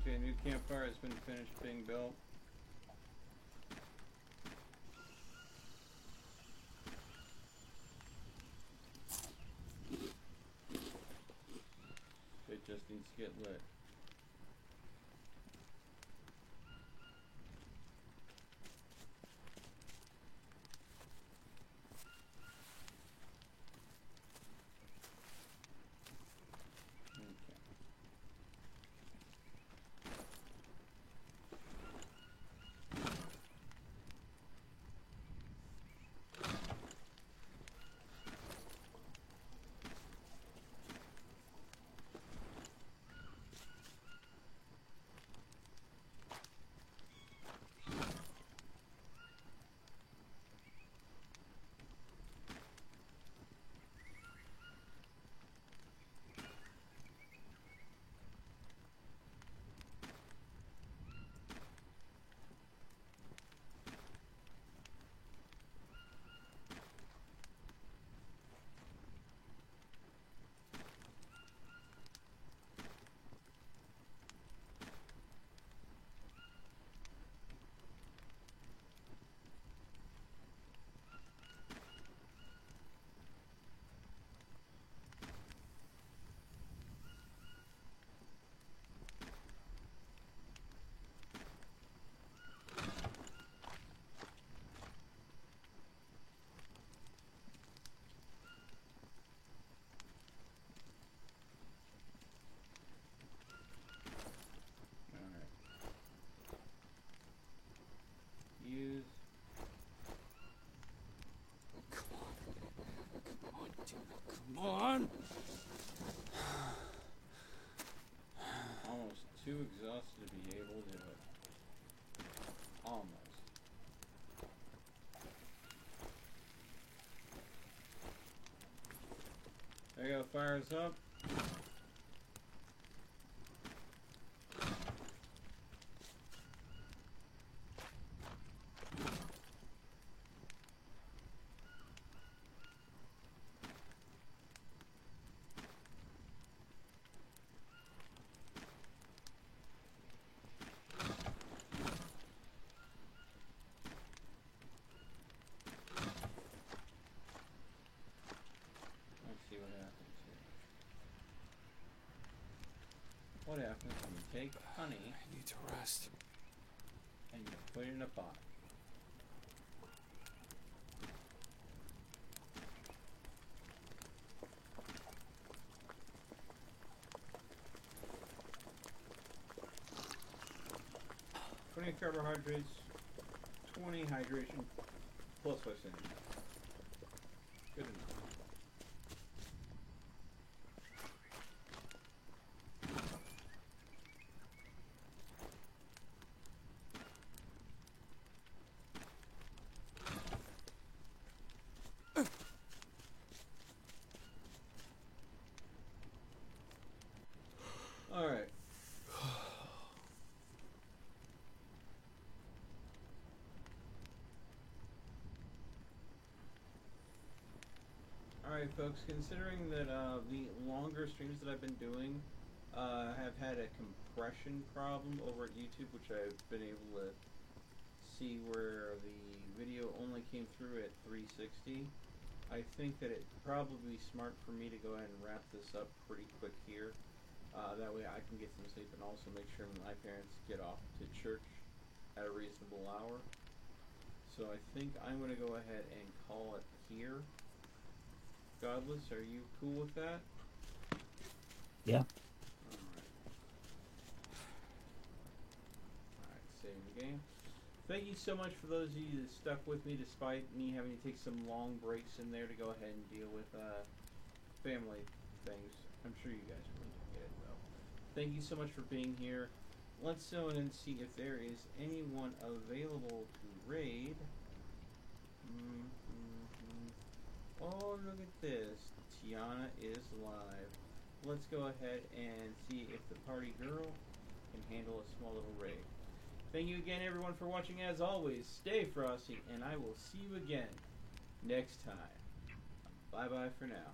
Okay, new campfire has been finished being built. It just needs to get lit. Okay. Alright. Use. Come on. Come on, Tina. Come on. Almost too exhausted to be able to do it. Almost. There you go, fire's up. Let's see what happens here. what happens when you take honey I need to rest. and you put it in a pot? "20 carbohydrates, 20 hydration, plus 5 synergy. Good enough. Alright. Alright, folks, considering that the longer streams that I've been doing have had a compression problem over at YouTube, which I've been able to see where the video only came through at 360, I think that it'd probably be smart for me to go ahead and wrap this up pretty quick here. That way I can get some sleep and also make sure my parents get off to church at a reasonable hour. So I think I'm going to go ahead and call it here. Godless, are you cool with that? Yeah. Alright, saving the game. Thank you so much for those of you that stuck with me despite me having to take some long breaks in there to go ahead and deal with family things. I'm sure you guys really do get it though. Thank you so much for being here. Let's go in and see if there is anyone available to raid. Oh, look at this. Tiana is live. Let's go ahead and see if the party girl can handle a small little raid. Thank you again, everyone, for watching. As always, stay frosty, and I will see you again next time. Bye-bye for now.